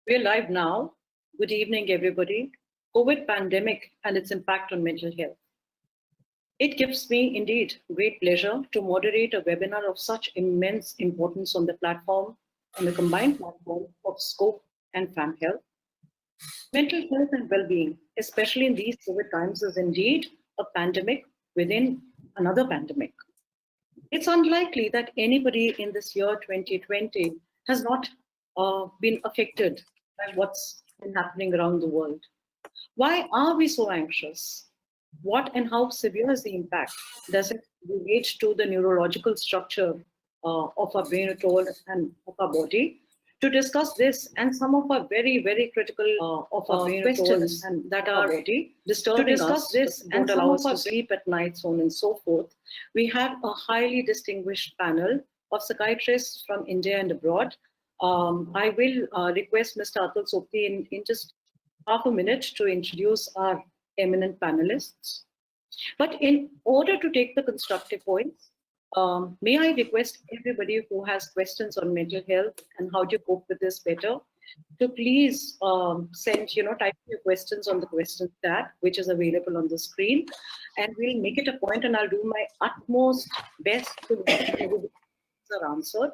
We're live now. Good evening, everybody. COVID pandemic and its impact on mental health. It gives me indeed great pleasure to moderate a webinar of such immense importance on the combined platform of Scope and Famhealth. Mental health and well-being, especially in these COVID times, is indeed a pandemic within another pandemic. It's unlikely that anybody in this year 2020 has not been affected by what's been happening around the world. Why are we so anxious? What and how severe is the impact? Does it relate to the neurological structure of our brain at all and of our body? To discuss this and some of our very, very critical questions and that are disturbing to discuss us, this and some of our sleep at night, so on and so forth, we have a highly distinguished panel of psychiatrists from India and abroad. I will request Mr. Atul Sopti in just half a minute to introduce our eminent panelists. But in order to take the constructive points, may I request everybody who has questions on mental health and how to cope with this better to please send, type your questions on the questions tab, which is available on the screen. And we'll make it a point and I'll do my utmost best to make sure are answered.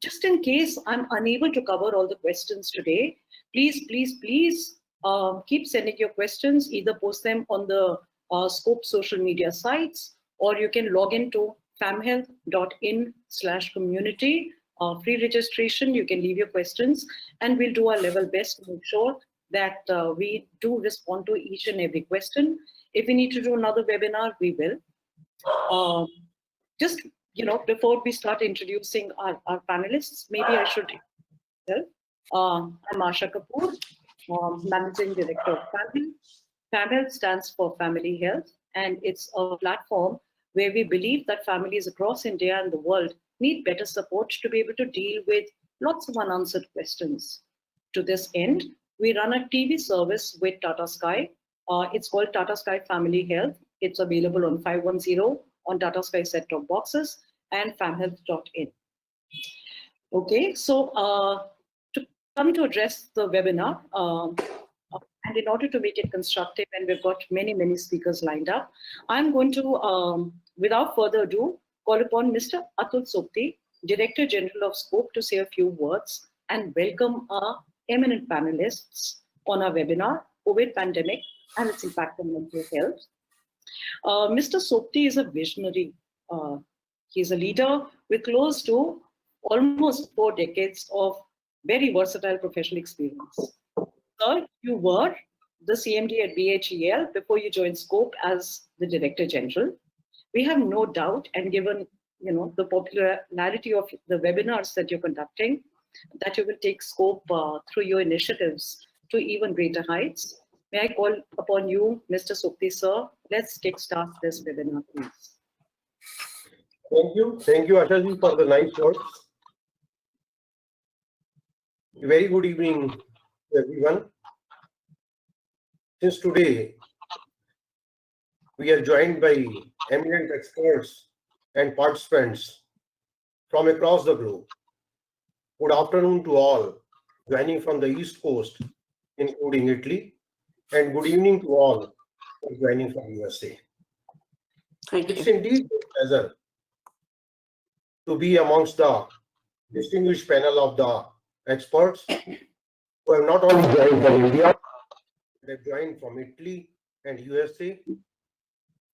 Just in case I'm unable to cover all the questions today, please keep sending your questions, either post them on the Scope social media sites, or you can log into famhealth.in/community, free registration. You can leave your questions and we'll do our level best to make sure that we do respond to each and every question. If we need to do another webinar, we will. Before we start introducing our panelists, maybe I should tell. I'm Asha Kapoor, Managing Director of Famhealth. Famhealth stands for Family Health, and it's a platform where we believe that families across India and the world need better support to be able to deal with lots of unanswered questions. To this end, we run a TV service with Tata Sky. It's called Tata Sky Family Health. It's available on 510 on Tata Sky set-top boxes and famhealth.in. Okay, so to come to address the webinar, and in order to make it constructive, and we've got many speakers lined up, I'm going to, without further ado, call upon Mr. Atul Sopti, Director General of Scope, to say a few words and welcome our eminent panelists on our webinar, COVID pandemic and its impact on mental health. Mr. Sopti is a visionary. He's a leader with close to almost 4 decades of very versatile professional experience. Sir, you were the CMD at BHEL before you joined Scope as the Director General. We have no doubt, and given the popularity of the webinars that you're conducting, that you will take Scope through your initiatives to even greater heights. May I call upon you, Mr. Sopti, sir? Let's kickstart this webinar, please. Thank you, Ashaji, for the nice words. Very good evening, everyone. Since today, we are joined by eminent experts and participants from across the globe. Good afternoon to all joining from the East Coast, including Italy, and good evening to all joining from USA. It's indeed a pleasure to be amongst the distinguished panel of the experts who have not only joined from India, but have joined from Italy and USA.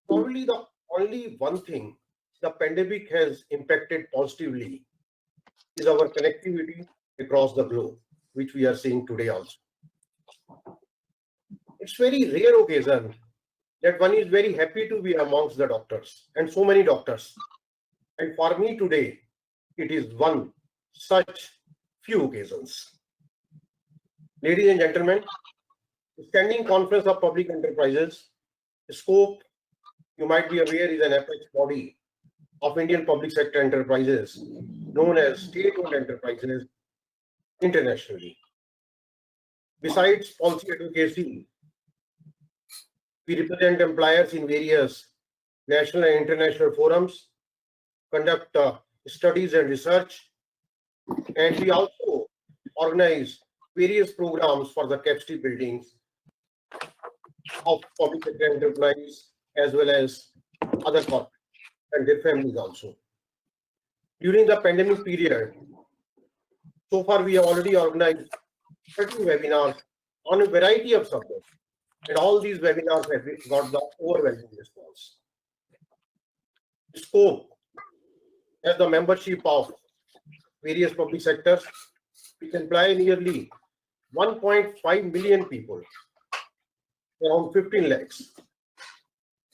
Probably the only one thing the pandemic has impacted positively is our connectivity across the globe, which we are seeing today also. It's very rare occasion that one is very happy to be amongst the doctors, and so many doctors. And for me today, it is one such few occasions. Ladies and gentlemen, the Standing Conference of Public Enterprises, Scope, you might be aware, is an apex body of Indian public sector enterprises known as state-owned enterprises internationally. Besides policy advocacy, we represent employers in various national and international forums, conduct studies and research, and we also organize various programs for the capacity buildings of public sector enterprise as well as other corporates and their families also. During the pandemic period, so far we have already organized 30 webinars on a variety of subjects, and all these webinars have got the overwhelming response. Scope, as the membership of various public sectors, which employ nearly 1.5 million people, around 15 lakhs.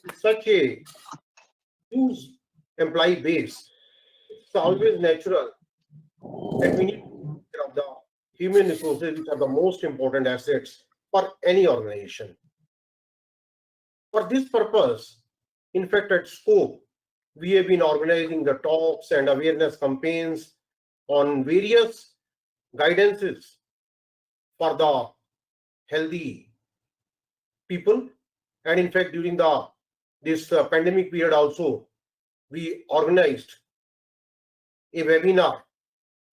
It's such a huge employee base. It's always natural that we need to take care of the human resources, which are the most important assets for any organization. For this purpose, in fact, at Scope, we have been organizing the talks and awareness campaigns on various guidances for the healthy people. And in fact, during this pandemic period also, we organized a webinar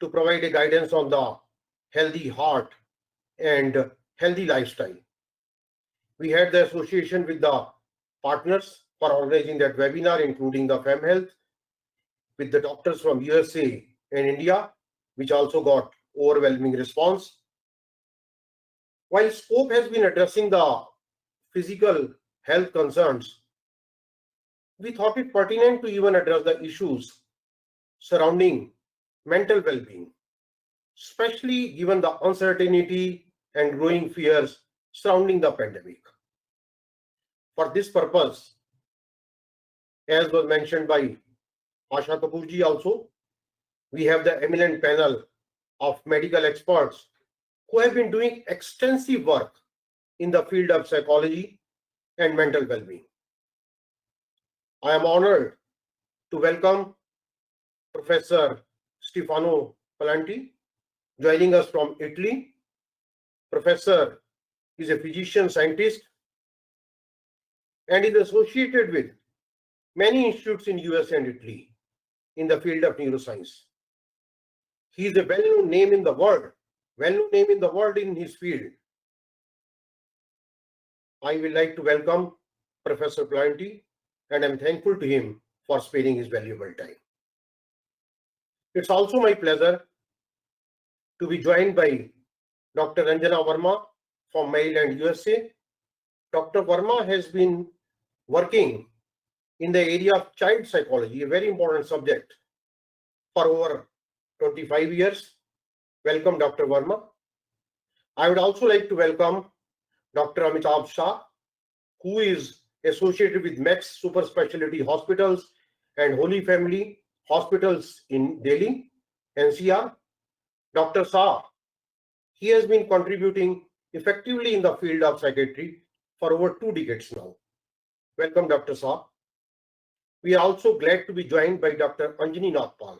to provide a guidance on the healthy heart and healthy lifestyle. We had the association with the partners for organizing that webinar, including the Famhealth, with the doctors from USA and India, which also got overwhelming response. While Scope has been addressing the physical health concerns, we thought it pertinent to even address the issues surrounding mental well-being, especially given the uncertainty and growing fears surrounding the pandemic. For this purpose, as was mentioned by Asha Kapoorji also, we have the eminent panel of medical experts who have been doing extensive work in the field of psychology and mental well-being. I am honored to welcome Professor Stefano Palanti, joining us from Italy. Professor is a physician scientist and is associated with many institutes in US and Italy in the field of neuroscience. He is a well-known name in the world, in his field. I would like to welcome Professor Palanti, and I'm thankful to him for sparing his valuable time. It's also my pleasure to be joined by Dr. Ranjana Verma from Maryland, USA. Dr. Verma has been working in the area of child psychology, a very important subject, for over 25 years. Welcome, Dr. Verma. I would also like to welcome Dr. Amitabh Shah, who is associated with Max Super Specialty Hospitals and Holy Family Hospitals in Delhi, NCR. Dr. Shah, he has been contributing effectively in the field of psychiatry for over 2 decades now. Welcome, Dr. Shah. We are also glad to be joined by Dr. Anjani Nagpal.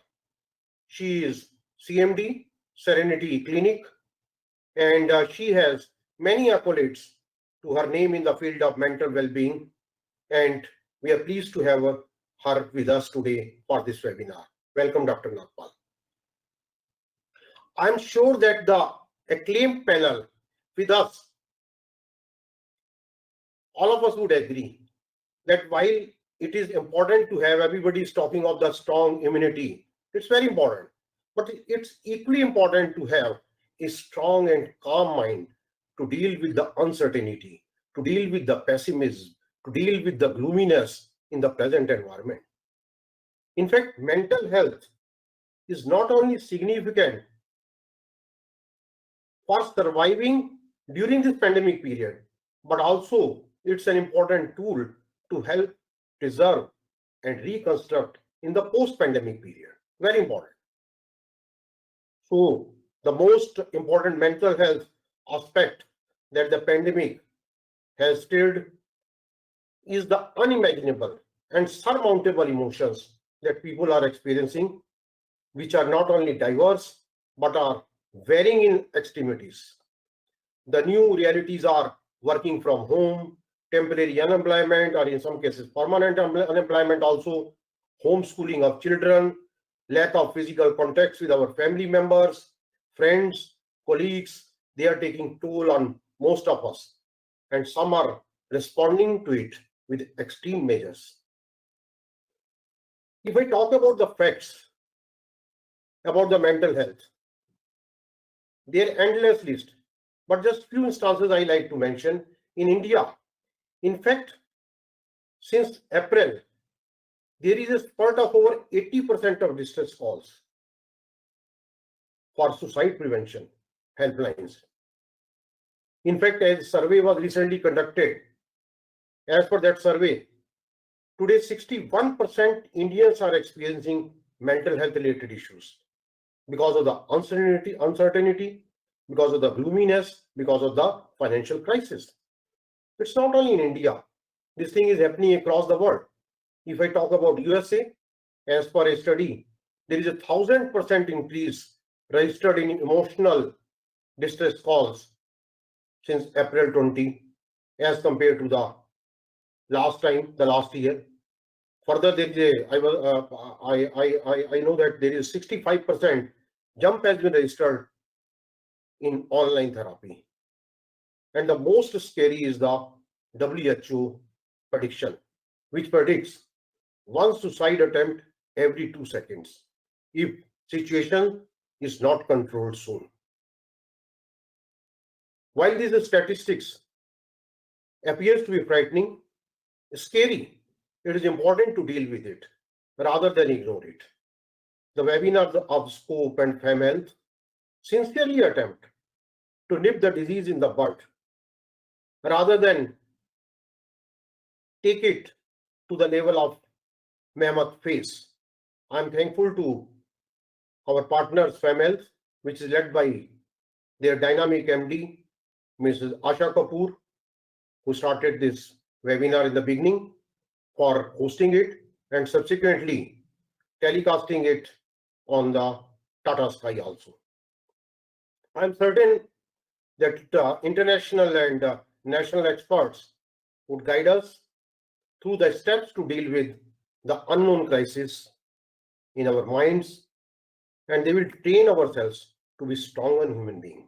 She is CMD, Serenity Clinic, and she has many accolades to her name in the field of mental well-being, and we are pleased to have her with us today for this webinar. Welcome, Dr. Nagpal. I'm sure that the acclaimed panel with us, all of us would agree that while it is important to have everybody talking of the strong immunity, it's very important, but it's equally important to have a strong and calm mind to deal with the uncertainty, to deal with the pessimism, to deal with the gloominess in the present environment. In fact, mental health is not only significant for surviving during this pandemic period, but also it's an important tool to help preserve and reconstruct in the post-pandemic period. Very important. So the most important mental health aspect that the pandemic has stirred is the unimaginable and surmountable emotions that people are experiencing, which are not only diverse, but are varying in extremities. The new realities are working from home, temporary unemployment, or in some cases permanent unemployment also, homeschooling of children, lack of physical contacts with our family members, friends, colleagues, they are taking toll on most of us, and some are responding to it with extreme measures. If I talk about the facts about the mental health, there are endless list, but just few instances I like to mention. In India, in fact, since April, there is a spurt of over 80% of distress calls for suicide prevention helplines. In fact, a survey was recently conducted. As per that survey, today 61% Indians are experiencing mental health related issues because of the uncertainty, because of the gloominess, because of the financial crisis. It's not only in India. This thing is happening across the world. If I talk about USA, as per a study, there is 1,000% increase registered in emotional distress calls since April 20 as compared to the last year. Further, there is I know that there is 65% jump has been registered in online therapy. And the most scary is the WHO prediction, which predicts one suicide attempt every 2 seconds if situation is not controlled soon. While these statistics appears to be frightening, scary, it is important to deal with it rather than ignore it. The webinar of Scope and Famhealth sincerely attempt to nip the disease in the bud rather than take it to the level of mammoth face. I am thankful to our partners Famhealth, which is led by their dynamic MD, Mrs. Asha Kapoor, who started this webinar in the beginning, for hosting it and subsequently telecasting it on the Tata Sky also. I am certain that international and national experts would guide us through the steps to deal with the unknown crisis in our minds, and they will train ourselves to be stronger human beings.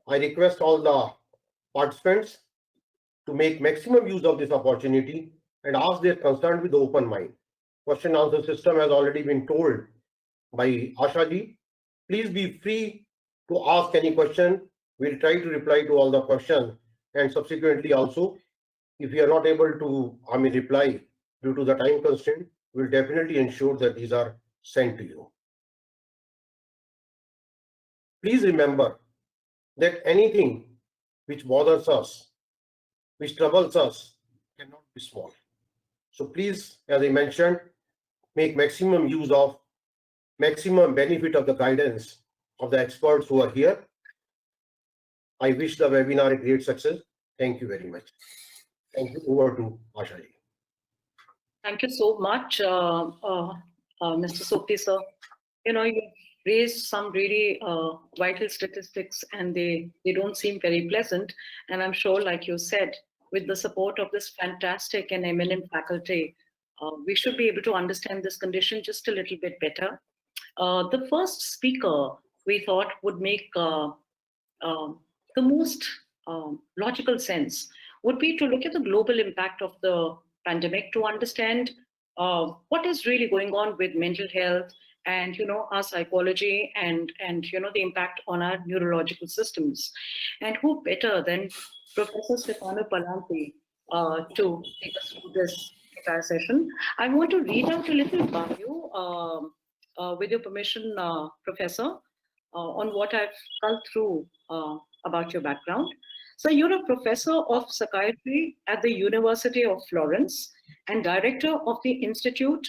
I request all the participants to make maximum use of this opportunity and ask their concern with open mind. Question answer system has already been told by Asha ji. Please be free to ask any question. We'll try to reply to all the questions, and subsequently also, if we are not able to reply due to the time constraint, we'll definitely ensure that these are sent to you. Please remember that anything which bothers us, which troubles us, cannot be small. So please, as I mentioned, make maximum use of, maximum benefit of the guidance of the experts who are here. I wish the webinar a great success. Thank you very much. Thank you. Over to Asha ji. Thank you so much, Mr. Sopti sir. You raised some really vital statistics, and they don't seem very pleasant. And I'm sure, like you said, with the support of this fantastic and eminent faculty, we should be able to understand this condition just a little bit better. The first speaker we thought would make the most logical sense would be to look at the global impact of the pandemic to understand what is really going on with mental health and our psychology and the impact on our neurological systems. And who better than Professor Stefano Pallanti to take us through this entire session. I want to read out a little bio, with your permission, Professor, on what I've culled through about your background. So you're a professor of psychiatry at the University of Florence and director of the Institute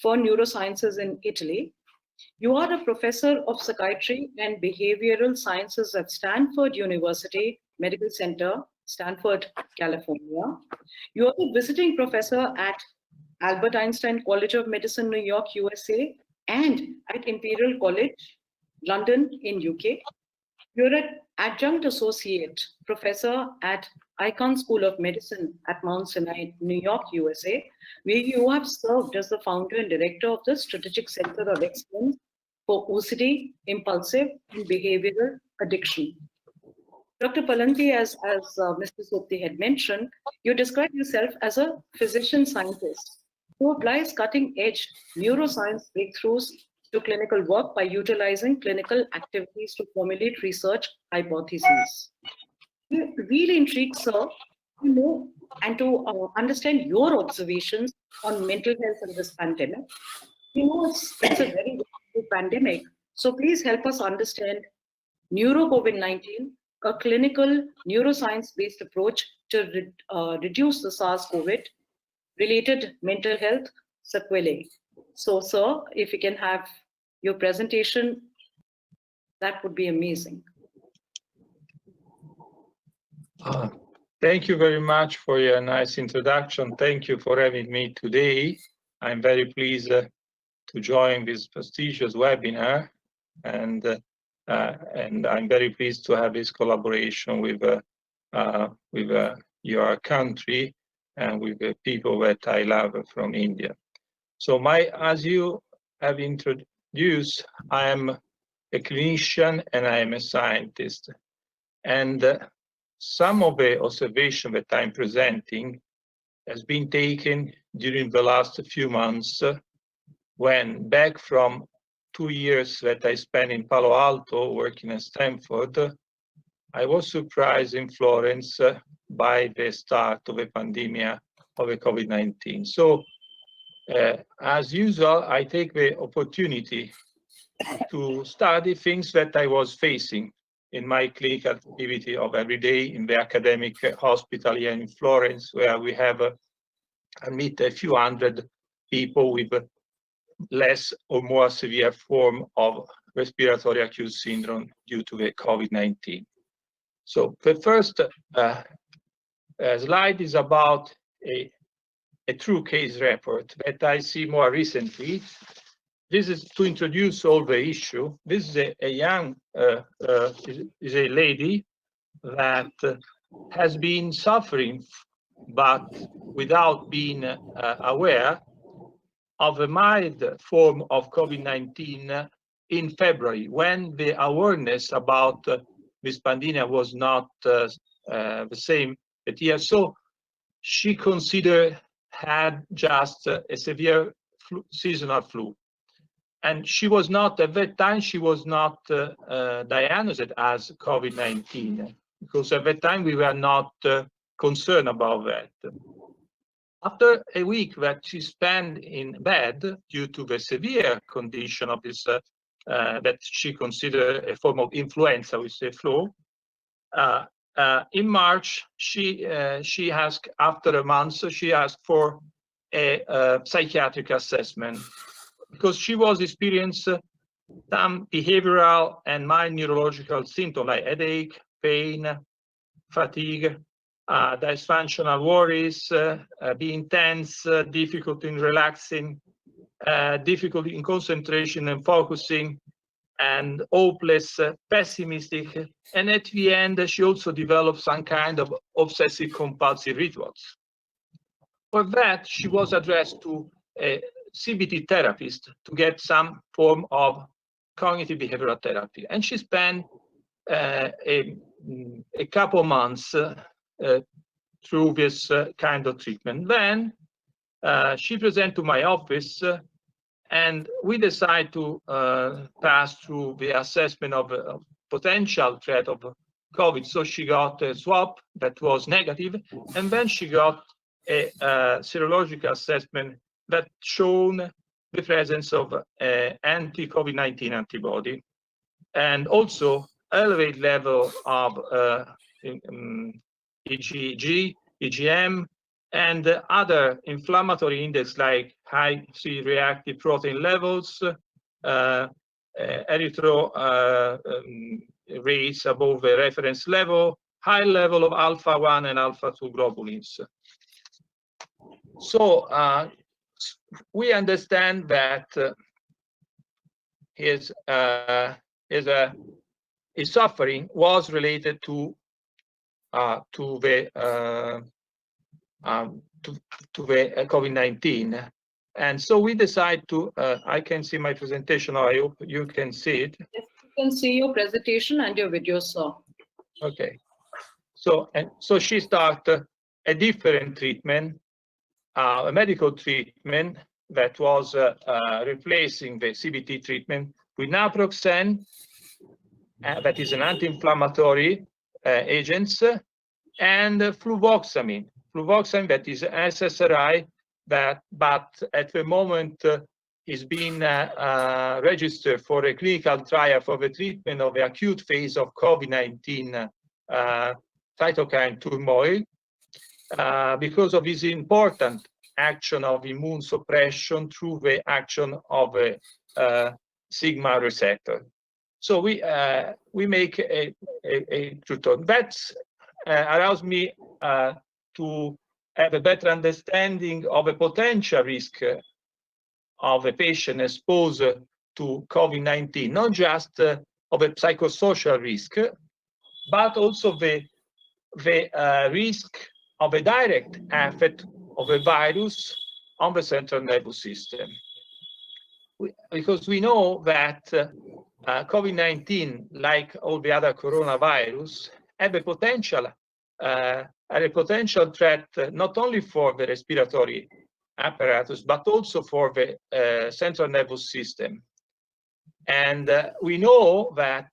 for Neurosciences in Italy. You are a professor of psychiatry and behavioral sciences at Stanford University Medical Center, Stanford, California. You are a visiting professor at Albert Einstein College of Medicine, New York, USA, and at Imperial College, London in UK. You're an adjunct associate professor at Icahn School of Medicine at Mount Sinai, New York, USA, where you have served as the founder and director of the Strategic Center of Excellence for OCD, Impulsive, and Behavioral Addiction. Dr. Palanti, as Mr. Sopti had mentioned, you describe yourself as a physician scientist who applies cutting-edge neuroscience breakthroughs to clinical work by utilizing clinical activities to formulate research hypotheses. We're really intrigued, sir, to know and to understand your observations on mental health in this pandemic. We know it's a very difficult pandemic, so please help us understand Neuro-COVID-19, a clinical neuroscience-based approach to reduce the SARS-CoV-related mental health sequelae. So, sir, if you can have your presentation, that would be amazing. Thank you very much for your nice introduction. Thank you for having me today. I'm very pleased to join this prestigious webinar, and I'm very pleased to have this collaboration with your country and with the people that I love from India. So as you have introduced, I am a clinician and I am a scientist. And some of the observation that I'm presenting has been taken during the last few months when back from 2 years that I spent in Palo Alto working at Stanford, I was surprised in Florence by the start of a pandemic of the COVID-19. So as usual, I take the opportunity to study things that I was facing in my clinical activity of every day in the academic hospital here in Florence, where we have admit a few hundred people with less or more severe form of respiratory acute syndrome due to the COVID-19. So the first slide is about a true case report that I see more recently. This is to introduce all the issue. This is a young, is a lady that has been suffering, but without being aware of a mild form of COVID-19 in February, when the awareness about this pandemic was not the same that year. So she considered had just a severe seasonal flu. And she was not, at that time, she was not diagnosed as COVID-19, because at that time we were not concerned about that. After a week that she spent in bed due to the severe condition of this, that she considered a form of influenza, we say flu, in March, she asked, after a month, she asked for a psychiatric assessment, because she was experiencing some behavioral and mild neurological symptoms like headache, pain, fatigue, dysfunctional worries, being tense, difficulty in relaxing, difficulty in concentration and focusing, and hopeless, pessimistic. And at the end, she also developed some kind of obsessive compulsive rituals. For that, she was addressed to a CBT therapist to get some form of cognitive behavioral therapy. And she spent a couple months through this kind of treatment. Then she presented to my office, and we decided to pass through the assessment of a potential threat of COVID. So she got a swab that was negative, and then she got a serological assessment that shown the presence of anti-COVID-19 antibody, and also elevated level of EGG, EGM, and other inflammatory index like high C-reactive protein levels, erythro rates above the reference level, high level of alpha-1 and alpha-2 globulins. So we understand that his suffering was related to the COVID-19, and so we decide to. I can see my presentation. I hope you can see it. Yes, you can see your presentation and your video, sir. Okay. So she started a different treatment, a medical treatment that was replacing the CBT treatment with naproxen, that is an anti-inflammatory agent, and fluvoxamine. Fluvoxamine, that is SSRI, but at the moment is being registered for a clinical trial for the treatment of the acute phase of COVID-19 cytokine turmoil, because of its important action of immune suppression through the action of a sigma receptor. So we make a tutor. That allows me to have a better understanding of a potential risk of a patient exposed to COVID-19, not just of a psychosocial risk, but also the risk of a direct effect of a virus on the central nervous system. Because we know that COVID-19, like all the other coronavirus, have a potential threat not only for the respiratory apparatus, but also for the central nervous system. And we know that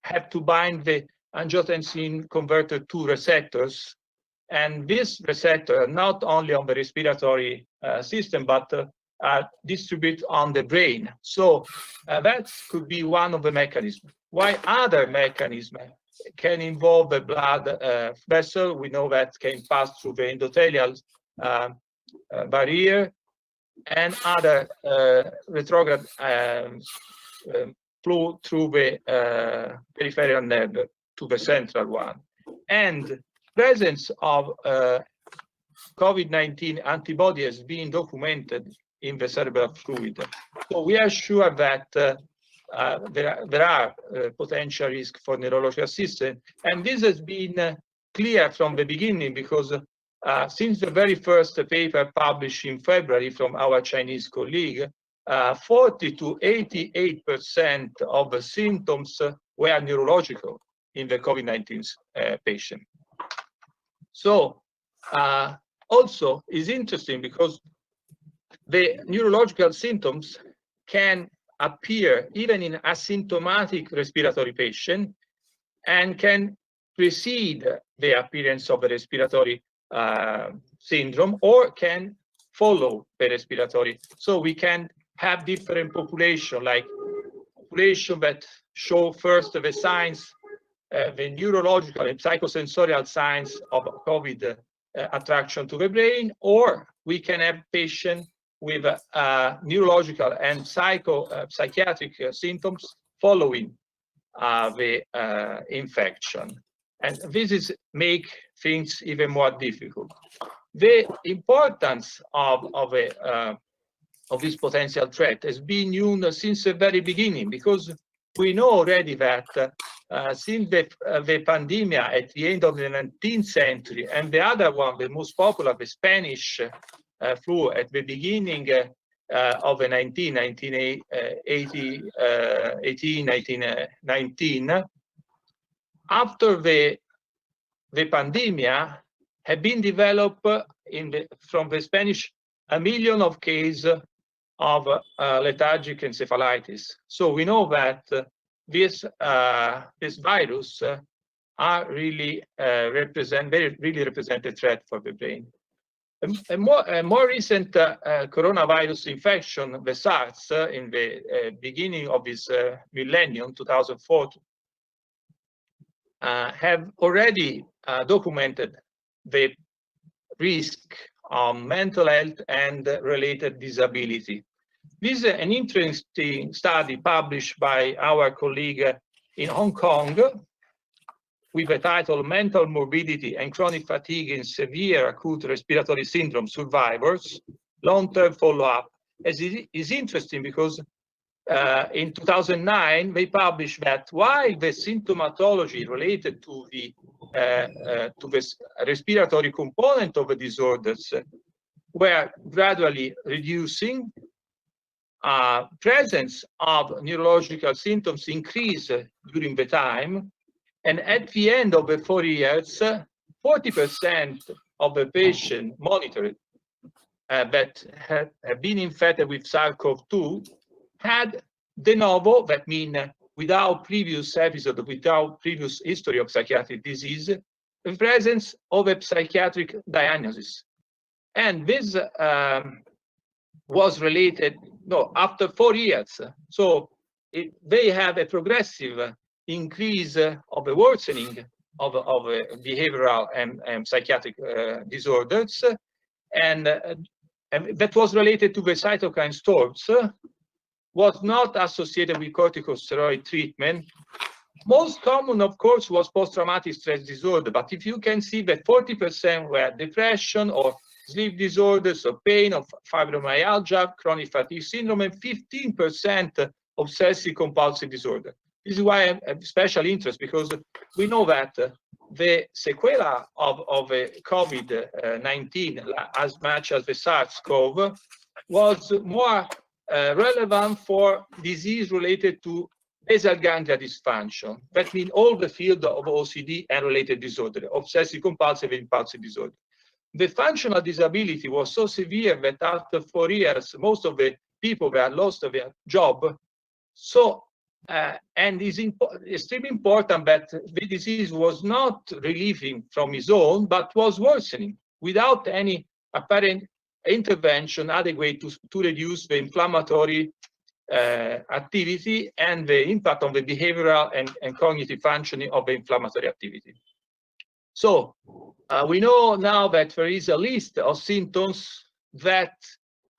have to bind the angiotensin converter 2 receptors, and this receptor not only on the respiratory system, but distribute on the brain. So that could be one of the mechanisms. Why other mechanisms can involve the blood vessel? We know that can pass through the endothelial barrier, and other retrograde flow through the peripheral nerve to the central one. And presence of COVID-19 antibody has been documented in the cerebral fluid. So we are sure that there are potential risks for neurological system. And this has been clear from the beginning, because since the very first paper published in February from our Chinese colleague, 40 to 88% of the symptoms were neurological in the COVID-19 patient. So also is interesting because the neurological symptoms can appear even in asymptomatic respiratory patient and can precede the appearance of a respiratory syndrome, or can follow the respiratory. So we can have different population, like population that show first the signs, the neurological and psychosensorial signs of COVID attraction to the brain, or we can have patients with neurological and psychiatric symptoms following the infection. And this is make things even more difficult. The importance of this potential threat has been known since the very beginning, because we know already that since the pandemic at the end of the 19th century, and the other one, the most popular, the Spanish flu at the beginning of the 1919, after the pandemic had been developed from the Spanish 1 million of cases of lethargic encephalitis. So we know that this virus are really represent a threat for the brain. A more recent coronavirus infection, the SARS, in the beginning of this millennium, 2004, have already documented the risk of mental health and related disability. This is an interesting study published by our colleague in Hong Kong with the title Mental Morbidity and Chronic Fatigue in Severe Acute Respiratory Syndrome Survivors, Long-Term Follow-up. As it is interesting because in 2009, they published that while the symptomatology related to the respiratory component of the disorders were gradually reducing, presence of neurological symptoms increased during the time, And at the end of the 4 years, 40% of the patient monitored that have been infected with SARS-CoV-2 had de novo, that means without previous episode, without previous history of psychiatric disease, the presence of a psychiatric diagnosis. And this was related, no, after 4 years. So they have a progressive increase of a worsening of behavioral and psychiatric disorders. And that was related to the cytokine storms, was not associated with corticosteroid treatment. Most common, of course, was post-traumatic stress disorder. But if you can see that 40% were depression or sleep disorders or pain of fibromyalgia, chronic fatigue syndrome, and 15% obsessive compulsive disorder. This is why I have special interest, because we know that the sequela of COVID-19, as much as the SARS-CoV, was more relevant for disease related to basal ganglia dysfunction. That means all the field of OCD and related disorder, obsessive compulsive and impulsive disorder. The functional disability was so severe that after 4 years, most of the people that lost their job. So, and it's extremely important that the disease was not relieving from its own, but was worsening without any apparent intervention adequate to reduce the inflammatory activity and the impact on the behavioral and cognitive functioning of the inflammatory activity. So we know now that there is a list of symptoms that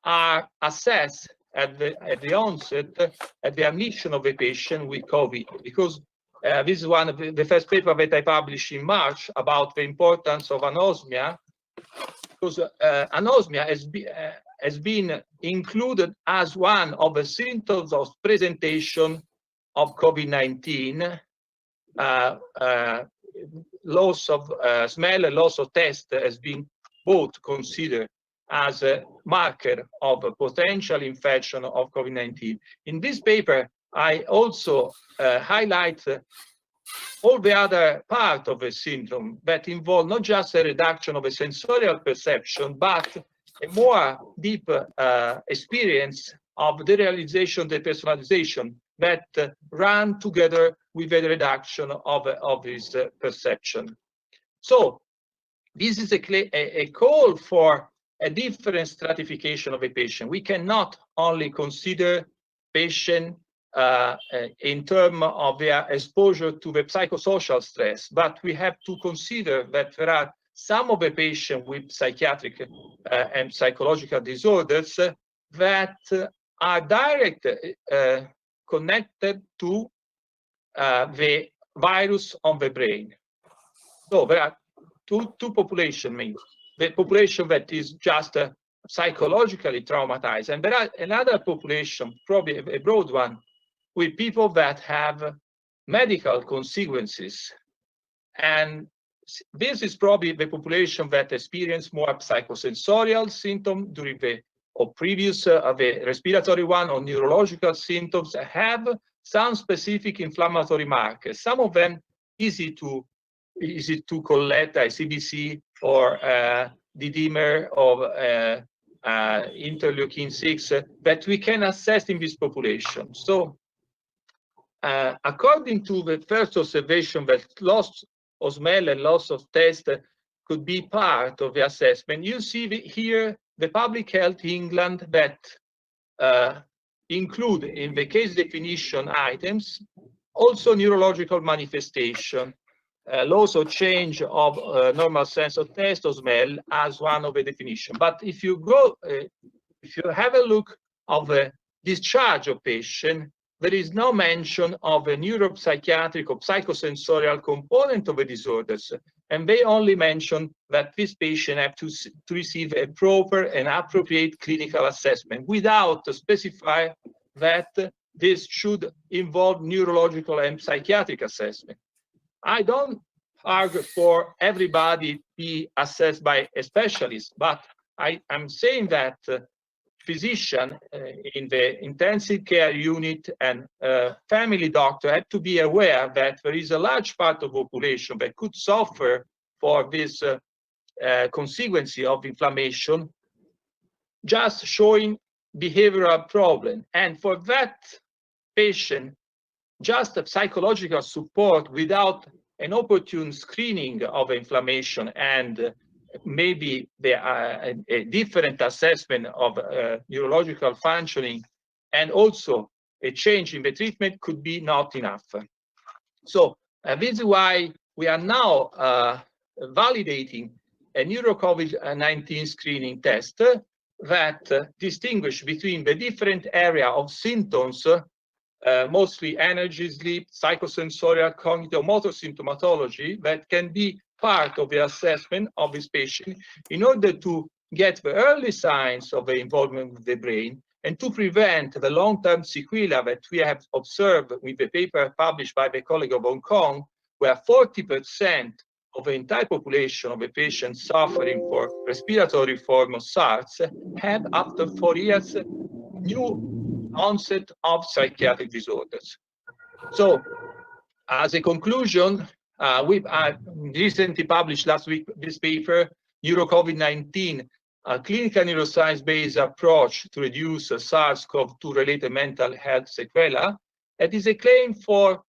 are assessed at the onset, at the admission of a patient with COVID, because this is one of the first paper that I published in March about the importance of anosmia, because anosmia has been included as one of the symptoms of presentation of COVID-19. Loss of smell and loss of taste has been both considered as a marker of a potential infection of COVID-19. In this paper, I also highlight all the other part of the syndrome that involve not just a reduction of a sensorial perception, but a more deep experience of the realization, the personalization that run together with the reduction of this perception. So this is a call for a different stratification of a patient. We cannot only consider patient in terms of their exposure to the psychosocial stress, but we have to consider that there are some of the patients with psychiatric and psychological disorders that are directly connected to the virus on the brain. So there are two populations. The population that is just psychologically traumatized, and there are another population, probably a broad one, with people that have medical consequences. And this is probably the population that experience more psychosensorial symptoms during the or previous the respiratory one or neurological symptoms, have some specific inflammatory markers. Some of them easy to collect, CBC or D-dimer or interleukin-6 that we can assess in this population. So according to the first observation that loss of smell and loss of taste could be part of the assessment, you see here the Public Health England that include in the case definition items also neurological manifestation, loss or change of normal sense of taste or smell as one of the definition. But if you go, if you have a look of the discharge of patient, there is no mention of a neuropsychiatric or psychosensorial component of the disorders. And they only mention that this patient have to receive a proper and appropriate clinical assessment without specifying that this should involve neurological and psychiatric assessment. I don't argue for everybody be assessed by a specialist, but I'm saying that physician in the intensive care unit and family doctor have to be aware that there is a large part of the population that could suffer for this consequence of inflammation, just showing behavioral problem. And for that patient, just a psychological support without an opportune screening of inflammation and maybe a different assessment of neurological functioning and also a change in the treatment could be not enough. So this is why we are now validating a neuro-COVID-19 screening test that distinguish between the different area of symptoms, mostly energy, sleep, psychosensorial, cognitive, motor symptomatology that can be part of the assessment of this patient in order to get the early signs of the involvement with the brain and to prevent the long-term sequelae that we have observed with the paper published by the colleague of Hong Kong, where 40% of the entire population of the patients suffering for respiratory form of SARS have, after 4 years, new onset of psychiatric disorders. So, as a conclusion, we recently published last week this paper, Neuro-COVID-19, a clinical neuroscience-based approach to reduce SARS-CoV-2 related mental health sequelae. It is a claim for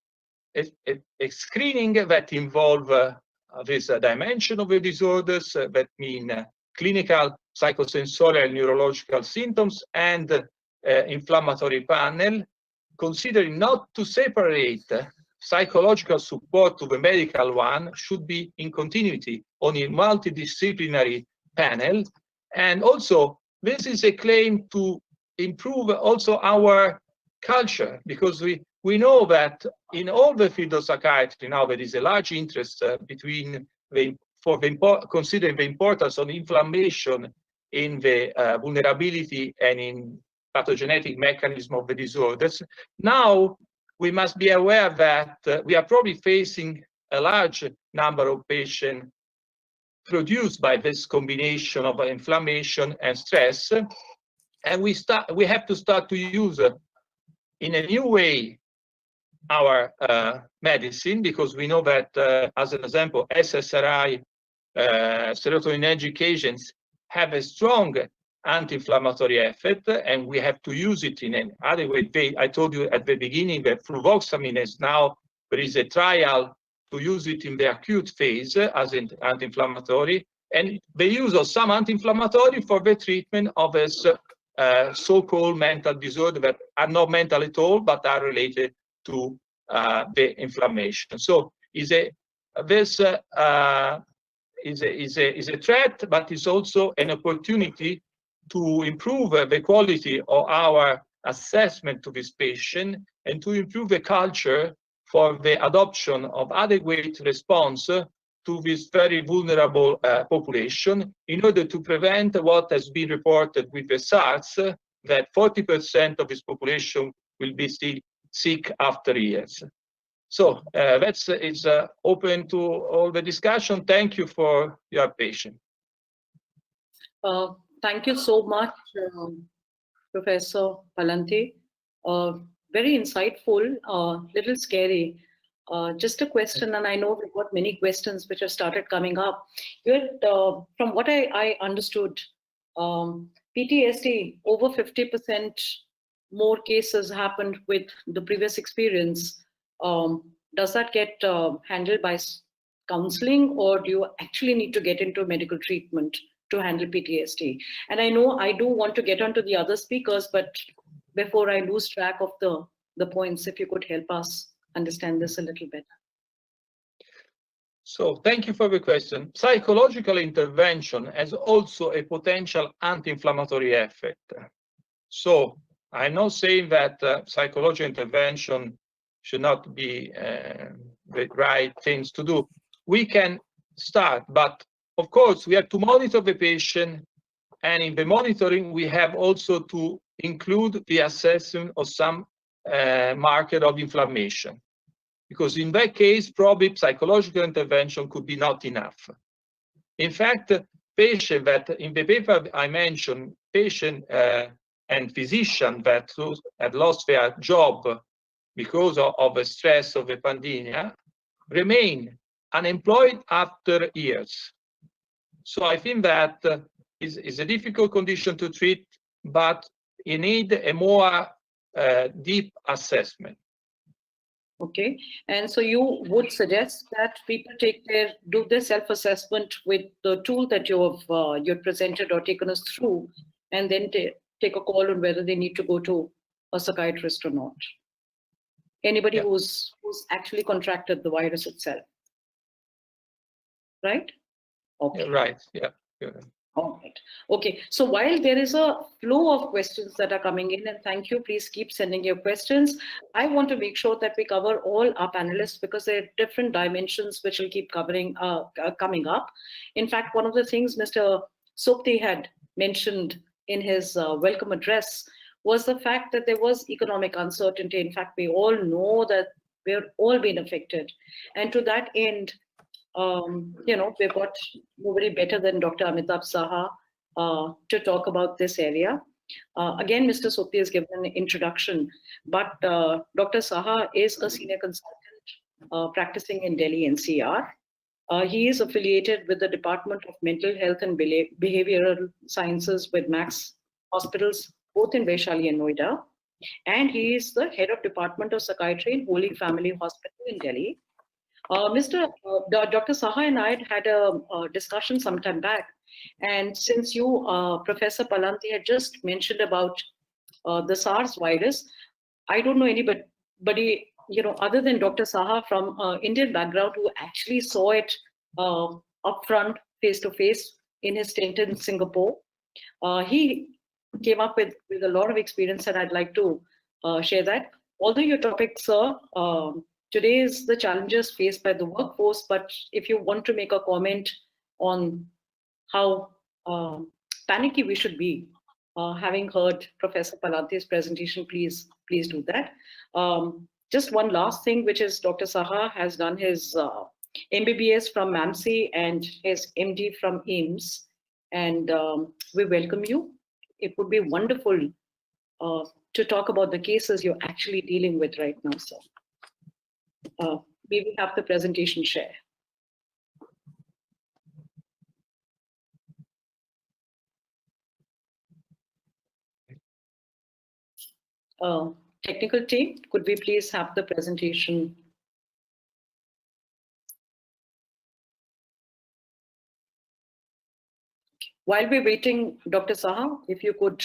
a screening that involve this dimension of the disorders that mean clinical, psychosensorial, neurological symptoms and inflammatory panel, considering not to separate psychological support to the medical one, should be in continuity on a multidisciplinary panel. And also, this is a claim to improve also our culture, because we know that in all the field of psychiatry now there is a large interest considering the importance of inflammation in the vulnerability and in pathogenetic mechanism of the disorders. Now, we must be aware that we are probably facing a large number of patients produced by this combination of inflammation and stress, and we have to start to use in a new way our medicine, because we know that, as an example, SSRI, serotonergic agents, have a strong anti-inflammatory effect, and we have to use it in an adequate way. I told you at the beginning that fluvoxamine is now, there is a trial to use it in the acute phase as an anti-inflammatory, and the use of some anti-inflammatory for the treatment of this so-called mental disorder that are not mental at all, but are related to the inflammation. So this is a threat, but it's also an opportunity to improve the quality of our assessment to this patient and to improve the culture for the adoption of adequate response to this very vulnerable population, in order to prevent what has been reported with the SARS, that 40% of this population will be still sick after years. So it's open to all the discussion. Thank you for your patience. Thank you so much, Professor Pallanti. Very insightful, little scary. Just a question, and I know we've got many questions which have started coming up. From what I understood, PTSD, over 50% more cases happened with the previous experience. Does that get handled by counseling, or do you actually need to get into medical treatment to handle PTSD? And I know I do want to get onto the other speakers, but before I lose track of the points, if you could help us understand this a little better. So thank you for the question. Psychological intervention has also a potential anti-inflammatory effect. So I'm not saying that psychological intervention should not be the right things to do. We can start, but of course we have to monitor the patient, and in the monitoring we have also to include the assessment of some marker of inflammation, because in that case probably psychological intervention could be not enough. In fact, patient that in the paper I mentioned, patient and physicians that have lost their job because of the stress of the pandemic remain unemployed after years. So I think that is a difficult condition to treat, but you need a more deep assessment. Okay, and so you would suggest that people do their self-assessment with the tool that you've presented or taken us through, and then take a call on whether they need to go to a psychiatrist or not. Anybody who's actually contracted the virus itself, right? Okay. Yeah, right. Yeah. All right. Okay. So while there is a flow of questions that are coming in, and thank you, please keep sending your questions. I want to make sure that we cover all our panelists because there are different dimensions which will keep coming up. In fact, one of the things Mr. Sopti had mentioned in his welcome address was the fact that there was economic uncertainty. In fact, we all know that we're all being affected. And to that end, we've got nobody better than Dr. Amitabh Saha to talk about this area. Again, Mr. Sopti has given an introduction, but Dr. Saha is a senior consultant practicing in Delhi NCR. He is affiliated with the Department of Mental Health and Behavioral Sciences with Max Hospitals, both in Vaishali and Noida. And he is the head of Department of Psychiatry in Holy Family Hospital in Delhi. Dr. Saha and I had a discussion some time back, and since you, Professor Palanti, had just mentioned about the SARS virus, I don't know anybody, other than Dr. Saha from Indian background who actually saw it up front, face to face in his stint in Singapore. He came up with a lot of experience, and I'd like to share that. Although your topic, sir, today is the challenges faced by the workforce, but if you want to make a comment on how panicky we should be, having heard Professor Palanti's presentation, please do that. Just one last thing, which is Dr. Saha has done his MBBS from MAMC and his MD from AIIMS, and we welcome you. It would be wonderful to talk about the cases you're actually dealing with right now, sir. We will have the presentation share. Technical team, could we please have the presentation? While we're waiting, Dr. Saha, if you could.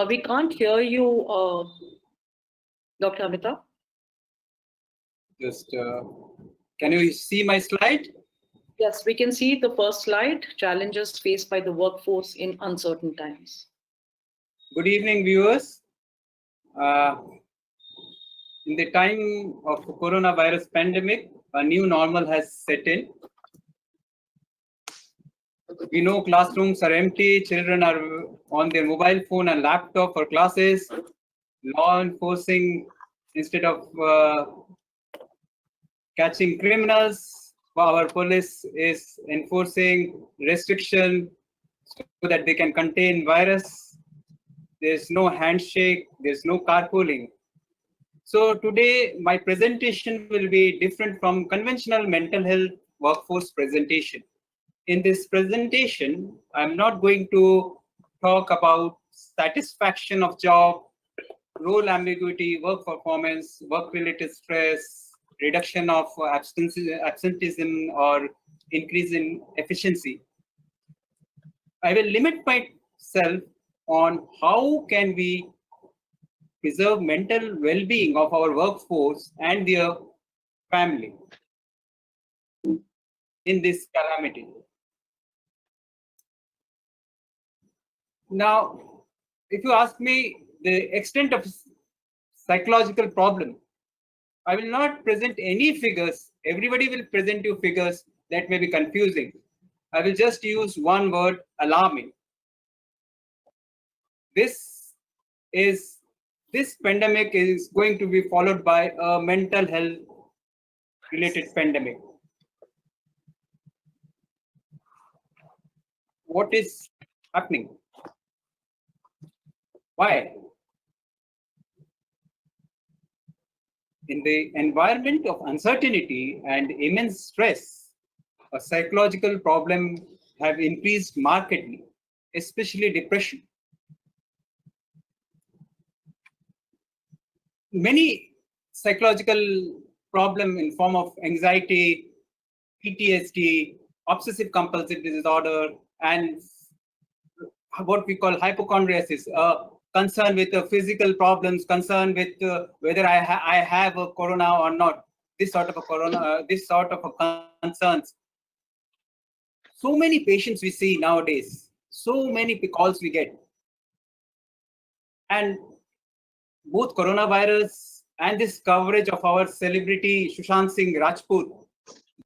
We can't hear you, Dr. Amitabh. Just, can you see my slide? Yes, we can see the first slide, challenges faced by the workforce in uncertain times. Good evening, viewers. In the time of the coronavirus pandemic, a new normal has set in. We know classrooms are empty, children are on their mobile phone and laptop for classes. Law enforcing, instead of catching criminals, our police is enforcing restriction so that they can contain virus. There's no handshake, there's no carpooling. So today my presentation will be different from conventional mental health workforce presentation. In this presentation, I'm not going to talk about satisfaction of job, role ambiguity, work performance, work-related stress, reduction of absenteeism, or increase in efficiency. I will limit myself on how can we preserve mental well-being of our workforce and their family in this calamity. Now, if you ask me the extent of psychological problem, I will not present any figures. Everybody will present you figures that may be confusing. I will just use one word, alarming. This this pandemic is going to be followed by a mental health related pandemic. What is happening? Why? In the environment of uncertainty and immense stress, a psychological problem have increased markedly, especially depression. Many psychological problems in form of anxiety, PTSD, obsessive compulsive disorder, and what we call hypochondriasis, concern with physical problems, concern with whether I have a corona or not. This sort of a concerns. So many patients we see nowadays, so many calls we get, and both coronavirus and this coverage of our celebrity Sushant Singh Rajput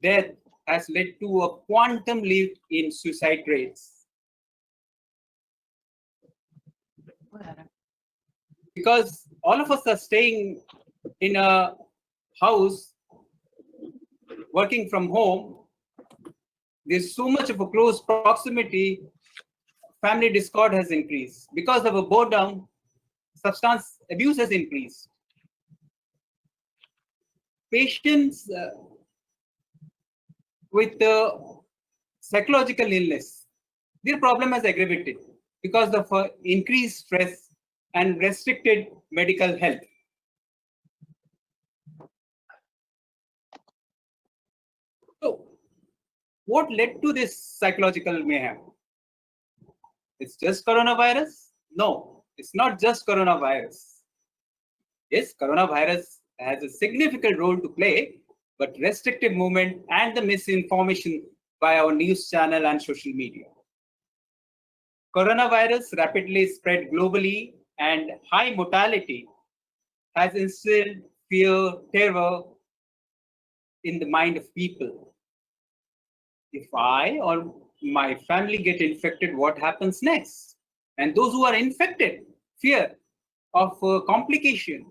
death has led to a quantum leap in suicide rates. Because all of us are staying in a house, working from home, there's so much of a close proximity, family discord has increased. Because of a boredom, substance abuse has increased. Patients with psychological illness, their problem has aggravated because of increased stress and restricted medical health. So, what led to this psychological mayhem? It's just coronavirus? No, it's not just coronavirus. Yes, coronavirus has a significant role to play, but restrictive movement and the misinformation by our news channel and social media. Coronavirus rapidly spread globally and high mortality has instilled fear, terror in the mind of people. If I or my family get infected, what happens next? And those who are infected, fear of complication,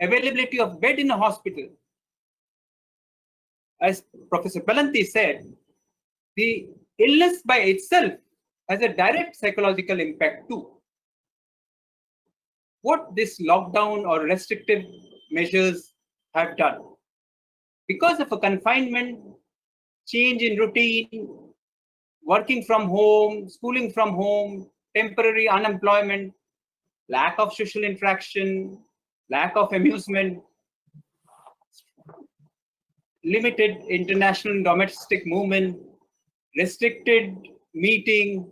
availability of bed in a hospital. As Professor Palanti said, the illness by itself has a direct psychological impact too. What this lockdown or restrictive measures have done? Because of a confinement, change in routine, working from home, schooling from home, temporary unemployment, lack of social interaction, lack of amusement, limited international and domestic movement, restricted meeting,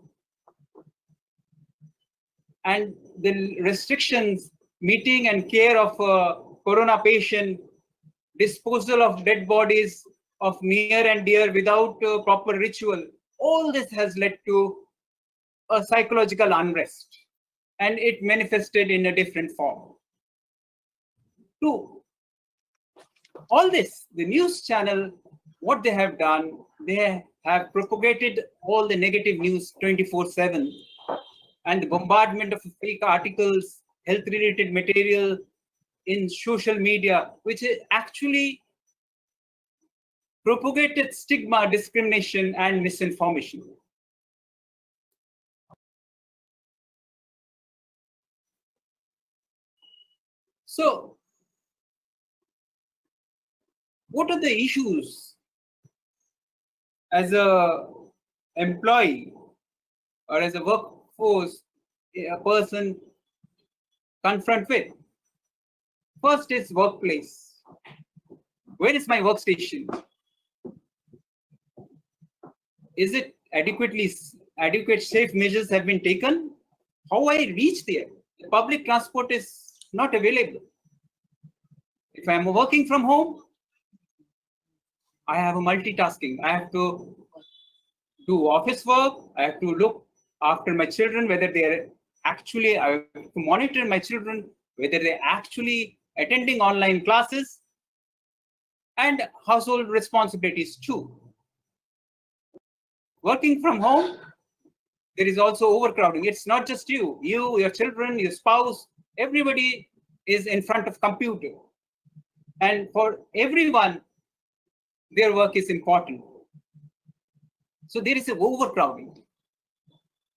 and the restrictions, meeting and care of a corona patient, disposal of dead bodies of near and dear without proper ritual, all this has led to a psychological unrest, and it manifested in a different form. To all this, the news channel, what they have done, they have propagated all the negative news 24/7, and the bombardment of fake articles, health-related material in social media, which actually propagated stigma, discrimination, and misinformation. So, what are the issues as a employee or as a workforce a person confront with? First is workplace. Where is my workstation? Is it adequate safe measures have been taken? How I reach there? The public transport is not available. If I'm working from home, I have a multitasking. I have to do office work. I have to look after my children, whether they're actually, I have to monitor my children, whether they're actually attending online classes, and household responsibilities too. Working from home, there is also overcrowding. It's not just you, your children, your spouse, everybody is in front of computer. And for everyone, their work is important. So there is an overcrowding.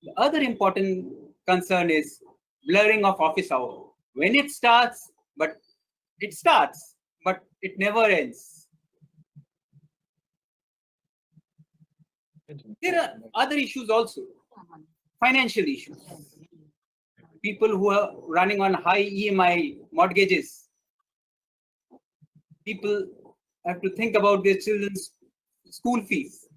The other important concern is blurring of office hour. When it starts, but it never ends. There are other issues also, financial issues. People who are running on high EMI mortgages. People have to think about their children's school fees.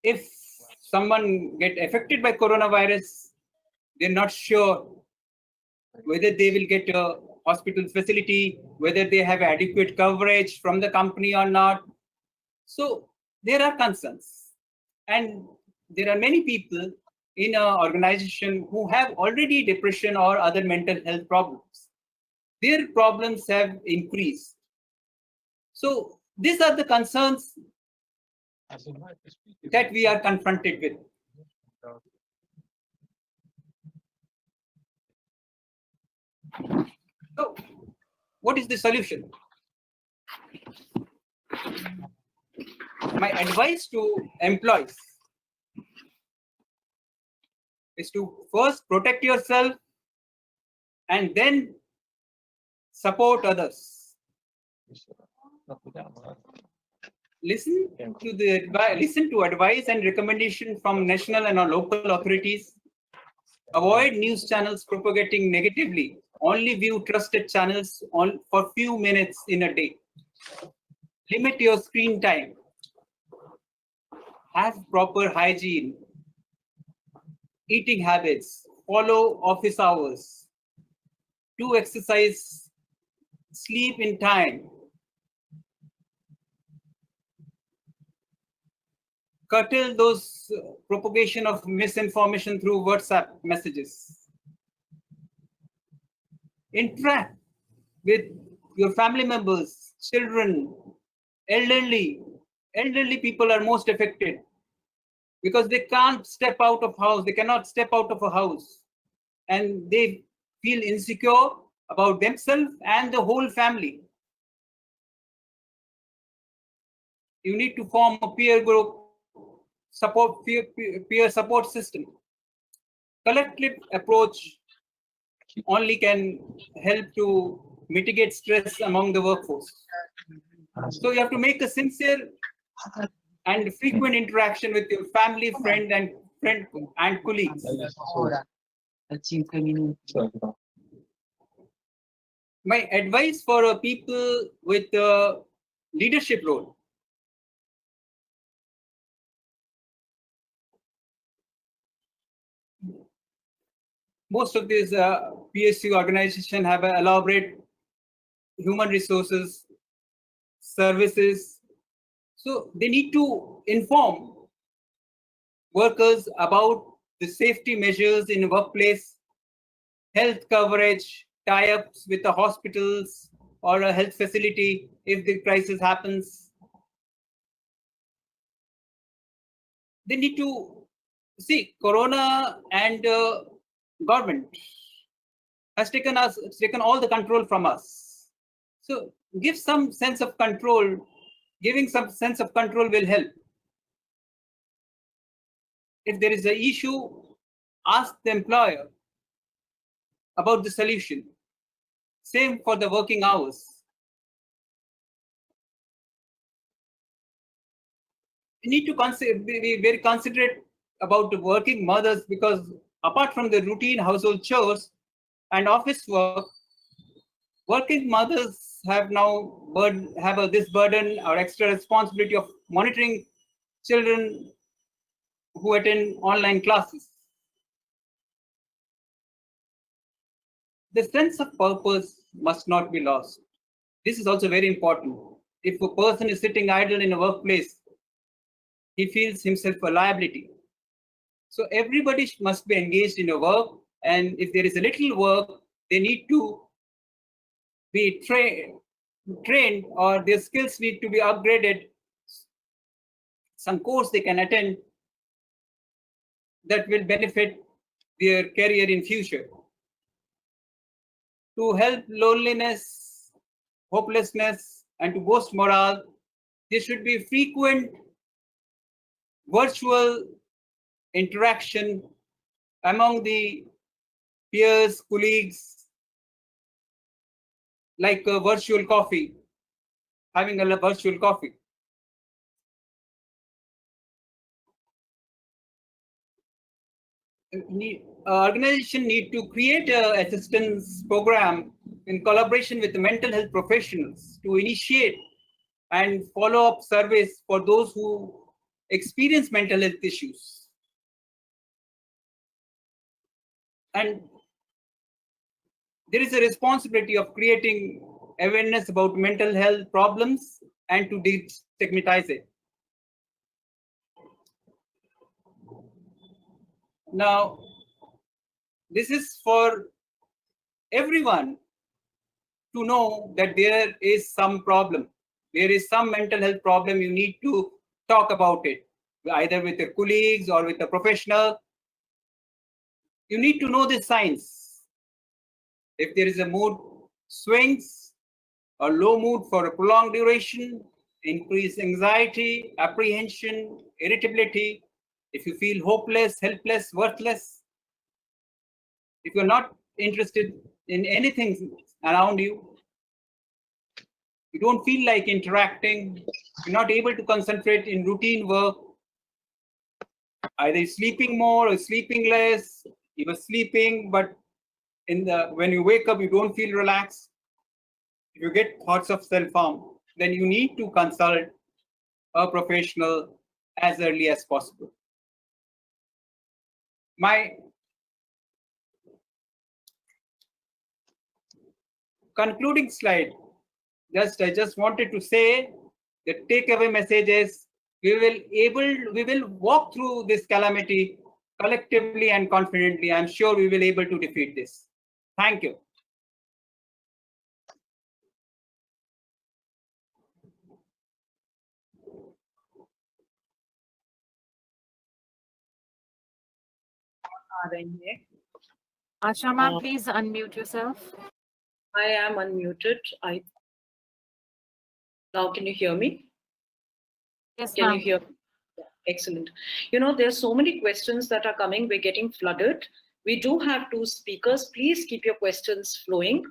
If someone get affected by coronavirus, they're not sure whether they will get a hospital facility, whether they have adequate coverage from the company or not. So there are concerns. And there are many people in an organization who have already depression or other mental health problems. Their problems have increased. So these are the concerns that we are confronted with. So, what is the solution? My advice to employees is to first protect yourself and then support others. Listen to advice and recommendation from national and local authorities. Avoid news channels propagating negatively. Only view trusted channels for few minutes in a day. Limit your screen time. Have proper hygiene. Eating habits. Follow office hours. Do exercise. Sleep in time. Curtail those propagation of misinformation through WhatsApp messages. Interact with your family members, children, elderly. Elderly people are most affected because they can't step out of house. They cannot step out of a house, and they feel insecure about themselves and the whole family. You need to form a peer group, peer support system. Collective approach only can help to mitigate stress among the workforce. So you have to make a sincere and frequent interaction with your family, friend and colleagues. My advice for people with a leadership role. Most of these PSU organizations have elaborate human resources, services. So they need to inform workers about the safety measures in the workplace, health coverage, tie-ups with the hospitals or a health facility if the crisis happens. They need to see Corona and government has taken all the control from us. So give some sense of control. Giving some sense of control will help. If there is an issue, ask the employer about the solution. Same for the working hours. We need to be very considerate about the working mothers, because apart from the routine household chores and office work, working mothers have now this burden or extra responsibility of monitoring children who attend online classes. The sense of purpose must not be lost. This is also very important. If a person is sitting idle in a workplace, he feels himself a liability. So everybody must be engaged in a work, and if there is a little work, they need to be trained, or their skills need to be upgraded. Some course they can attend that will benefit their career in future. To help loneliness, hopelessness, and to boost morale, there should be frequent virtual interaction among the peers, colleagues, like a virtual coffee, having a virtual coffee. Organization need to create a assistance program in collaboration with the mental health professionals to initiate and follow up surveys for those who experience mental health issues. And there is a responsibility of creating awareness about mental health problems and to destigmatize it. Now, this is for everyone to know that there is some problem. There is some mental health problem. You need to talk about it, either with your colleagues or with a professional. You need to know the signs. If there is a mood swings or low mood for a prolonged duration, increased anxiety, apprehension, irritability, if you feel hopeless, helpless, worthless, if you're not interested in anything around you, you don't feel like interacting, you're not able to concentrate in routine work, either sleeping more or sleeping less, you were sleeping, but when you wake up, you don't feel relaxed. If you get thoughts of self-harm, then you need to consult a professional as early as possible. My concluding slide, I just wanted to say the takeaway message is we will walk through this calamity collectively and confidently. I'm sure we will be able to defeat this. Thank you. Asha ma'am, please unmute yourself. I am unmuted. Now can you hear me? Yes, Can you ma'am. hear? Yeah, excellent. You know, there's so many questions that are coming. We're getting flooded. We do have 2 speakers. Please keep your questions flowing.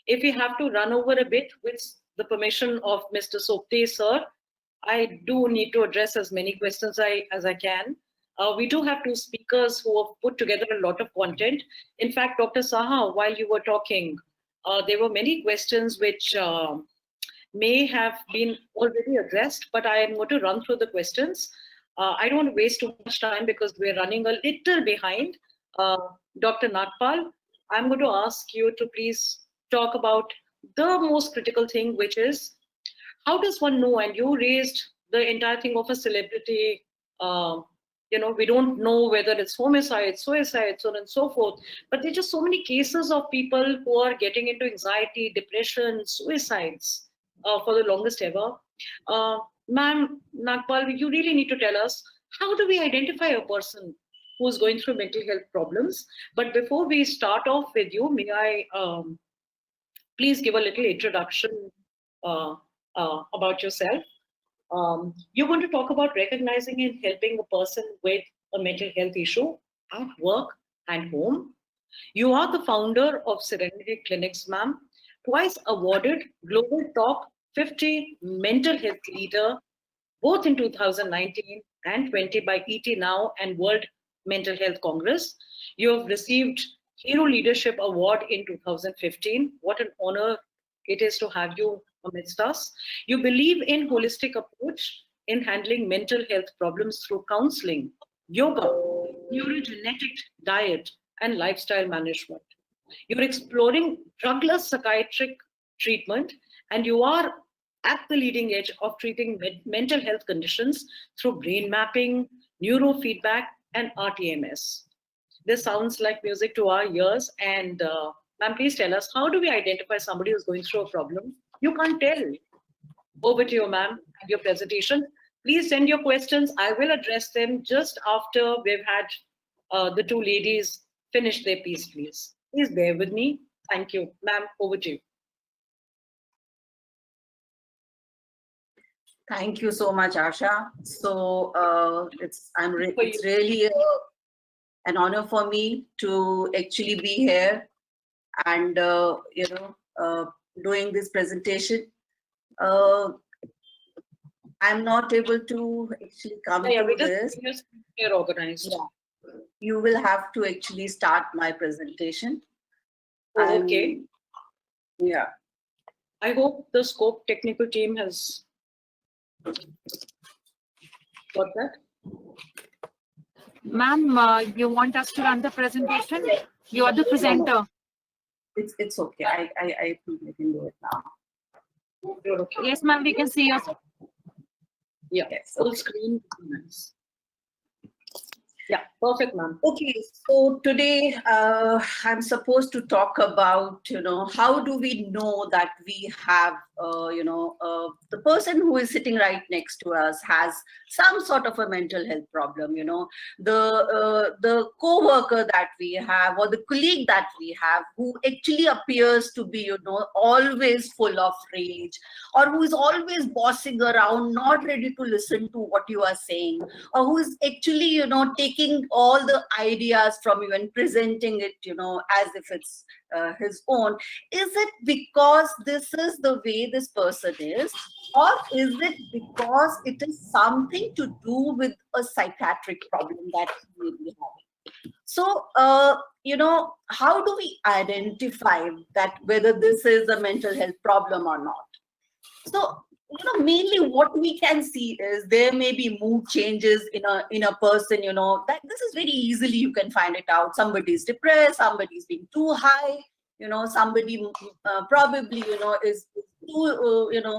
If we have to run over a bit, with the permission of Mr. Sopte, sir, I do need to address as many questions as I can. We do have 2 speakers who have put together a lot of content. In fact, Dr. Saha, while you were talking, there were many questions which may have been already addressed, but I am going to run through the questions. I don't want to waste too much time because we're running a little behind. Dr. Natpal, I'm going to ask you to please talk about the most critical thing, which is how does one know? And you raised the entire thing of a celebrity. We don't know whether it's homicide, suicide, so on and so forth. But there are just so many cases of people who are getting into anxiety, depression, suicides for the longest ever. Ma'am Nagpal, you really need to tell us, how do we identify a person who's going through mental health problems? But before we start off with you, may I please give a little introduction about yourself. You're going to talk about recognizing and helping a person with a mental health issue at work and home. You are the founder of Serenity Clinics, ma'am, twice awarded Global Top 50 Mental Health Leader, both in 2019 and 20 by ET Now and World Mental Health Congress. You have received Hero Leadership Award in 2015. What an honor it is to have you amidst us. You believe in holistic approach in handling mental health problems through counseling, yoga, neurogenetic diet, and lifestyle management. You're exploring drugless psychiatric treatment, and you are at the leading edge of treating mental health conditions through brain mapping, neurofeedback, and RTMS. This sounds like music to our ears. And ma'am, please tell us, how do we identify somebody who's going through a problem? You can't tell. Over to you, ma'am, and your presentation. Please send your questions. I will address them just after we've had the 2 ladies finish their piece, please. Please bear with me. Thank you. Ma'am, over to you. Thank you so much, Asha. So it's really an honor for me to actually be here and doing this presentation. I'm not able to actually come to this. You're organized. Yeah. You will have to actually start my presentation. Oh, okay. Yeah. I hope the scope technical team has got that. Ma'am, you want us to run the presentation? You are the presenter. It's okay. I think I can do it now. You're okay. Yes, ma'am, we can see us. Yeah, Yes, full okay. screen. Nice. Yeah, perfect, ma'am. Okay, so today I'm supposed to talk about, how do we know that we have, the person who is sitting right next to us has some sort of a mental health problem, the co-worker that we have or the colleague that we have who actually appears to be, always full of rage, or who is always bossing around, not ready to listen to what you are saying, or who is actually, taking all the ideas from you and presenting it, as if it's his own. Is it because this is the way this person is, or is it because it is something to do with a psychiatric problem that he may be having? So, how do we identify that whether this is a mental health problem or not? So, mainly what we can see is there may be mood changes in a person, that this is very easily you can find it out. Somebody is depressed, somebody is being too high, somebody probably, is too,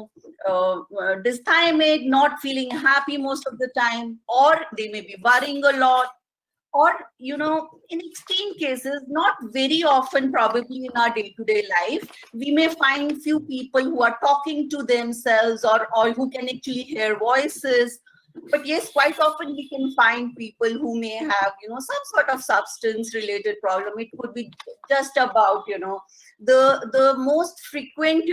dysthymic, not feeling happy most of the time, or they may be worrying a lot. Or, in extreme cases, not very often, probably in our day-to-day life, we may find few people who are talking to themselves or who can actually hear voices. But yes, quite often we can find people who may have, some sort of substance-related problem. It could be just about, the most frequent,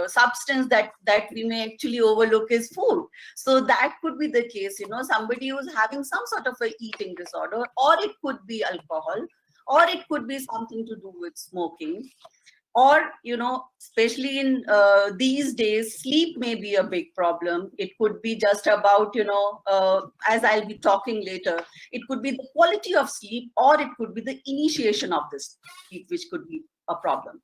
substance that we may actually overlook is food. So that could be the case, somebody who's having some sort of a eating disorder, or it could be alcohol, or it could be something to do with smoking. Or, especially in these days, sleep may be a big problem. It could be just about, as I'll be talking later, it could be the quality of sleep, or it could be the initiation of this sleep, which could be a problem.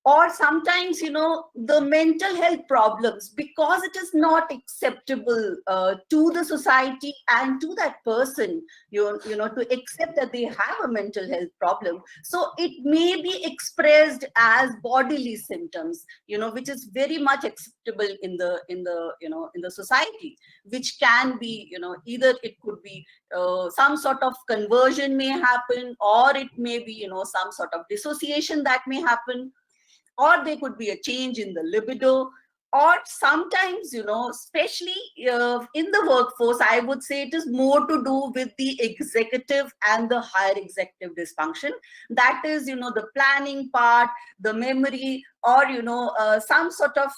Or sometimes, the mental health problems, because it is not acceptable to the society and to that person, to accept that they have a mental health problem. So it may be expressed as bodily symptoms, which is very much acceptable in the society, which can be, either it could be some sort of conversion may happen, or it may be, some sort of dissociation that may happen. Or there could be a change in the libido, or sometimes, especially in the workforce, I would say it is more to do with the executive and the higher executive dysfunction. That is, the planning part, the memory, or, some sort of,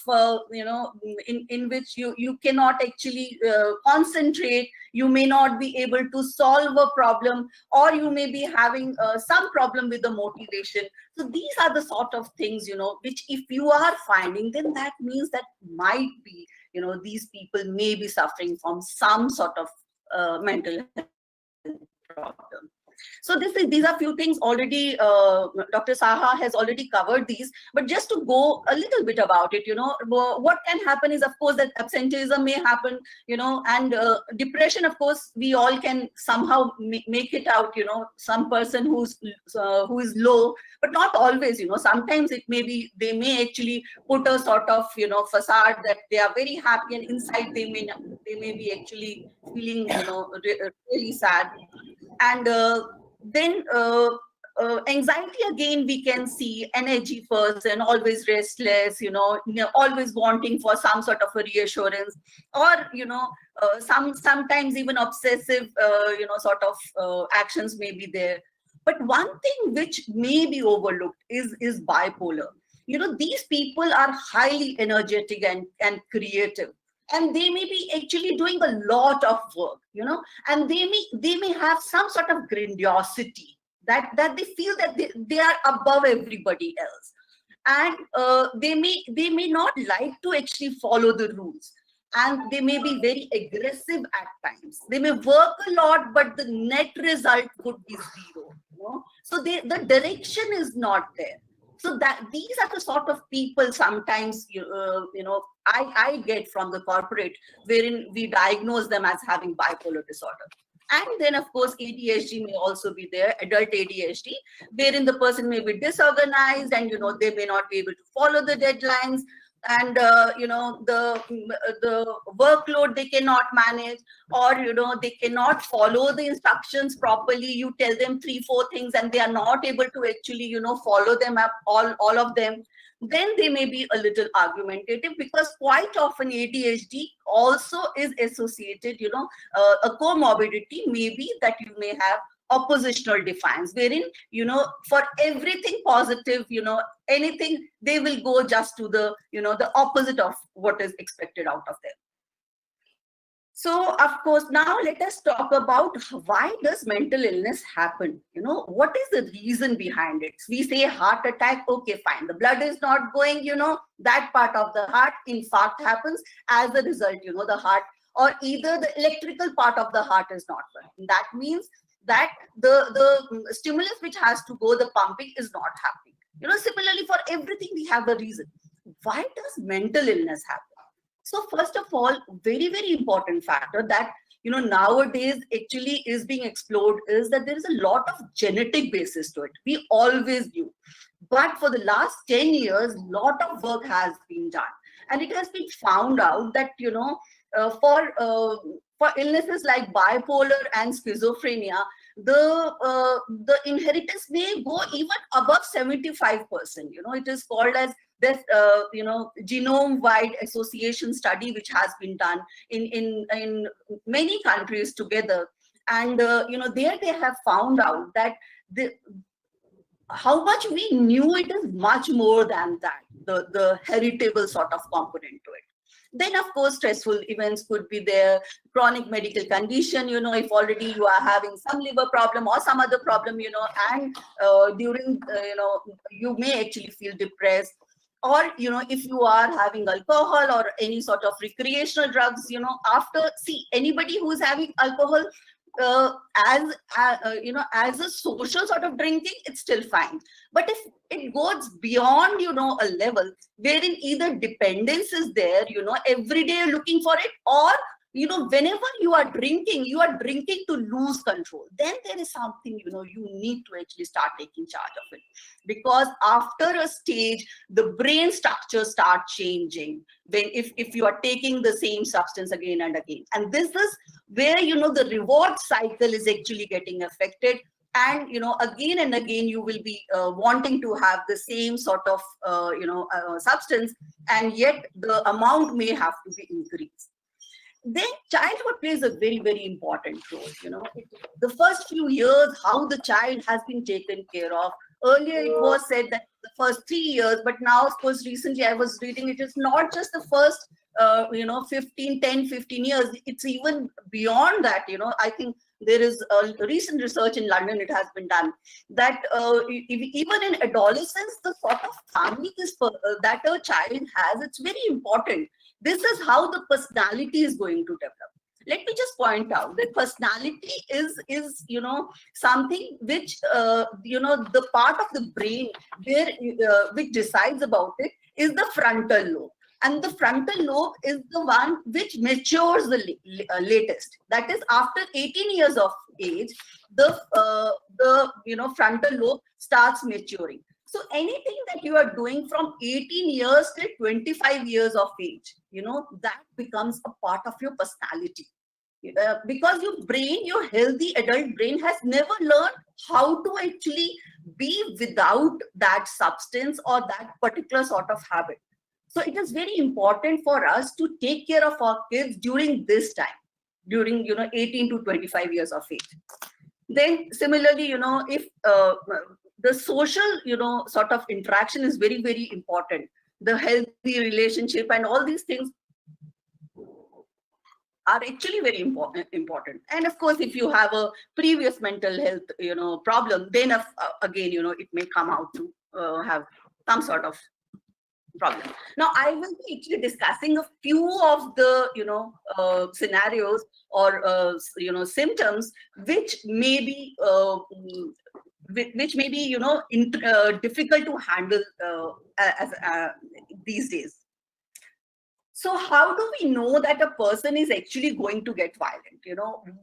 in which you cannot actually concentrate. You may not be able to solve a problem, or you may be having some problem with the motivation. So these are the sort of things, which if you are finding, then that means that might be, these people may be suffering from some sort of mental health problem. So these are few things already, Dr. Saha has already covered these, but just to go a little bit about it, what can happen is, of course, that absenteeism may happen, and depression, of course, we all can somehow make it out, some person who is low, but not always, sometimes it may be, they may actually put a sort of, facade that they are very happy, and inside they may be actually feeling, really sad. And then anxiety, again, we can see energy person, always restless, always wanting for some sort of a reassurance, or, sometimes even obsessive, sort of actions may be there. But one thing which may be overlooked is bipolar. These people are highly energetic and creative, and they may be actually doing a lot of work, and they may have some sort of grandiosity that they feel that they are above everybody else. And they may not like to actually follow the rules, and they may be very aggressive at times. They may work a lot, but the net result would be zero. So the direction is not there. So that these are the sort of people sometimes I get from the corporate, wherein we diagnose them as having bipolar disorder. And then, of course, ADHD may also be there, adult ADHD, wherein the person may be disorganized and, they may not be able to follow the deadlines, and, the workload they cannot manage, or, they cannot follow the instructions properly. You tell them 3-4 things and they are not able to actually, follow them up, all of them. Then they may be a little argumentative, because quite often ADHD also is associated, a comorbidity may be that you may have oppositional defiance, wherein, for everything positive, anything, they will go just to the, the opposite of what is expected out of them. So, of course, now let us talk about why does mental illness happen? What is the reason behind it? We say heart attack, okay, fine. The blood is not going, that part of the heart, infarct happens. As a result, the heart, or either the electrical part of the heart is not working. That means that the stimulus which has to go, the pumping is not happening. Similarly, for everything, we have a reason. Why does mental illness happen? So first of all, very, very important factor that, nowadays actually is being explored is that there is a lot of genetic basis to it. We always knew. But for the last 10 years, a lot of work has been done. And it has been found out that, for illnesses like bipolar and schizophrenia, the inheritance may go even above 75%. It is called as this, genome-wide association study, which has been done in many countries together. And, there they have found out that how much we knew, it is much more than that, the heritable sort of component to it. Then, of course, stressful events could be there, chronic medical condition, if already you are having some liver problem or some other problem, and during, you may actually feel depressed. Or, if you are having alcohol or any sort of recreational drugs, anybody who is having alcohol, as a social sort of drinking, it's still fine. But if it goes beyond, a level wherein either dependence is there, every day you're looking for it, or, whenever you are drinking to lose control, then there is something, you need to actually start taking charge of it. Because after a stage, the brain structure starts changing when if you are taking the same substance again and again. And this is where, the reward cycle is actually getting affected. And, again and again, you will be wanting to have the same sort of, substance, and yet the amount may have to be increased. Then childhood plays a very, very important role. The first few years, how the child has been taken care of. Earlier, it was said that the first 3 years, but now, of course, recently I was reading, it is not just the first, 10-15 years. It's even beyond that. I think there is a recent research in London, it has been done, that even in adolescence, the sort of family that a child has, it's very important. This is how the personality is going to develop. Let me just point out that personality is something which, the part of the brain which decides about it is the frontal lobe. And the frontal lobe is the one which matures the latest. That is, after 18 years of age, the frontal lobe starts maturing. So anything that you are doing from 18 years to 25 years of age, that becomes a part of your personality. Because your healthy adult brain has never learned how to actually be without that substance or that particular sort of habit. So it is very important for us to take care of our kids during this time, during 18 to 25 years of age. Then similarly, if the social, sort of interaction is very, very important, the healthy relationship and all these things are actually very important. And of course, if you have a previous mental health, problem, then again, it may come out to have some sort of problem. Now, I will be actually discussing a few of the, scenarios or, symptoms which may be, difficult to handle as these days. So how do we know that a person is actually going to get violent?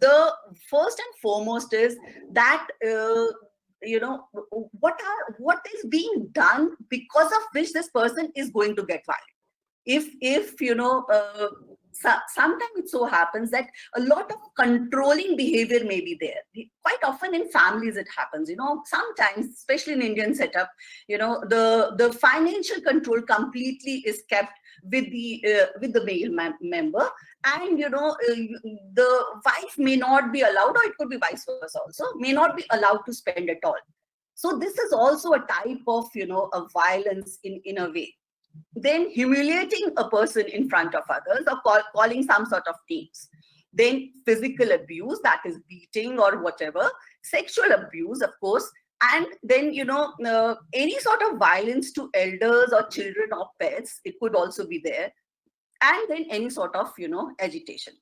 The first and foremost is that, what is being done because of which this person is going to get violent. If sometimes it so happens that a lot of controlling behavior may be there. Quite often in families it happens, sometimes, especially in Indian setup, the financial control completely is kept with the male member, and the wife may not be allowed, or it could be vice versa also, may not be allowed to spend at all. So this is also a type of a violence in a way. Then humiliating a person in front of others, or calling some sort of names. Then physical abuse, that is beating or whatever, sexual abuse, of course, and then any sort of violence to elders or children or pets, it could also be there, and then any sort of agitation.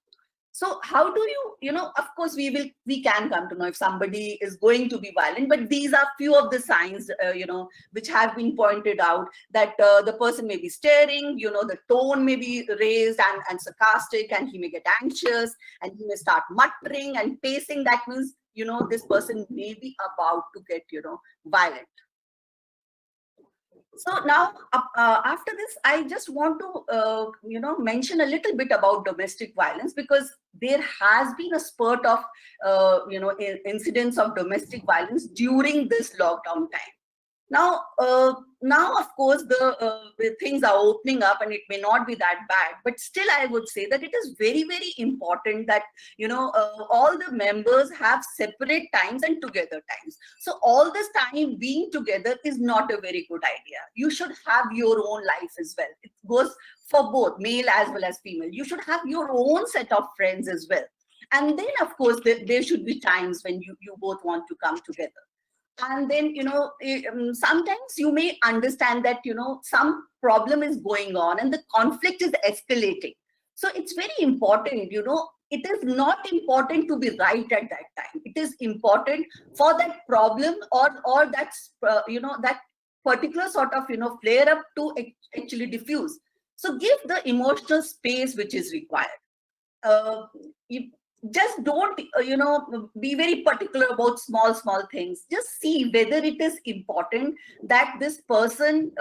So how do of course we can come to know if somebody is going to be violent, but these are few of the signs which have been pointed out, that the person may be staring, the tone may be raised and sarcastic, and he may get anxious, and he may start muttering and pacing. That means this person may be about to get violent. So now, after this, I just want to, mention a little bit about domestic violence, because there has been a spurt of, incidents of domestic violence during this lockdown time. Now, of course, the things are opening up, and it may not be that bad, but still, I would say that it is very, very important that all the members have separate times and together times. So all this time being together is not a very good idea. You should have your own life as well. It goes for both male as well as female. You should have your own set of friends as well. And then, of course, there should be times when you both want to come together. And then, sometimes you may understand that, some problem is going on and the conflict is escalating. So it's very important, it is not important to be right at that time. It is important for that problem or that's, that particular sort of, flare up to actually diffuse. So give the emotional space which is required. Just don't be very particular about small things. Just see whether it is important that this person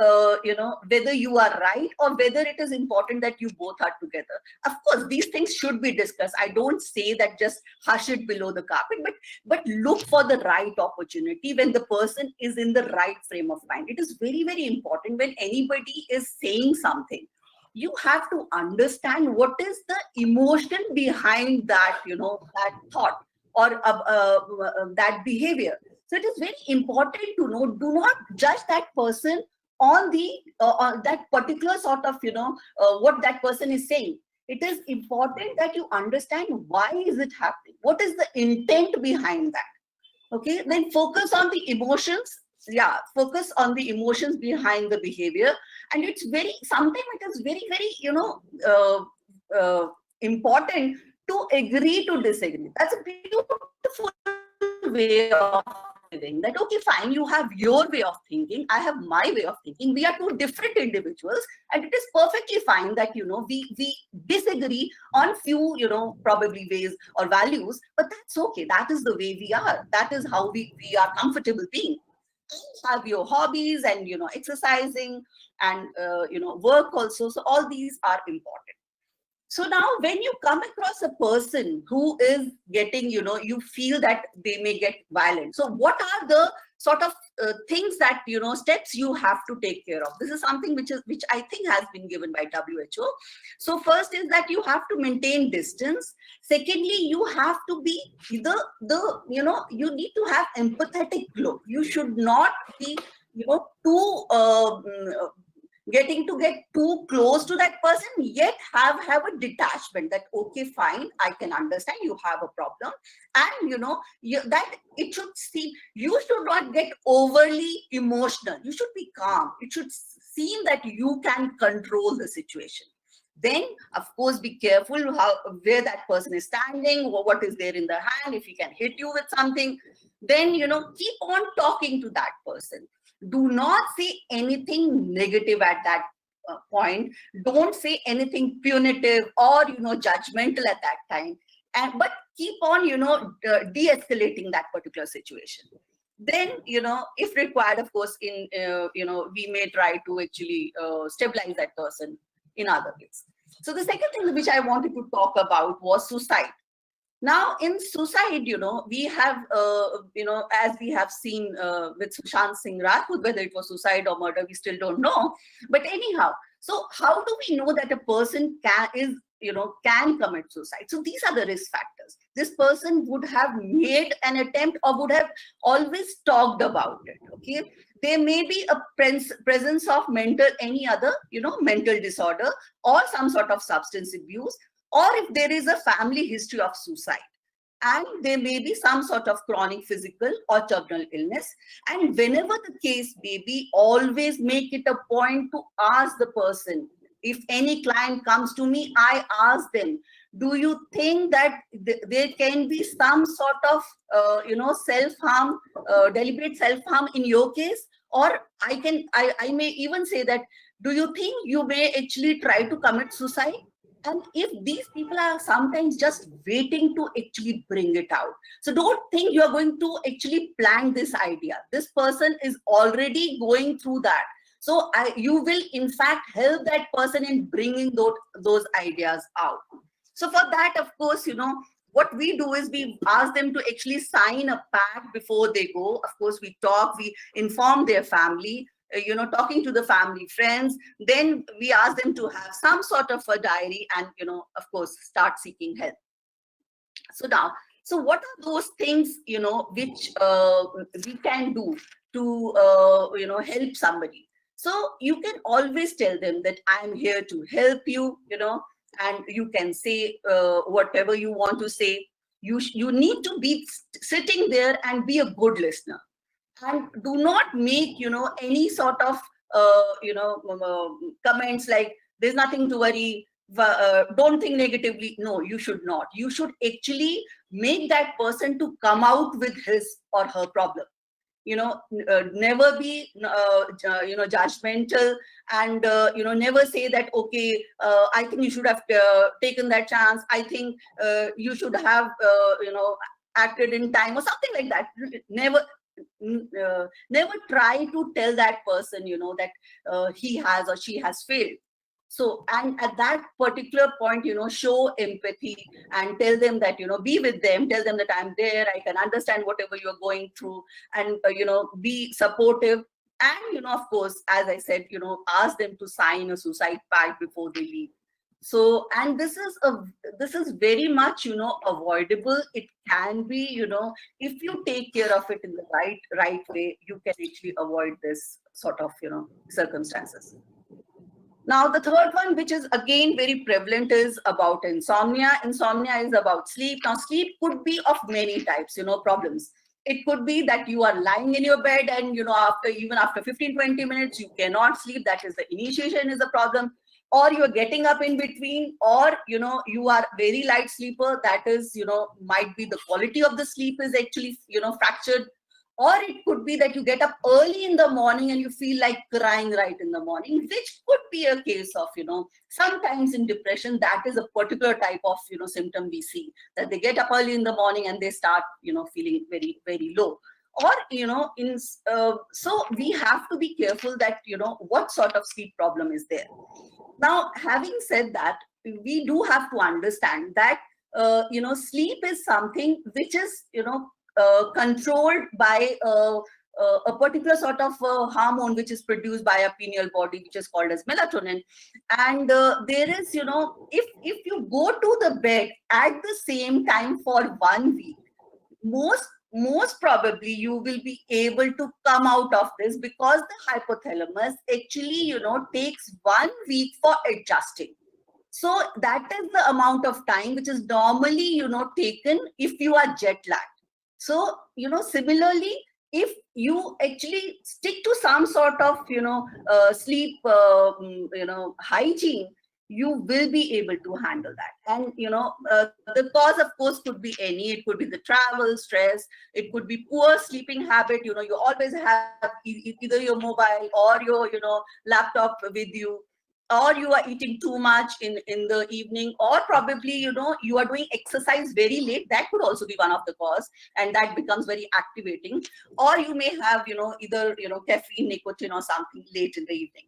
whether you are right, or whether it is important that you both are together. Of course, these things should be discussed. I don't say that just hush it below the carpet, but look for the right opportunity when the person is in the right frame of mind. It is very, very important when anybody is saying something, you have to understand what is the emotion behind that, that thought or that behavior. So it is very important to know, do not judge that person on that particular sort of, what that person is saying. It is important that you understand why is it happening? What is the intent behind that? Okay, then focus on the emotions. Yeah, focus on the emotions behind the behavior. And it's sometimes it is very, very, important to agree to disagree. That's a beautiful way of living. That, okay, fine, you have your way of thinking, I have my way of thinking. We are two different individuals, and it is perfectly fine that, we disagree on few, probably ways or values, but that's okay. That is the way we are. That is how we are comfortable being. Have your hobbies and exercising and work also. So all these are important. So now when you come across a person who is getting, you feel that they may get violent, so what are the sort of things that, steps you have to take care of. This is something which I think has been given by WHO. So first is that you have to maintain distance. Secondly, you have to be you need to have empathetic flow. You should not be, get too close to that person, yet have a detachment that, okay, fine, I can understand you have a problem. And that it should seem, you should not get overly emotional. You should be calm. It should seem that you can control the situation. Then, of course, be careful where that person is standing, or what is there in the hand, if he can hit you with something. Then, keep on talking to that person. Do not say anything negative at that point. Don't say anything punitive or, judgmental at that time. But keep on, de-escalating that particular situation. Then, if required, of course, we may try to actually stabilize that person in other ways. So the second thing which I wanted to talk about was suicide. Now, in suicide, we have, as we have seen with Sushant Singh Rajput, whether it was suicide or murder, we still don't know. But anyhow, so how do we know that a person can commit suicide? So these are the risk factors. This person would have made an attempt or would have always talked about it. Okay, there may be a presence of any other, mental disorder or some sort of substance abuse, or if there is a family history of suicide, and there may be some sort of chronic physical or terminal illness. And whenever the case may be, always make it a point to ask the person. If any client comes to me, I ask them, do you think that there can be some sort of, self-harm, deliberate self-harm in your case? Or I may even say that, do you think you may actually try to commit suicide? And if these people are sometimes just waiting to actually bring it out. So don't think you're going to actually plant this idea. This person is already going through that. So you will in fact help that person in bringing those ideas out. So for that, of course, what we do is we ask them to actually sign a pact before they go. Of course, we talk, we inform their family, talking to the family, friends. Then we ask them to have some sort of a diary and, of course, start seeking help. So now, so what are those things, which we can do to, help somebody? So you can always tell them that I'm here to help you, and you can say whatever you want to say. You need to be sitting there and be a good listener. And do not make, any sort of, comments like, there's nothing to worry, don't think negatively. No, you should not. You should actually make that person to come out with his or her problem. Never be, judgmental, and, never say that, okay, I think you should have taken that chance. I think you should have, acted in time or something like that. Never try to tell that person, that he has or she has failed. So, and at that particular point, show empathy and tell them that, be with them, tell them that I'm there, I can understand whatever you're going through, and, be supportive. And, of course, as I said, ask them to sign a suicide pact before they leave. So, and this is very much, avoidable. It can be, if you take care of it in the right way, you can actually avoid this sort of, circumstances. Now, the third one, which is again very prevalent, is about insomnia. Insomnia is about sleep. Now, sleep could be of many types, problems. It could be that you are lying in your bed and, even after 15-20 minutes, you cannot sleep. That is, the initiation is a problem. Or you're getting up in between, or, you are very light sleeper. That is, might be the quality of the sleep is actually, fractured. Or it could be that you get up early in the morning and you feel like crying right in the morning, which could be a case of, sometimes in depression, that is a particular type of, symptom we see, that they get up early in the morning and they start, feeling very, very low. Or, so we have to be careful that, what sort of sleep problem is there. Now, having said that, we do have to understand that, sleep is something which is, controlled by a particular sort of hormone which is produced by a pineal body, which is called as melatonin. And there is, if you go to the bed at the same time for 1 week, most probably you will be able to come out of this, because the hypothalamus actually, takes 1 week for adjusting. So that is the amount of time which is normally, taken if you are jet lagged. So, similarly, if you actually stick to some sort of, sleep, hygiene, you will be able to handle that. And, the cause, of course, could be any. It could be the travel, stress. It could be poor sleeping habit. You always have either your mobile or your, laptop with you, or you are eating too much in the evening, or probably, you are doing exercise very late. That could also be one of the cause, and that becomes very activating. Or you may have, either, caffeine, nicotine, or something late in the evening.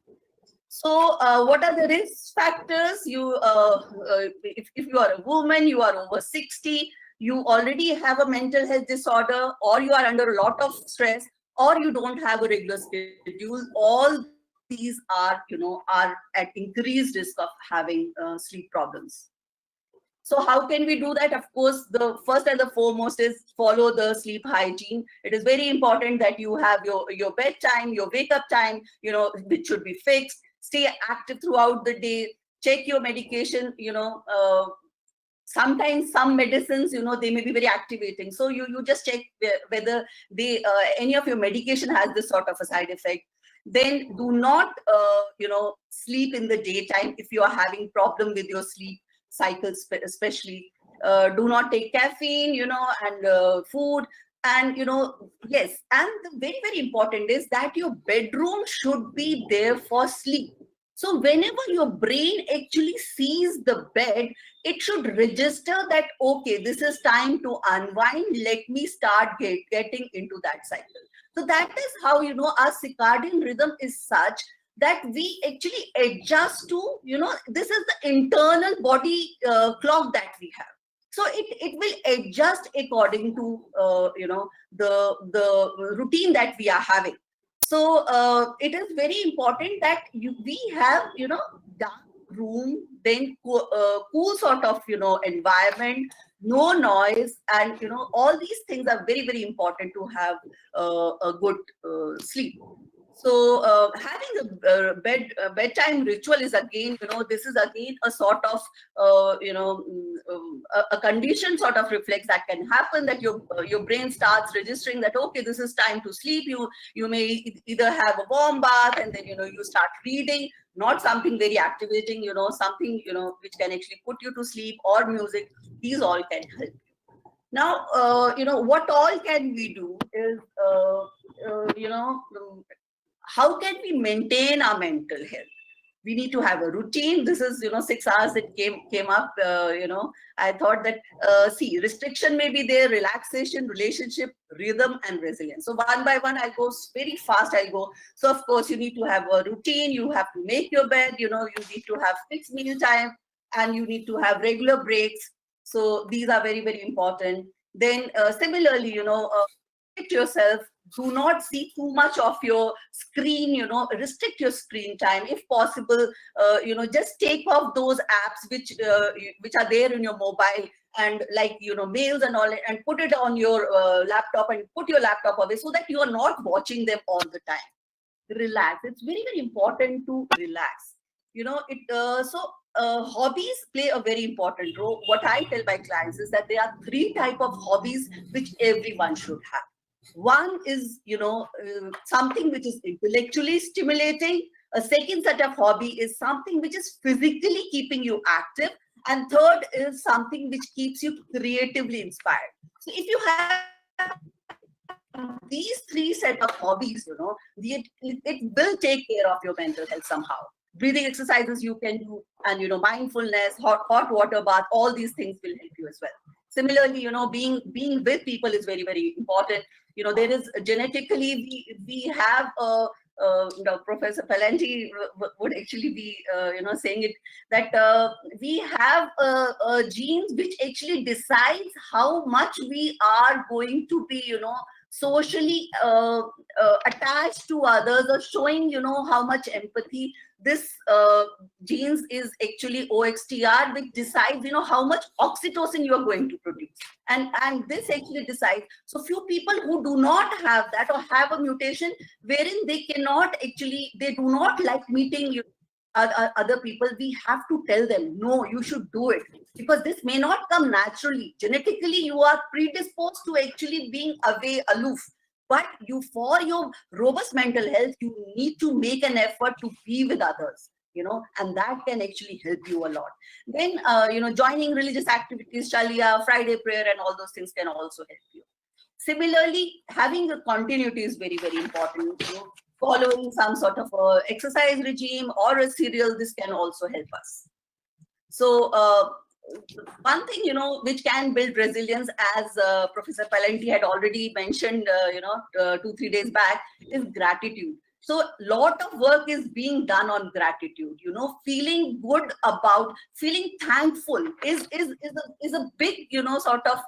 So what are the risk factors? If you are a woman, you are over 60, you already have a mental health disorder, or you are under a lot of stress, or you don't have a regular schedule, all these are at increased risk of having sleep problems. So how can we do that? Of course, the first and the foremost is follow the sleep hygiene. It is very important that you have your bedtime, your wake up time, which should be fixed. Stay active throughout the day. Check your medication. Sometimes some medicines, they may be very activating. So you just check whether any of your medication has this sort of a side effect. Then do not, sleep in the daytime if you are having problem with your sleep cycles, especially. Do not take caffeine, and food. And, yes, and the very, very important is that your bedroom should be there for sleep. So whenever your brain actually sees the bed, it should register that, okay, this is time to unwind. Let me start getting into that cycle. So that is how, our circadian rhythm is such that we actually adjust to, this is the internal body clock that we have. So it will adjust according to, the routine that we are having. So it is very important that we have, dark room, then cool sort of, environment, no noise, and, all these things are very, very important to have a good sleep. So having a bedtime ritual is again, this is again a sort of, a condition sort of reflex that can happen, that your brain starts registering that, okay, this is time to sleep. You may either have a warm bath, and then, you start reading, not something very activating, something, which can actually put you to sleep, or music. These all can help. Now, what all can we do is, how can we maintain our mental health? We need to have a routine. This is, 6 hours it came up, I thought that, see, restriction may be there, relaxation, relationship, rhythm, and resilience. So one by one, I'll go very fast. So of course, you need to have a routine. You have to make your bed, you need to have fixed meal time, and you need to have regular breaks. So these are very, very important. Then similarly, restrict yourself. Do not see too much of your screen, restrict your screen time. If possible, just take off those apps which are there in your mobile, and like, mails and all, and put it on your laptop, and put your laptop away, so that you are not watching them all the time. Relax. It's very, very important to relax. Hobbies play a very important role. What I tell my clients is that there are 3 types of hobbies which everyone should have. One is, something which is intellectually stimulating. A second set of hobby is something which is physically keeping you active. And third is something which keeps you creatively inspired. So if you have these 3 set of hobbies, it will take care of your mental health somehow. Breathing exercises you can do, and, mindfulness, hot water bath, all these things will help you as well. Similarly, being with people is very, very important. There is genetically, we have Professor Pallanti would actually be, saying it, that we have genes which actually decides how much we are going to be, socially attached to others, or showing, how much empathy. This genes is actually OXTR, which decides, how much oxytocin you are going to produce. And this actually decides. So few people who do not have that, or have a mutation wherein they cannot actually, they do not like meeting other people, we have to tell them, no, you should do it, because this may not come naturally. Genetically, you are predisposed to actually being away, aloof. But for your robust mental health, you need to make an effort to be with others, and that can actually help you a lot. Then, joining religious activities, Chalia, Friday prayer, and all those things can also help you. Similarly, having a continuity is very, very important. Following some sort of a exercise regime or a serial, this can also help us. So one thing, which can build resilience, as Professor Palenti had already mentioned, 2-3 days back, is gratitude. So lot of work is being done on gratitude. Feeling good about, feeling thankful is a big, sort of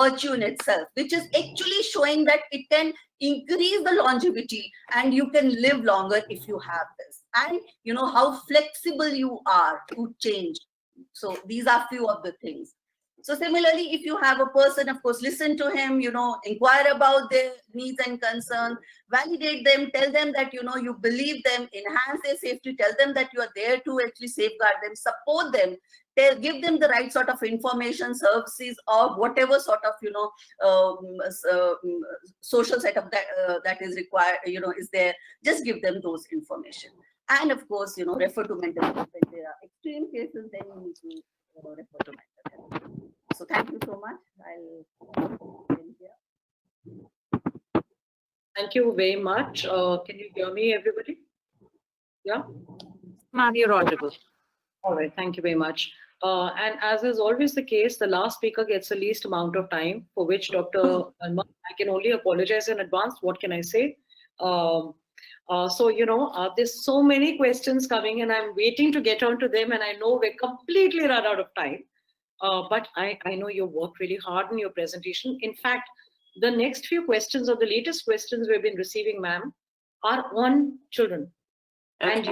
virtue in itself, which is actually showing that it can increase the longevity and you can live longer if you have this. And how flexible you are to change. So these are few of the things. So similarly, if you have a person, of course, listen to him, inquire about their needs and concerns, validate them, tell them that, you believe them, enhance their safety, tell them that you are there to actually safeguard them, support them, give them the right sort of information, services, or whatever sort of, social setup that is required, is there. Just give them those information. And of course, refer to mental health. When there are extreme cases, then you need to refer to mental health. So thank you so much. I'll end here. Thank you very much. Can you hear me, everybody? Yeah? Ma'am, you're audible. All right, thank you very much. And as is always the case, the last speaker gets the least amount of time, for which Dr. Alma, I can only apologize in advance. What can I say? So, there's so many questions coming and I'm waiting to get onto them, and I know we're completely run out of time. But I know you worked really hard in your presentation. In fact, the next few questions, or the latest questions we've been receiving, ma'am, are on children. Okay. And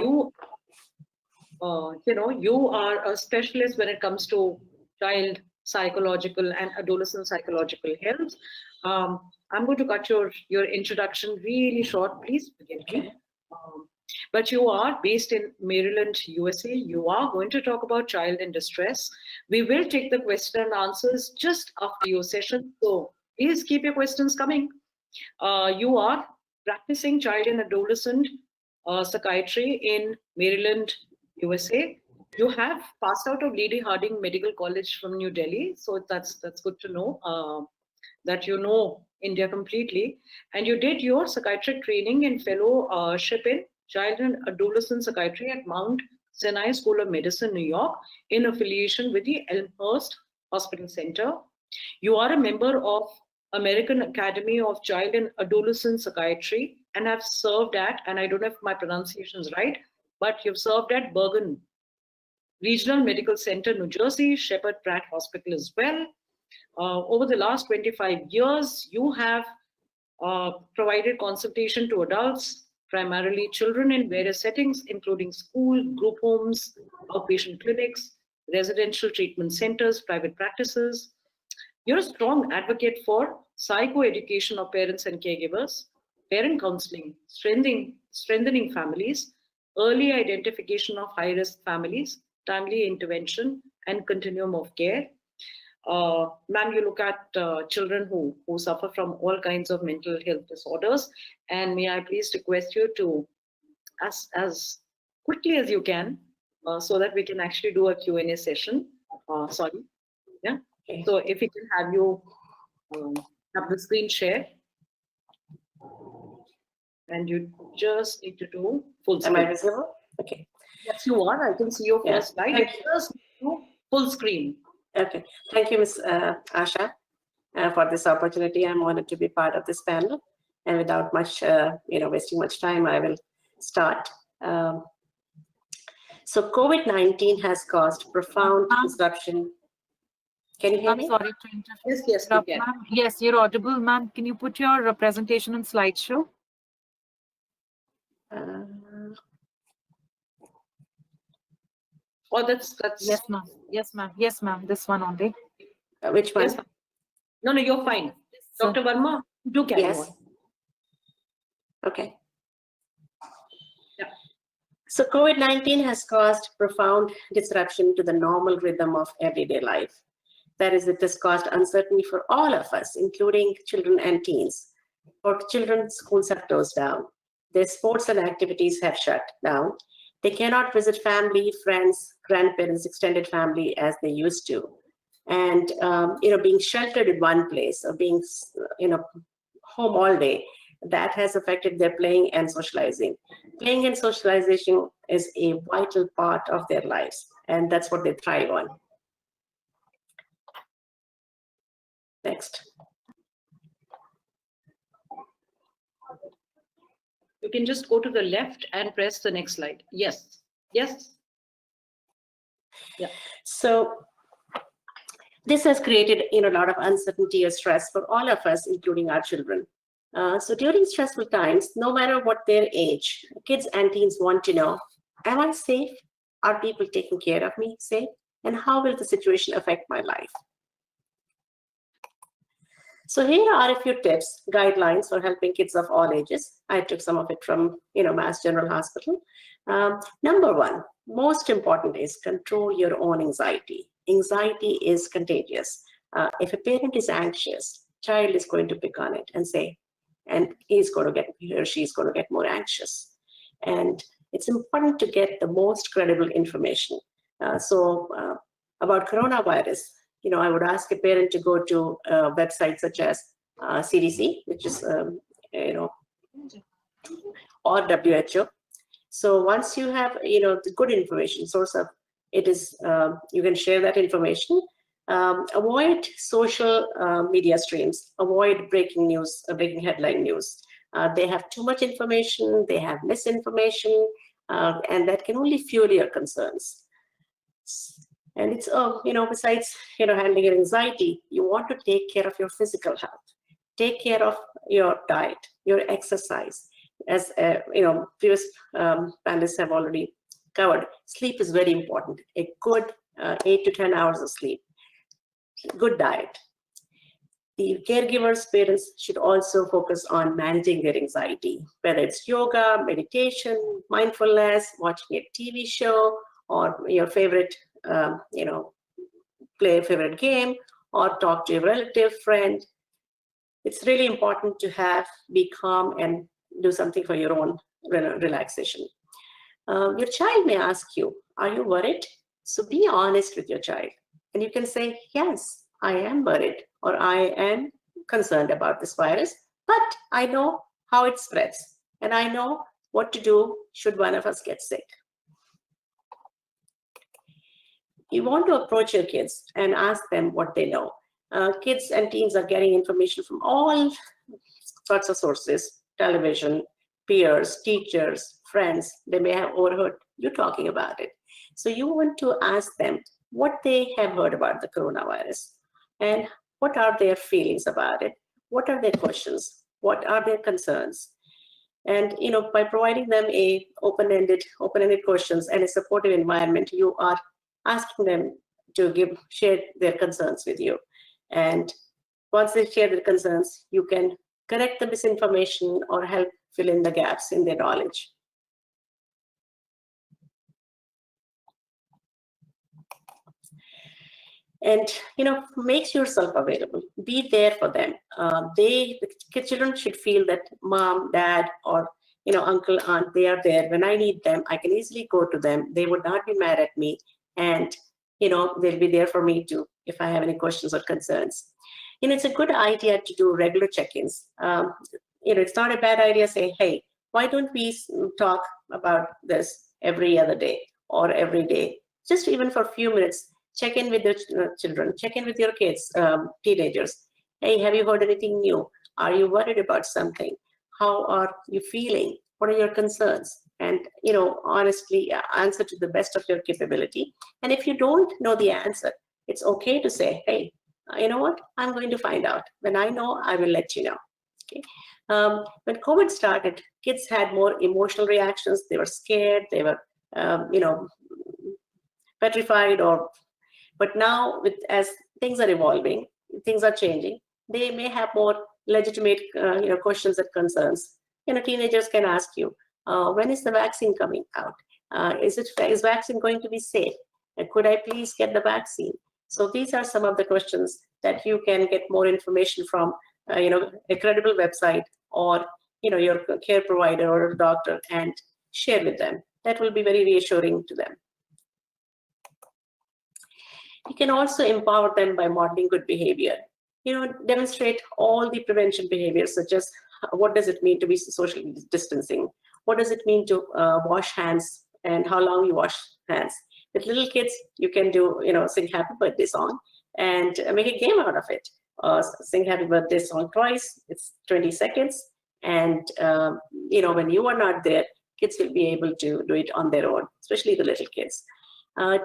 you are a specialist when it comes to child psychological and adolescent psychological health. I'm going to cut your introduction really short, please forgive me. But you are based in Maryland, USA. You are going to talk about child in distress. We will take the question and answers just after your session. So please keep your questions coming. You are practicing child and adolescent psychiatry in Maryland, USA. You have passed out of Lady Hardinge Medical College from New Delhi. So that's good to know that you know India completely. And you did your psychiatric training and fellowship in child and adolescent psychiatry at Mount Sinai School of Medicine, New York, in affiliation with the Elmhurst Hospital Center. You are a member of American Academy of Child and Adolescent Psychiatry and have served at, and I don't know if my pronunciation is right, but you've served at Bergen Regional Medical Center, New Jersey, Shepherd Pratt Hospital as well. Over the last 25 years, you have provided consultation to adults, primarily children, in various settings, including school, group homes, outpatient clinics, residential treatment centers, private practices. You're a strong advocate for psychoeducation of parents and caregivers, parent counseling, strengthening families, early identification of high-risk families, timely intervention, and continuum of care. Ma'am, you look at children who suffer from all kinds of mental health disorders. And may I please request you to, as quickly as you can, so that we can actually do a Q&A session. Sorry. Yeah. Okay. So if we can have you have the screen share. And you just need to do full screen. Am I visible? Okay. Yes, you are. I can see your first slide. Just do full screen. Okay. Thank you, Ms. Asha, for this opportunity. I'm honored to be part of this panel. And without much, wasting much time, I will start. So COVID-19 has caused profound disruption. Can you hear I'm me? sorry to interrupt. Yes, yes, we can. Ma'am. Yes, you're audible, ma'am. Can you put your presentation on slideshow? Oh, that's Yes, ma'am. Yes, ma'am. Yes, ma'am. This one only. Which one? yes. No, no, you're fine. So- Dr. Verma, do carry Yes. on. Okay. Yeah. So COVID-19 has caused profound disruption to the normal rhythm of everyday life. That is, it has caused uncertainty for all of us, including children and teens. For children, schools have closed down. Their sports and activities have shut down. They cannot visit family, friends, grandparents, extended family as they used to. And being sheltered in one place or being home all day, that has affected their playing and socializing. Playing and socialization is a vital part of their lives, and that's what they thrive on. Next. You can just go to the left and press the next slide. Yes, yes. Yeah. So this has created a lot of uncertainty or stress for all of us, including our children. So during stressful times, no matter what their age, kids and teens want to know, am I safe? Are people taking care of me safe? And how will the situation affect my life? So here are a few tips, guidelines for helping kids of all ages. I took some of it from Mass General Hospital. Number one, most important is control your own anxiety. Anxiety is contagious. If a parent is anxious, child is going to pick on it and say, and he or she is going to get more anxious. And it's important to get the most credible information. About coronavirus, I would ask a parent to go to websites such as CDC, which is, or WHO. So once you have, the good information source of it is, you can share that information. Avoid social media streams. Avoid breaking news, breaking headline news. They have too much information. They have misinformation, and that can only fuel your concerns. And it's, besides, handling your anxiety, you want to take care of your physical health. Take care of your diet, your exercise. As, previous panelists have already covered, sleep is very important. A good 8 to 10 hours of sleep, good diet. The caregivers, parents should also focus on managing their anxiety, whether it's yoga, meditation, mindfulness, watching a TV show, or your favorite play a favorite game, or talk to a relative, friend. It's really important to be calm and do something for your own relaxation. Your child may ask you, are you worried? So be honest with your child. And you can say, yes, I am worried, or I am concerned about this virus, but I know how it spreads, and I know what to do should one of us get sick. You want to approach your kids and ask them what they know. Kids and teens are getting information from all sorts of sources: television, peers, teachers, friends. They may have overheard you talking about it. So you want to ask them what they have heard about the coronavirus and what are their feelings about it. What are their questions? What are their concerns? And by providing them a open-ended questions and a supportive environment, you are asking them to share their concerns with you. And once they share their concerns, you can correct the misinformation or help fill in the gaps in their knowledge. And make yourself available. Be there for them. The children should feel that mom, dad, or uncle, aunt, they are there. When I need them, I can easily go to them. They would not be mad at me, and they'll be there for me too if I have any questions or concerns. It's a good idea to do regular check-ins. It's not a bad idea to say, hey, why don't we talk about this every other day or every day? Just even for a few minutes. Check in with your children, check in with your kids, teenagers. Hey, have you heard anything new? Are you worried about something? How are you feeling? What are your concerns? And, honestly, answer to the best of your capability. And if you don't know the answer, It's okay to say, hey, you know what? I'm going to find out. When I know, I will let you know. Okay. When COVID started, kids had more emotional reactions. They were scared. They were, petrified. But now, as things are evolving, things are changing. They may have more legitimate, questions and concerns. Teenagers can ask you, when is the vaccine coming out? Is vaccine going to be safe? Could I please get the vaccine? So these are some of the questions that you can get more information from, a credible website or, your care provider or a doctor, and share with them. That will be very reassuring to them. You can also empower them by modeling good behavior. Demonstrate all the prevention behaviors, such as what does it mean to be social distancing? What does it mean to wash hands, and how long you wash hands? With little kids, you can do, sing happy birthday song and make a game out of it. Sing happy birthday song twice, it's 20 seconds. And, when you are not there, kids will be able to do it on their own, especially the little kids.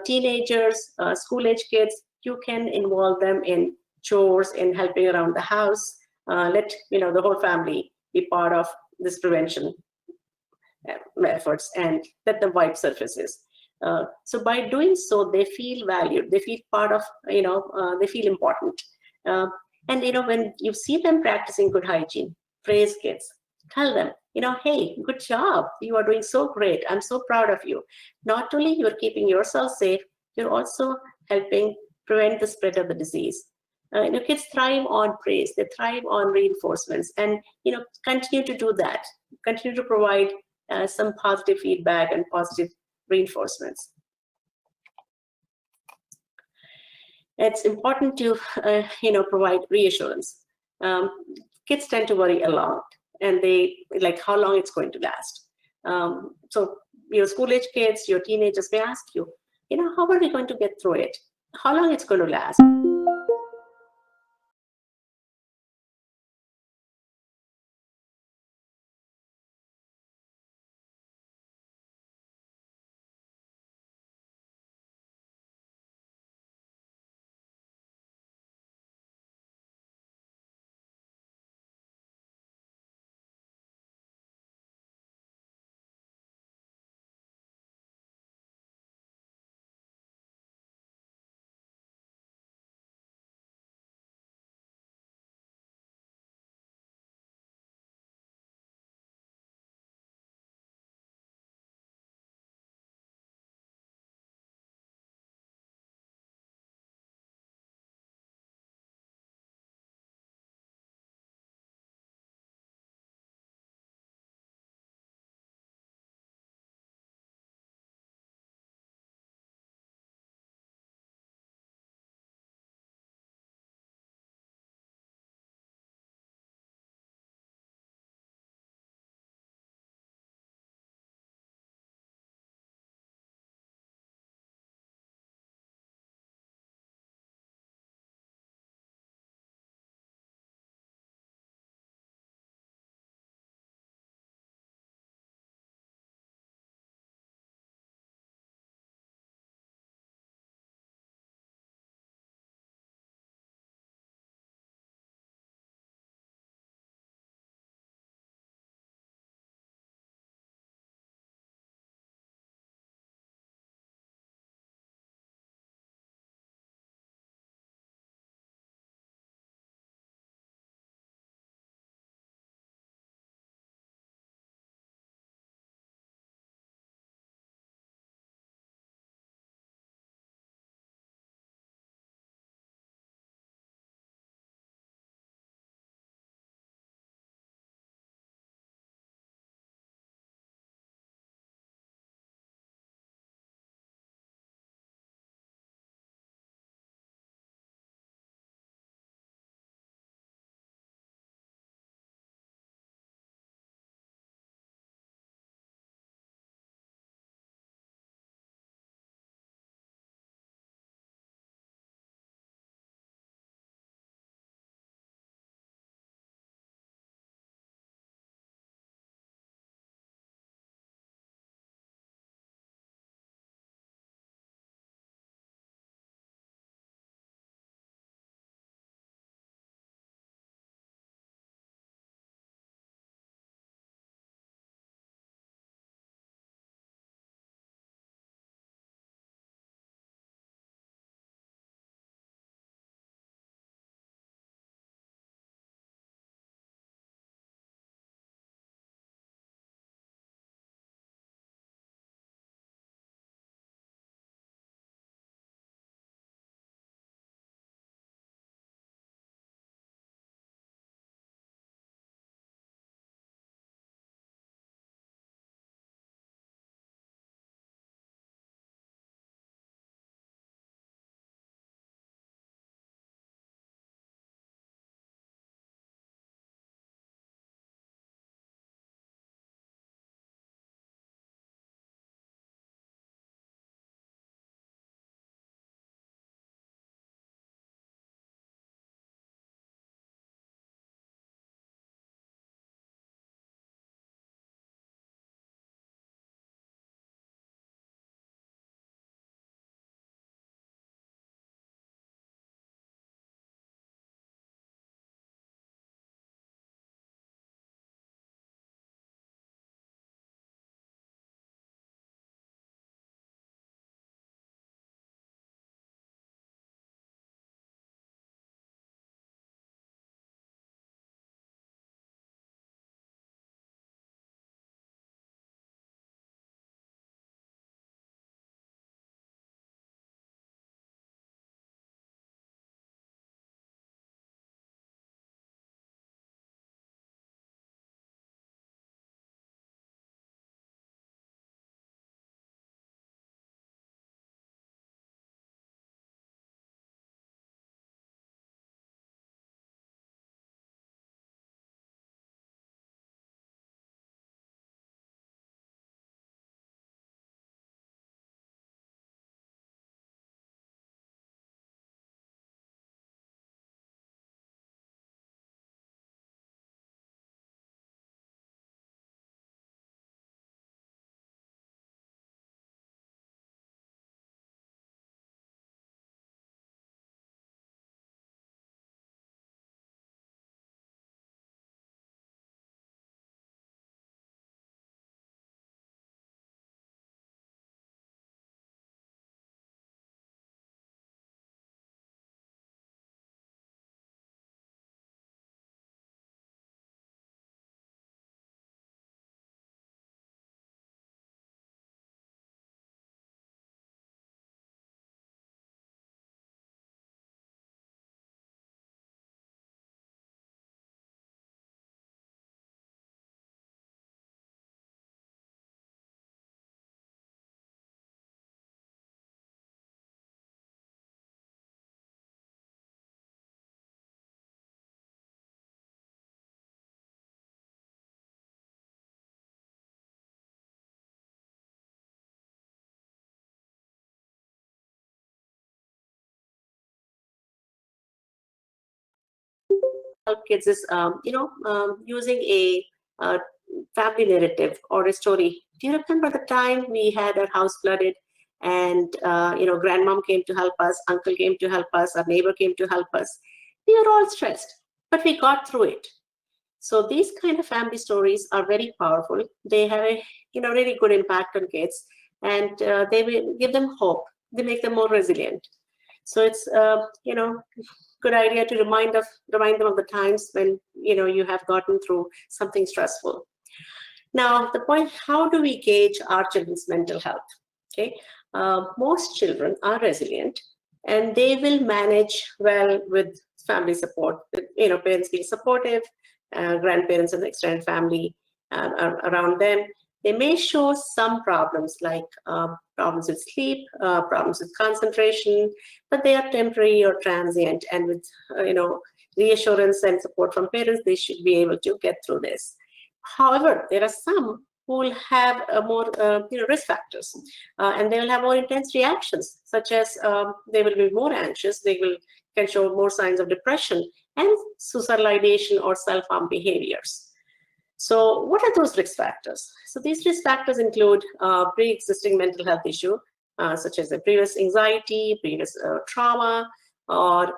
Teenagers, school-age kids, you can involve them in chores, in helping around the house. Let the whole family be part of this prevention efforts, and let them wipe surfaces. So by doing so, they feel valued. They feel part of, they feel important. And when you see them practicing good hygiene, praise kids. Tell them, hey, good job. You are doing so great. I'm so proud of you. Not only you're keeping yourself safe, you're also helping prevent the spread of the disease. Kids thrive on praise. They thrive on reinforcements, and continue to do that. Continue to provide some positive feedback and positive reinforcements. It's important to provide reassurance. Kids tend to worry a lot, and they like how long it's going to last. So your school-age kids, your teenagers may ask you, how are we going to get through it? How long it's going to last? help kids is, using a family narrative or a story. Do you remember the time we had our house flooded and, grandmom came to help us, uncle came to help us, our neighbor came to help us. We were all stressed, but we got through it. So these kind of family stories are very powerful. They have a, really good impact on kids, and they will give them hope. They make them more resilient. So it's, good idea to remind them of the times when, you have gotten through something stressful. Now, the point, how do we gauge our children's mental health? Okay, most children are resilient and they will manage well with family support, with, parents being supportive, grandparents and extended family around them. They may show some problems like problems with sleep, problems with concentration, but they are temporary or transient. And with reassurance and support from parents, they should be able to get through this. However, there are some who will have more risk factors, and they will have more intense reactions, such as they will be more anxious, they can show more signs of depression and suicidal ideation or self-harm behaviors. So what are those risk factors? So these risk factors include pre-existing mental health issue, such as a previous anxiety, previous trauma, or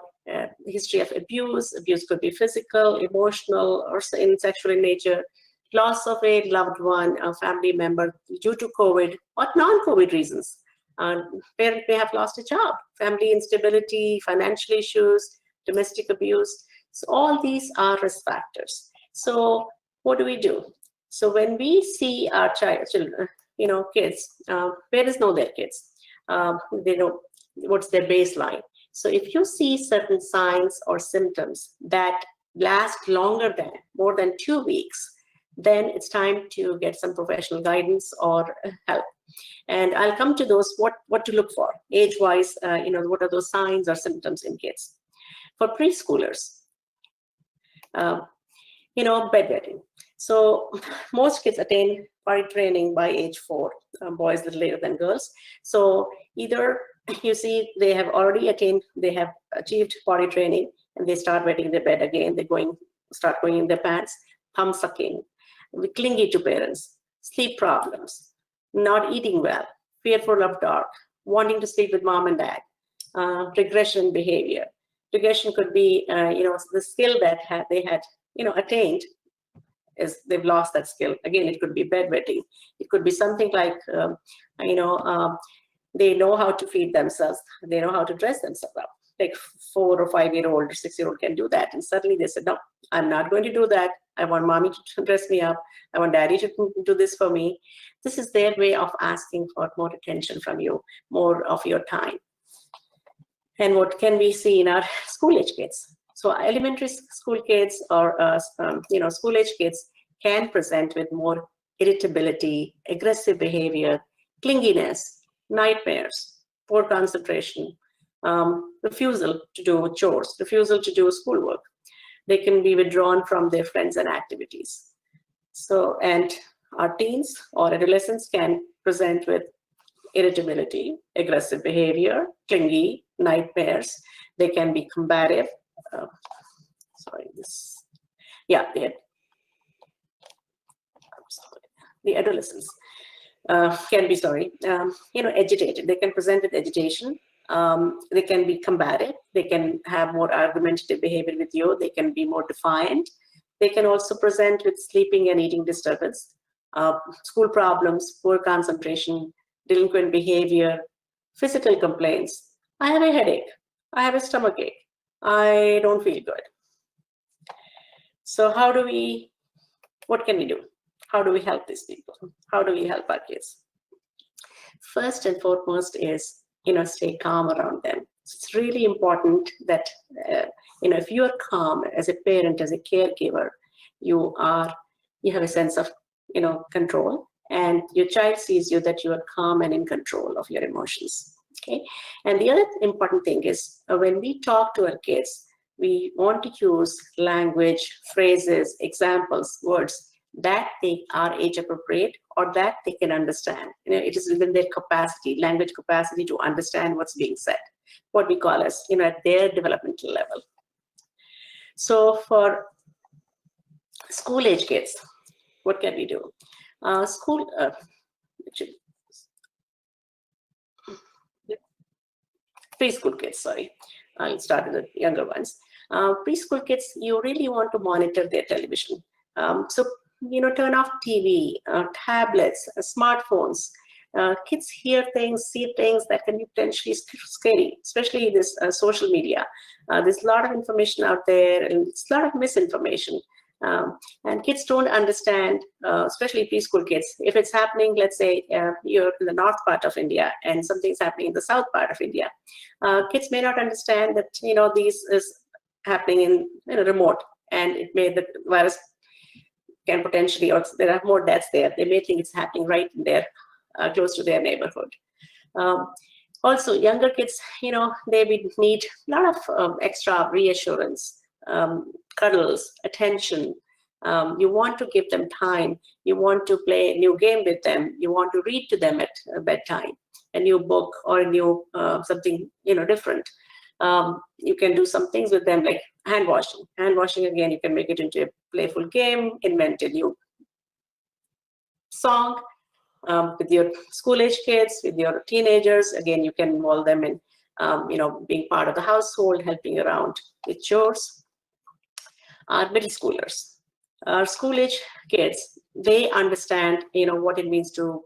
history of abuse. Abuse could be physical, emotional, or sexual in nature. Loss of a loved one, a family member due to COVID or non-COVID reasons. Parent may have lost a job, family instability, financial issues, domestic abuse. So all these are risk factors. So what do we do? So when we see our children, kids, parents know their kids. They know what's their baseline. So if you see certain signs or symptoms that last more than 2 weeks, then it's time to get some professional guidance or help. And I'll come to those, what to look for, age-wise, what are those signs or symptoms in kids. For preschoolers, bedwetting. So most kids attain potty training by age 4, boys a little later than girls. So either you see they have achieved potty training and they start wetting their bed again, start going in their pants, thumb sucking, clingy to parents, sleep problems, not eating well, fearful of dark, wanting to sleep with mom and dad, regression behavior. Regression could be, the skill that they had, attained, is they've lost that skill. Again, it could be bedwetting. It could be something like, they know how to feed themselves. They know how to dress themselves up. Like 4 or 5-year-old or 6-year-old can do that. And suddenly they said, no, I'm not going to do that. I want mommy to dress me up. I want daddy to do this for me. This is their way of asking for more attention from you, more of your time. And what can we see in our school age kids? So elementary school kids or school age kids can present with more irritability, aggressive behavior, clinginess, nightmares, poor concentration, refusal to do chores, refusal to do schoolwork. They can be withdrawn from their friends and activities. So, and our teens or adolescents can present with irritability, aggressive behavior, clingy, nightmares. They can be combative. The adolescents can be, agitated. They can present with agitation. They can be combative. They can have more argumentative behavior with you. They can be more defiant. They can also present with sleeping and eating disturbance, school problems, poor concentration, delinquent behavior, physical complaints. I have a headache. I have a stomach ache. I don't feel good. So what can we do? How do we help these people? How do we help our kids? First and foremost is, stay calm around them. It's really important that, if you are calm as a parent, as a caregiver, you have a sense of, control, and your child sees you that you are calm and in control of your emotions. Okay. And the other important thing is when we talk to our kids, we want to use language, phrases, examples, words that they are age appropriate or that they can understand. It is within their capacity, language capacity to understand what's being said, what we call as, at their developmental level. So for school age kids, what can we do? Preschool kids, sorry. I'll start with the younger ones. Preschool kids, you really want to monitor their television. So, turn off TV, tablets, smartphones. Kids hear things, see things that can be potentially scary, especially this social media. There's a lot of information out there, and it's a lot of misinformation. And kids don't understand, especially preschool kids. If it's happening, let's say you're in the north part of India and something's happening in the south part of India, kids may not understand that this is happening in a remote, and the virus can potentially, or there are more deaths there. They may think it's happening right in there, close to their neighborhood. Also, younger kids, they would need a lot of extra reassurance. Cuddles, attention. You want to give them time. You want to play a new game with them. You want to read to them at bedtime, a new book or a new something different. You can do some things with them like hand washing. Hand washing, again, you can make it into a playful game, invent a new song. With your school age kids, with your teenagers, again, you can involve them in being part of the household, helping around with chores. Our middle schoolers, our school age kids, they understand what it means to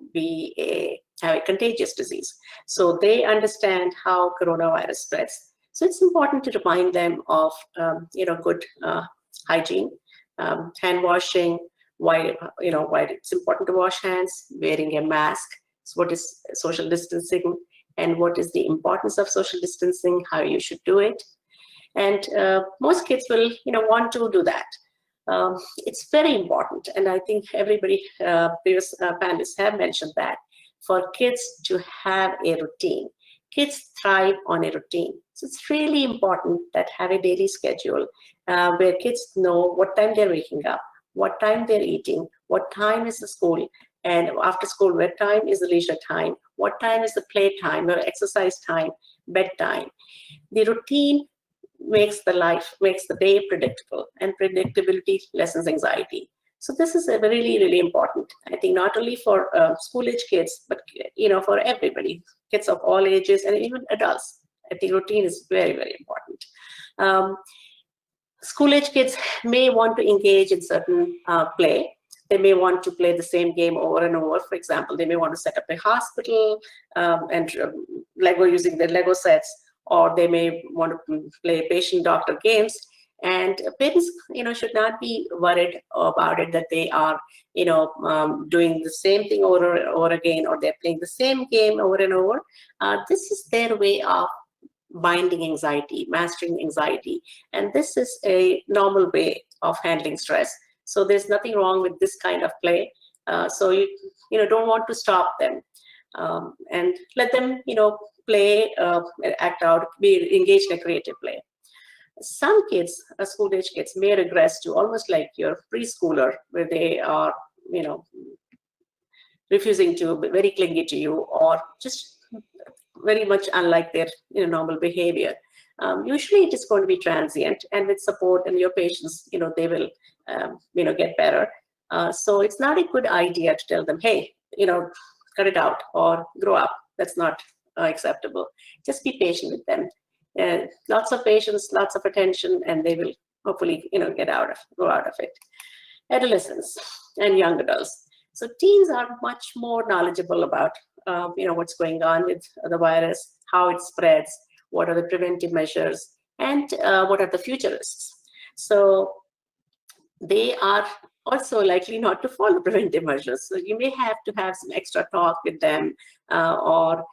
have a contagious disease. So they understand how coronavirus spreads. So it's important to remind them of good hygiene, hand washing, why it's important to wash hands, wearing a mask. So what is social distancing, and what is the importance of social distancing, how you should do it. And most kids will want to do that. It's very important, and I think everybody, previous panelists have mentioned that, for kids to have a routine. Kids thrive on a routine. So it's really important that have a daily schedule where kids know what time they're waking up, what time they're eating, what time is the school, and after school, what time is the leisure time, what time is the play time or exercise time, bedtime. The routine makes the day predictable, and predictability lessens anxiety. So this is really, really important. I think not only for school age kids, but for everybody, kids of all ages and even adults. I think routine is very, very important. School age kids may want to engage in certain play. They may want to play the same game over and over. For example, they may want to set up a hospital and Lego, using their Lego sets, or they may want to play patient-doctor games. And parents, should not be worried about it, that they are, doing the same thing over and over again, or they're playing the same game over and over. This is their way of binding anxiety, mastering anxiety. And this is a normal way of handling stress. So there's nothing wrong with this kind of play. So you don't want to stop them, and let them, play, act out, be engaged in a creative play. Some kids, school age kids, may regress to almost like your preschooler, where they are, refusing to be very clingy to you, or just very much unlike their normal behavior. Usually it is going to be transient, and with support and your patients, they will get better. So it's not a good idea to tell them, hey, cut it out or grow up. That's not acceptable. Just be patient with them. Lots of patience, lots of attention, and they will hopefully grow out of it. Adolescents and young adults. So teens are much more knowledgeable about what's going on with the virus, how it spreads, what are the preventive measures, and what are the future risks. So they are also likely not to follow preventive measures. So you may have to have some extra talk with them, or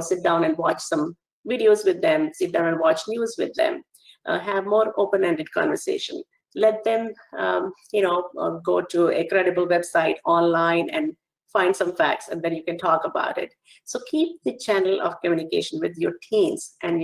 sit down and watch some videos with them, sit down and watch news with them, have more open-ended conversation. Let them, go to a credible website online and find some facts, and then you can talk about it. So keep the channel of communication with your teens and,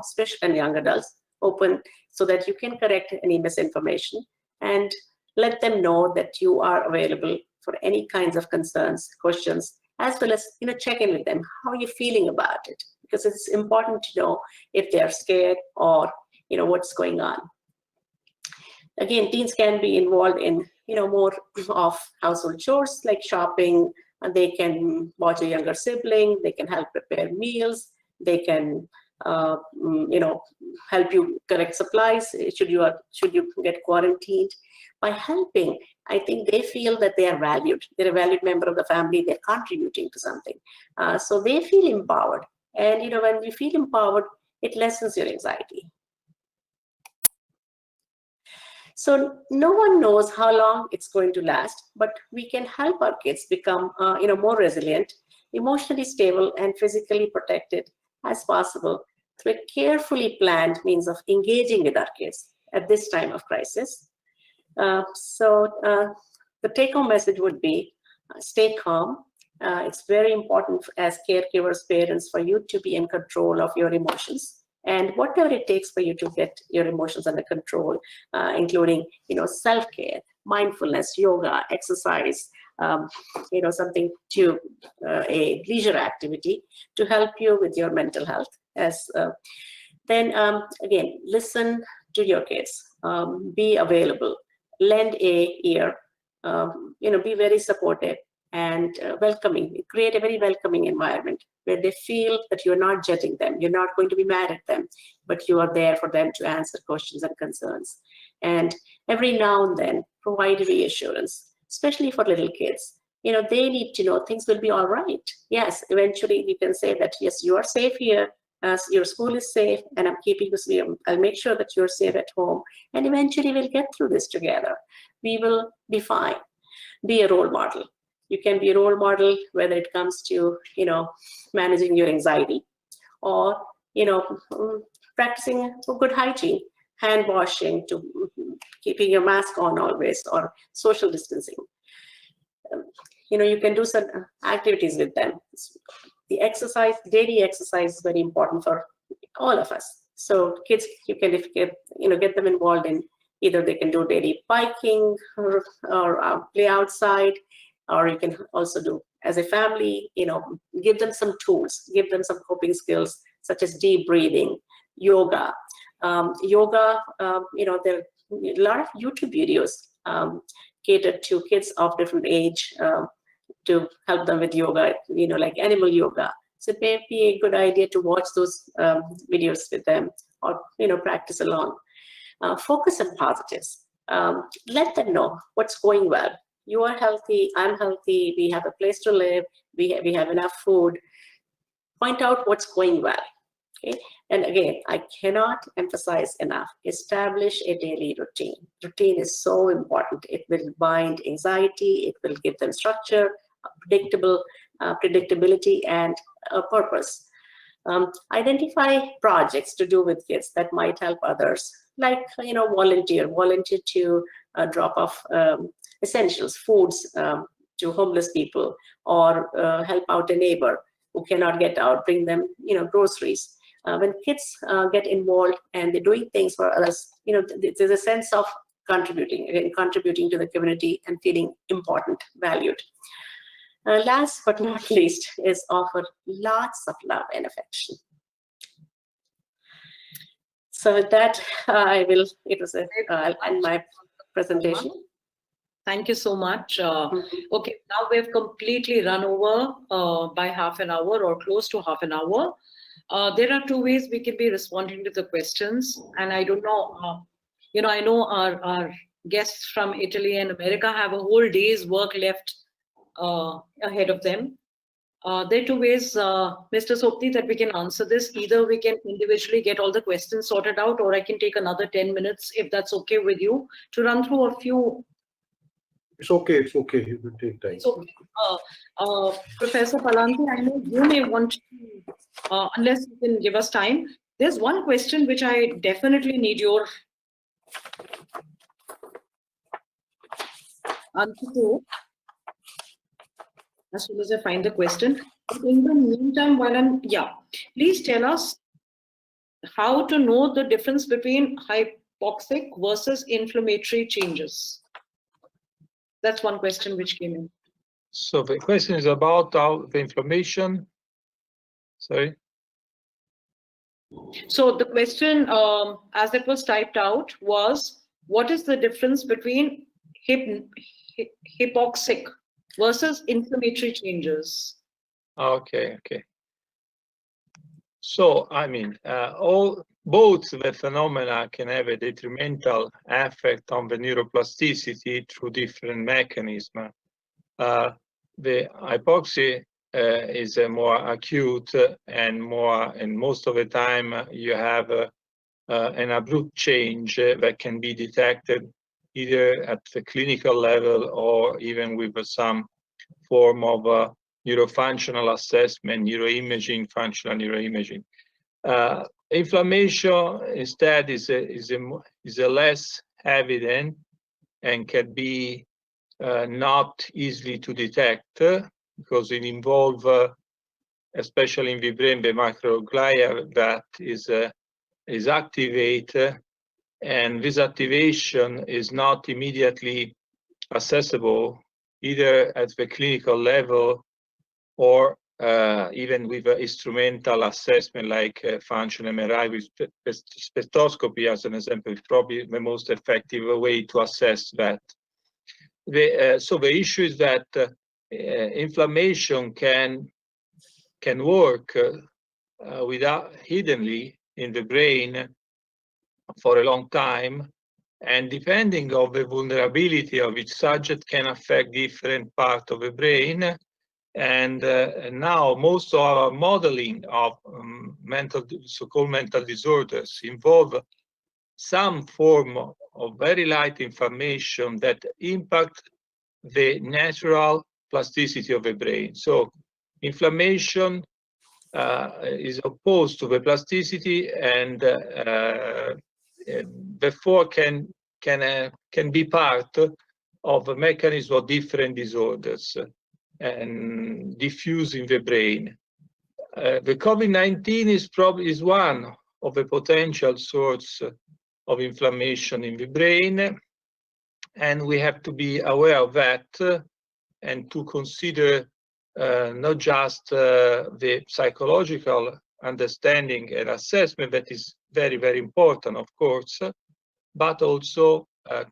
especially young adults, open, so that you can correct any misinformation, and let them know that you are available for any kinds of concerns, questions, as well as, check in with them. How are you feeling about it? Because it's important to know if they're scared or, what's going on. Again, teens can be involved in, more of household chores like shopping, and they can watch a younger sibling, they can help prepare meals, they can, help you collect supplies should you get quarantined. By helping, I think they feel that they are valued. They're a valued member of the family. They're contributing to something. So they feel empowered. And, when you feel empowered, it lessens your anxiety. So no one knows how long it's going to last, but we can help our kids become, more resilient, emotionally stable, and physically protected as possible through a carefully planned means of engaging with our kids at this time of crisis. The take-home message would be, stay calm. It's very important as caregivers, parents, for you to be in control of your emotions, and whatever it takes for you to get your emotions under control, including, self-care, mindfulness, yoga, exercise, something to a leisure activity to help you with your mental health. Then again, listen to your kids, be available, lend a ear, be very supportive and welcoming. Create a very welcoming environment where they feel that you're not judging them, you're not going to be mad at them, but you are there for them to answer questions and concerns. And every now and then, provide reassurance, especially for little kids. They need to know things will be all right. Yes, eventually you can say that, yes, you are safe here, your school is safe, and I'm keeping you safe. I'll make sure that you're safe at home, and eventually we'll get through this together. We will be fine. Be a role model. You can be a role model whether it comes to, managing your anxiety, or, practicing good hygiene, hand washing, to keeping your mask on always, or social distancing. You can do some activities with them. The exercise, daily exercise, is very important for all of us. So kids, you can get them involved in, either they can do daily biking or play outside, or you can also do as a family, give them some tools, give them some coping skills such as deep breathing, yoga. There are a lot of YouTube videos catered to kids of different age to help them with yoga, like animal yoga. So it may be a good idea to watch those videos with them, or, practice along. Focus on positives. Let them know what's going well. You are healthy, I'm healthy, we have a place to live, we have enough food. Point out what's going well. Okay? And again, I cannot emphasize enough, establish a daily routine. Routine is so important. It will bind anxiety, it will give them structure, predictability, and a purpose. Identify projects to do with kids that might help others, like, volunteer to drop off essentials, foods to homeless people, or help out a neighbor who cannot get out, bring them, groceries. When kids get involved and they're doing things for others, there's a sense of contributing to the community and feeling important, valued. Last but not least is offer lots of love and affection. So with that, I'll end my presentation. Thank you so much. Okay, now we've completely run over by half an hour or close to half an hour. There are two ways we can be responding to the questions. And I don't know, I know our guests from Italy and America have a whole day's work left ahead of them. There are two ways, Mr. Sopti, that we can answer this. Either we can individually get all the questions sorted out, or I can take another 10 minutes, if that's okay with you, to run through a few. It's okay. You can take time. So, Professor Palanti, I know you may want to, unless you can give us time. There's one question which I definitely need your answer to, as soon as I find the question. But in the meantime, please tell us how to know the difference between hypoxic versus inflammatory changes. That's one question which came in. So the question is about how the inflammation. Sorry. So the question, as it was typed out, was what is the difference between hypoxic versus inflammatory changes? Okay. So, I mean, both the phenomena can have a detrimental effect on the neuroplasticity through different mechanisms. The hypoxia is a more acute and most of the time you have an abrupt change that can be detected either at the clinical level or even with some form of neurofunctional assessment, neuroimaging, functional neuroimaging. Inflammation instead is a less evident and can be not easily to detect because it involves, especially in the brain, the microglia that is activated, and this activation is not immediately accessible either at the clinical level or even with instrumental assessment like functional MRI with spectroscopy, as an example, is probably the most effective way to assess that. So the issue is that inflammation can work without hiddenly in the brain for a long time, and depending on the vulnerability of each subject can affect different parts of the brain. And now most of our modeling of so-called mental disorders involve some form of very light inflammation that impact the natural plasticity of the brain. So inflammation is opposed to the plasticity, and therefore can be part of a mechanism of different disorders and diffuse in the brain. The COVID-19 is one of the potential source of inflammation in the brain, and we have to be aware of that and to consider not just the psychological understanding and assessment that is very, very important, of course, but also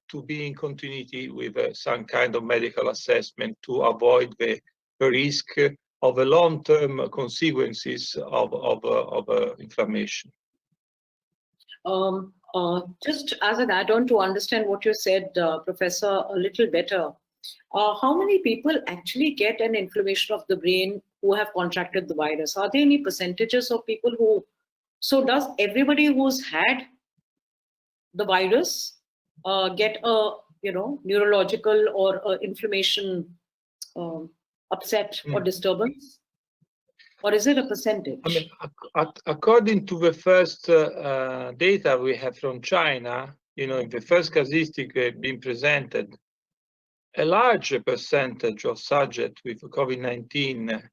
to be in continuity with some kind of medical assessment to avoid the risk of the long-term consequences of inflammation. Just as an add-on to understand what you said, Professor, a little better, how many people actually get an inflammation of the brain who have contracted the virus? Are there any percentages of people who, so does everybody who's had the virus get a neurological or inflammation upset or disturbance, or is it a percentage? I mean, according to the first data we have from China, in the first casuistic being presented, a large percentage of subjects with COVID-19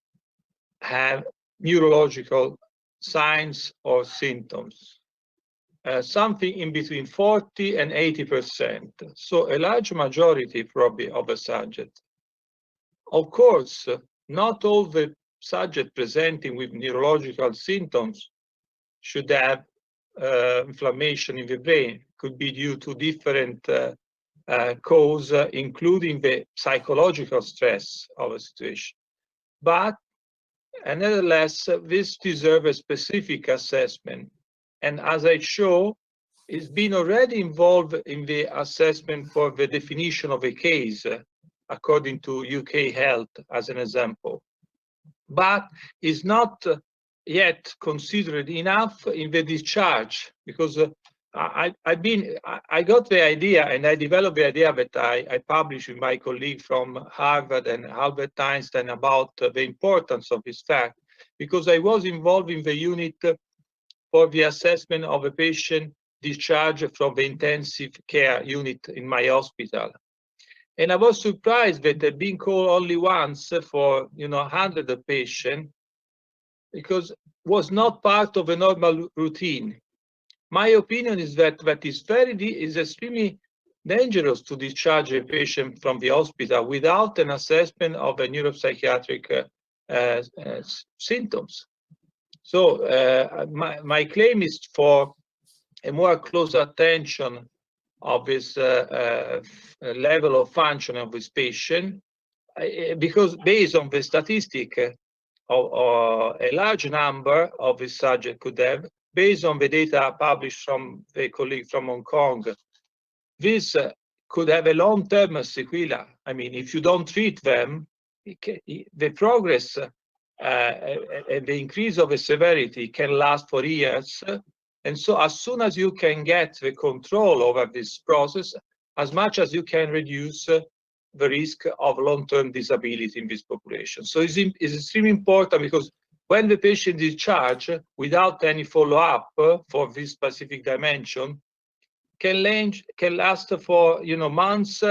have neurological signs or symptoms. Something in between 40 and 80%. So a large majority probably of the subjects. Of course, not all the subjects presenting with neurological symptoms should have inflammation in the brain. Could be due to different cause, including the psychological stress of a situation. But nevertheless, this deserves a specific assessment. And as I show, it's been already involved in the assessment for the definition of a case, according to UK Health, as an example. But is not yet considered enough in the discharge, because I got the idea and I developed the idea that I published with my colleague from Harvard and Albert Einstein about the importance of this fact, because I was involved in the unit for the assessment of a patient discharged from the intensive care unit in my hospital. And I was surprised that I'd been called only once for 100 patients, because it was not part of a normal routine. My opinion is that is extremely dangerous to discharge a patient from the hospital without an assessment of the neuropsychiatric symptoms. So my claim is for a more close attention of his level of function of his patient, because based on the statistic a large number of his subjects could have, based on the data published from the colleague from Hong Kong, this could have a long-term sequela. I mean, if you don't treat them, the progress and the increase of the severity can last for years. And so as soon as you can get the control over this process, as much as you can reduce the risk of long-term disability in this population. So it's extremely important, because when the patient is discharged without any follow-up for this specific dimension, can last for months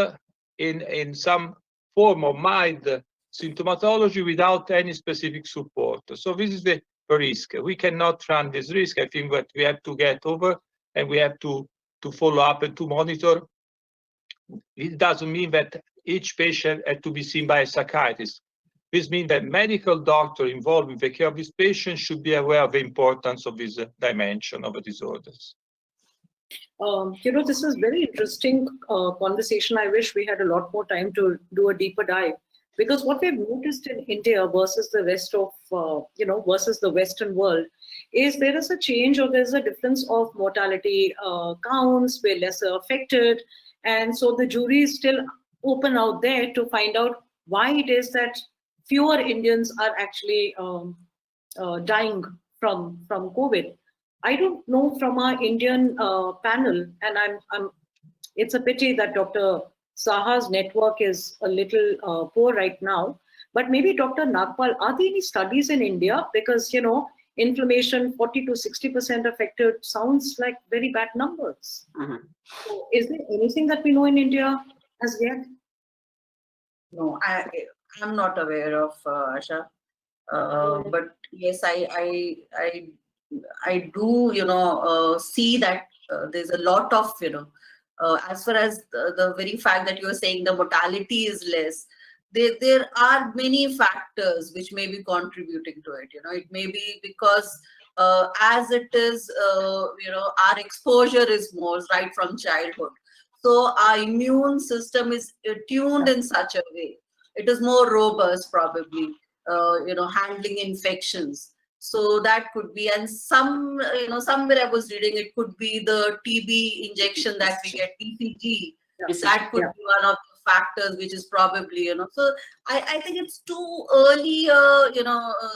in some form of mild symptomatology without any specific support. So this is the risk. We cannot run this risk. I think that we have to get over, and we have to follow up and to monitor. It doesn't mean that each patient had to be seen by a psychiatrist. This means that medical doctor involved in the care of this patient should be aware of the importance of this dimension of the disorders. This was very interesting conversation. I wish we had a lot more time to do a deeper dive, because what we've noticed in India versus the rest of, versus the Western world, is there is a change, or there's a difference of mortality counts. We're lesser affected. And so the jury is still open out there to find out why it is that fewer Indians are actually dying from COVID. I don't know from our Indian panel, and it's a pity that Dr. Saha's network is a little poor right now, but maybe Dr. Nagpal, are there any studies in India? Because, inflammation 40 to 60% affected sounds like very bad numbers. So is there anything that we know in India as yet? No, I'm not aware of, Asha. But yes, I do, see that there's a lot of, as far as the very fact that you're saying the mortality is less, there are many factors which may be contributing to it. It may be because as it is, our exposure is more right from childhood. So our immune system is tuned in such a way. It is more robust, probably, handling infections. So that could be, and somewhere I was reading, it could be the TB injection that we get, BCG. That could be one of the factors, which is probably, so I think it's too early,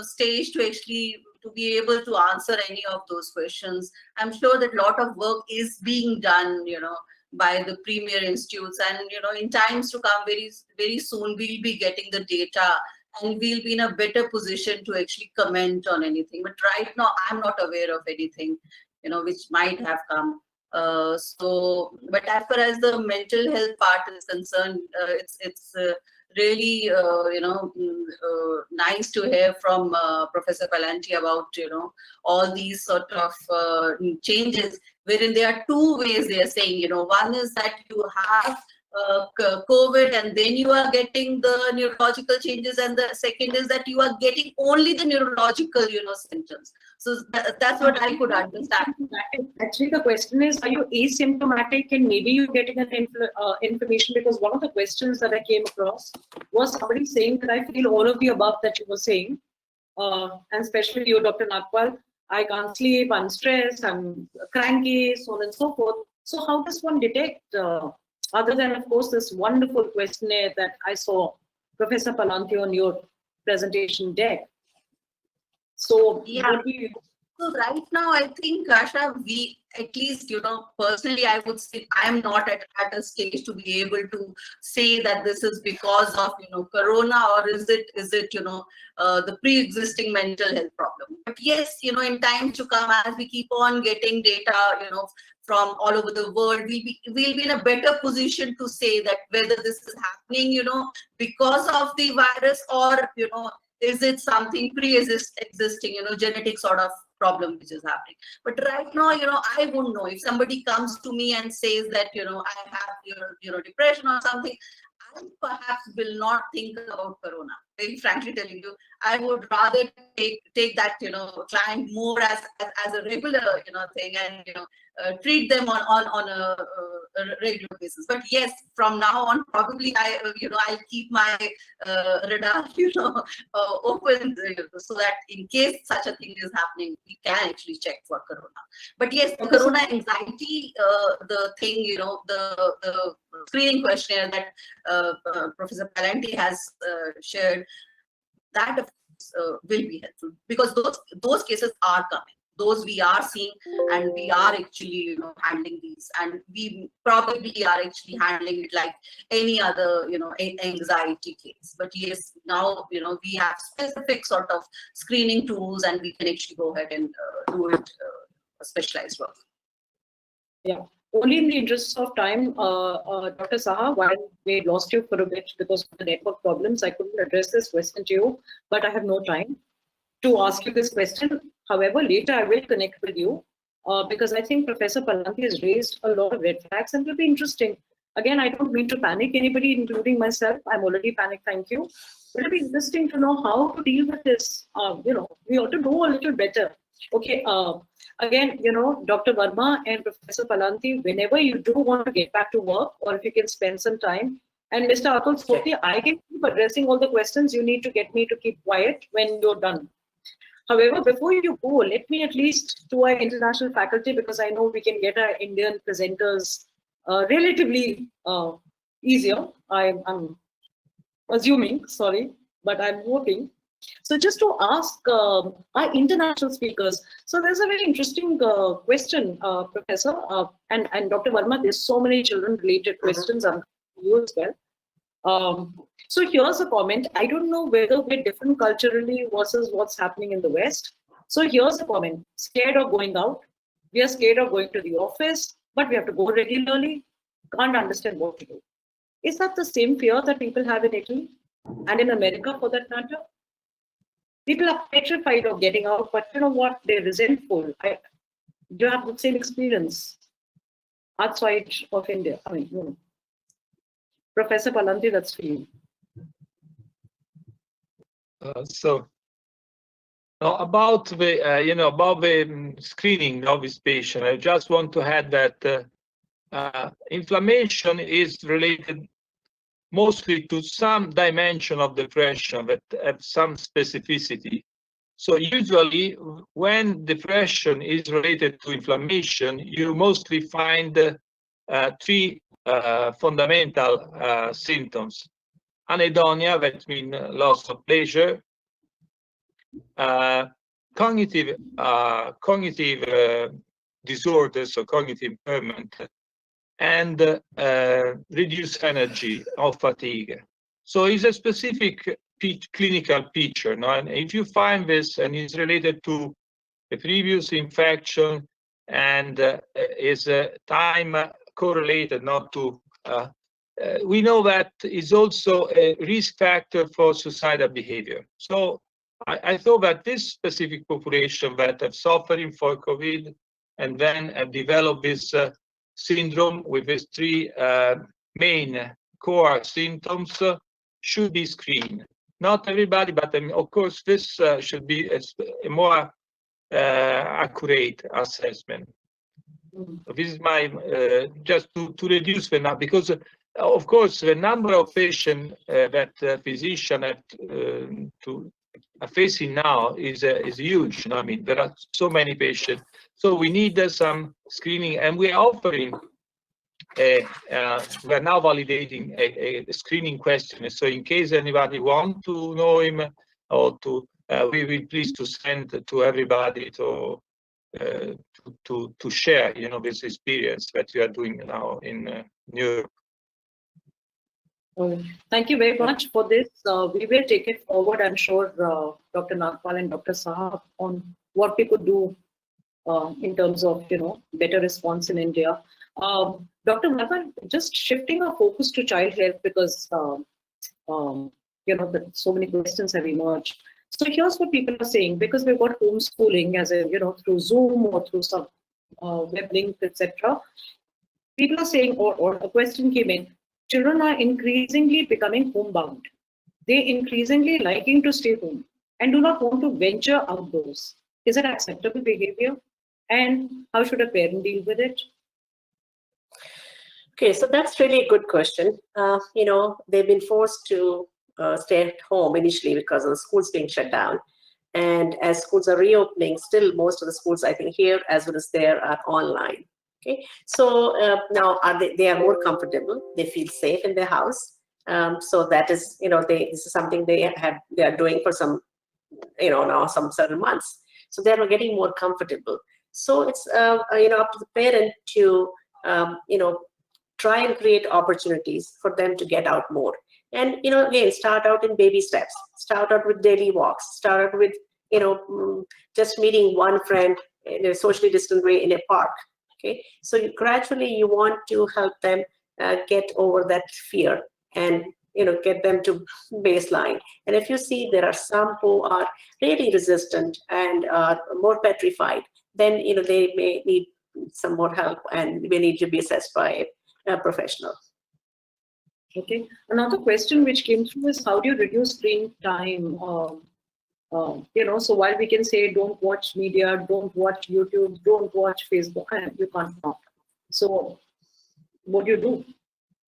stage to actually to be able to answer any of those questions. I'm sure that a lot of work is being done, by the premier institutes, and in times to come, very, very soon, we'll be getting the data, and we'll be in a better position to actually comment on anything. But right now, I'm not aware of anything, which might have come. But as far as the mental health part is concerned, it's really, nice to hear from Professor Palanti about, all these sort of changes, wherein there are two ways they are saying, one is that you have COVID and then you are getting the neurological changes, and the second is that you are getting only the neurological, symptoms. So that's what I could understand. Actually, the question is, are you asymptomatic and maybe you're getting an information? Because one of the questions that I came across was somebody saying that I feel all of the above that you were saying, and especially you, Dr. Nagpal, I can't sleep, I'm stressed, I'm cranky, so on and so forth. So how does one detect, other than, of course, this wonderful questionnaire that I saw, Professor Palanti, on your presentation deck? So, yeah. So right now, I think, Asha, we, at least, personally, I would say I'm not at a stage to be able to say that this is because of, corona, or is it, the pre-existing mental health problem. But yes, in times to come, as we keep on getting data, from all over the world, we'll be in a better position to say that whether this is happening, because of the virus, or, is it something pre-existing, genetic sort of problem which is happening. But right now, I wouldn't know. If somebody comes to me and says that, I have, depression or something, I perhaps will not think about corona. very frankly telling you, I would rather take that, client more as a regular, thing, and, treat them on a regular basis. But yes, from now on, probably I'll keep my radar, open, so that in case such a thing is happening, we can actually check for corona. But yes, the corona anxiety, the thing, the screening questionnaire that Professor Palanti has shared, that of course will be helpful, because those cases are coming. Those we are seeing, and we are actually handling these, and we probably are actually handling it like any other anxiety case. But yes, now we have specific sort of screening tools, and we can actually go ahead and do it specialized work. Yeah. Only in the interest of time, Dr. Saha, while we lost you for a bit because of the network problems, I couldn't address this question to you, but I have no time to ask you this question. However, later I will connect with you because I think Professor Palanti has raised a lot of red flags, and it will be interesting. Again, I don't mean to panic anybody, including myself. I'm already panicked, thank you. But it'll be interesting to know how to deal with this. We ought to know a little better. Okay, again, Dr. Verma and Professor Palanti, whenever you do want to get back to work, or if you can spend some time, and Mr. Atul Soti, I can keep addressing all the questions. You need to get me to keep quiet when you're done. However, before you go, let me at least to our international faculty, because I know we can get our Indian presenters relatively easier. I'm assuming, sorry, but I'm hoping. So just to ask our international speakers, so there's a very interesting question, Professor, and Dr. Verma, there's so many children-related questions on you as well. So here's a comment. I don't know whether we're different culturally versus what's happening in the West. So here's a comment. Scared of going out. We are scared of going to the office, but we have to go regularly. Can't understand what to do. Is that the same fear that people have in Italy and in America, for that matter? People are petrified of getting out, but you know what? They're resentful. Do you have the same experience outside of India? I mean, Professor Palanti, that's for you. About the screening of this patient, I just want to add that inflammation is related mostly to some dimension of depression that have some specificity. So usually when depression is related to inflammation, you mostly find three fundamental symptoms. Anhedonia, that means loss of pleasure, cognitive disorders, or cognitive impairment, and reduced energy or fatigue. So it's a specific clinical picture. And if you find this and it's related to a previous infection and is time correlated, not to, we know that is also a risk factor for suicidal behavior. So I thought that this specific population that have suffering for COVID and then have developed this syndrome with these three main core symptoms should be screened. Not everybody, but of course this should be a more accurate assessment. This is my just to reduce the number, because of course the number of patients that physicians are facing now is huge. I mean, there are so many patients, so we need some screening, and we are offering. We are now validating a screening question. So in case anybody want to know him, or to, we will please to send to everybody to share, this experience that you are doing now in Europe. Thank you very much for this. We will take it forward, I'm sure, Dr. Nagpal and Dr. Saha, on what we could do in terms of, better response in India. Dr. Nagpal, just shifting our focus to child health, because, so many questions have emerged. So here's what people are saying, because we've got homeschooling as a, through Zoom or through some web links, etc. People are saying, or a question came in, children are increasingly becoming homebound. they increasingly liking to stay home and do not want to venture outdoors. Is it acceptable behavior? And how should a parent deal with it? Okay, so that's really a good question. They've been forced to stay at home initially because of the schools being shut down. And as schools are reopening, still most of the schools, I think here as well as there, are online. Okay, so now they are more comfortable. They feel safe in their house. So that is, this is something they are doing for some, now some certain months. So they are getting more comfortable. So it's up to the parent to try and create opportunities for them to get out more. And again, start out in baby steps. Start out with daily walks. Start out with just meeting one friend in a socially distant way in a park. Okay, so gradually you want to help them get over that fear and get them to baseline. And if you see there are some who are really resistant and are more petrified, then they may need some more help and may need to be assessed by a professional. Okay. Another question which came through is, how do you reduce screen time? So while we can say don't watch media, don't watch YouTube, don't watch Facebook, you can't not. So what do you do?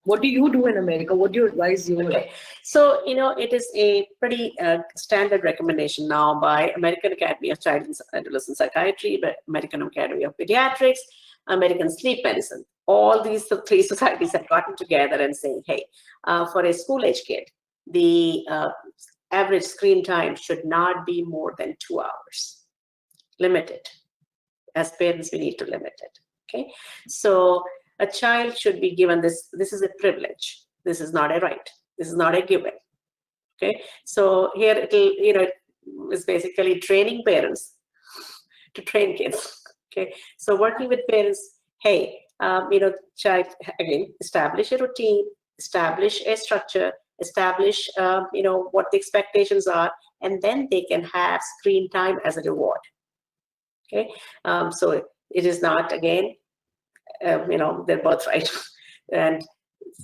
What do you do in America? What do you advise you? Okay. So, it is a pretty standard recommendation now by American Academy of Child and Adolescent Psychiatry, by American Academy of Pediatrics, American Sleep Medicine. All these three societies have gotten together and saying, hey, for a school-age kid, the average screen time should not be more than 2 hours. Limit it. As parents, we need to limit it. Okay. So a child should be given this. This is a privilege. This is not a right. This is not a given. Okay. So here it is basically training parents to train kids. Okay. So working with parents, hey, child, again, establish a routine, establish a structure, establish, what the expectations are, and then they can have screen time as a reward. Okay. So it is not, again, their birthright, and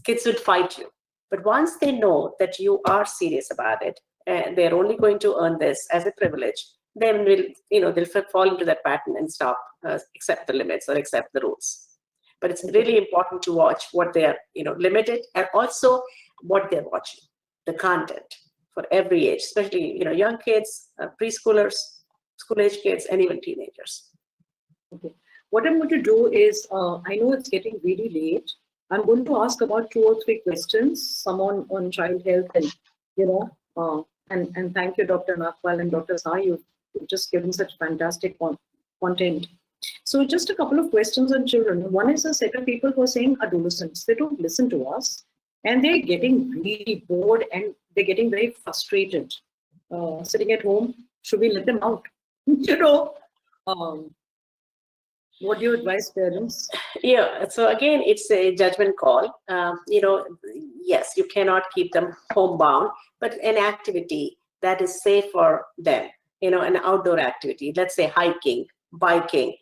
kids would fight you. But once they know that you are serious about it, and they're only going to earn this as a privilege, then they'll fall into that pattern and stop, accept the limits or accept the rules. But it's really important to watch what they are, limited, and also what they're watching, the content for every age, especially, young kids, preschoolers, school-age kids, and even teenagers. Okay. What I'm going to do is, I know it's getting really late. I'm going to ask about 2 or 3 questions, some on child health, and and thank you, Dr. Nagpal and Dr. Sai. You've just given such fantastic content. So just a couple of questions on children. One is a set of people who are saying adolescents, they don't listen to us, and they're getting really bored and they're getting very frustrated. Sitting at home, should we let them out? What do you advise parents? Yeah, so again, it's a judgment call. Yes, you cannot keep them homebound, but an activity that is safe for them, an outdoor activity, let's say hiking, biking,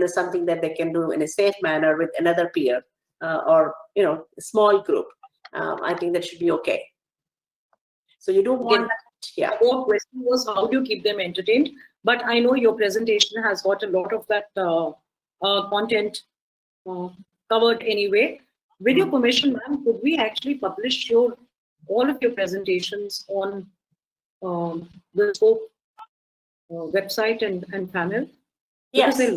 something that they can do in a safe manner with another peer or, a small group. I think that should be okay. So you don't want, yeah. The question was, how do you keep them entertained? But I know your presentation has got a lot of that content covered anyway. With your permission, ma'am, could we actually publish all of your presentations on the SCOPE website and Famhealth? Yes. Could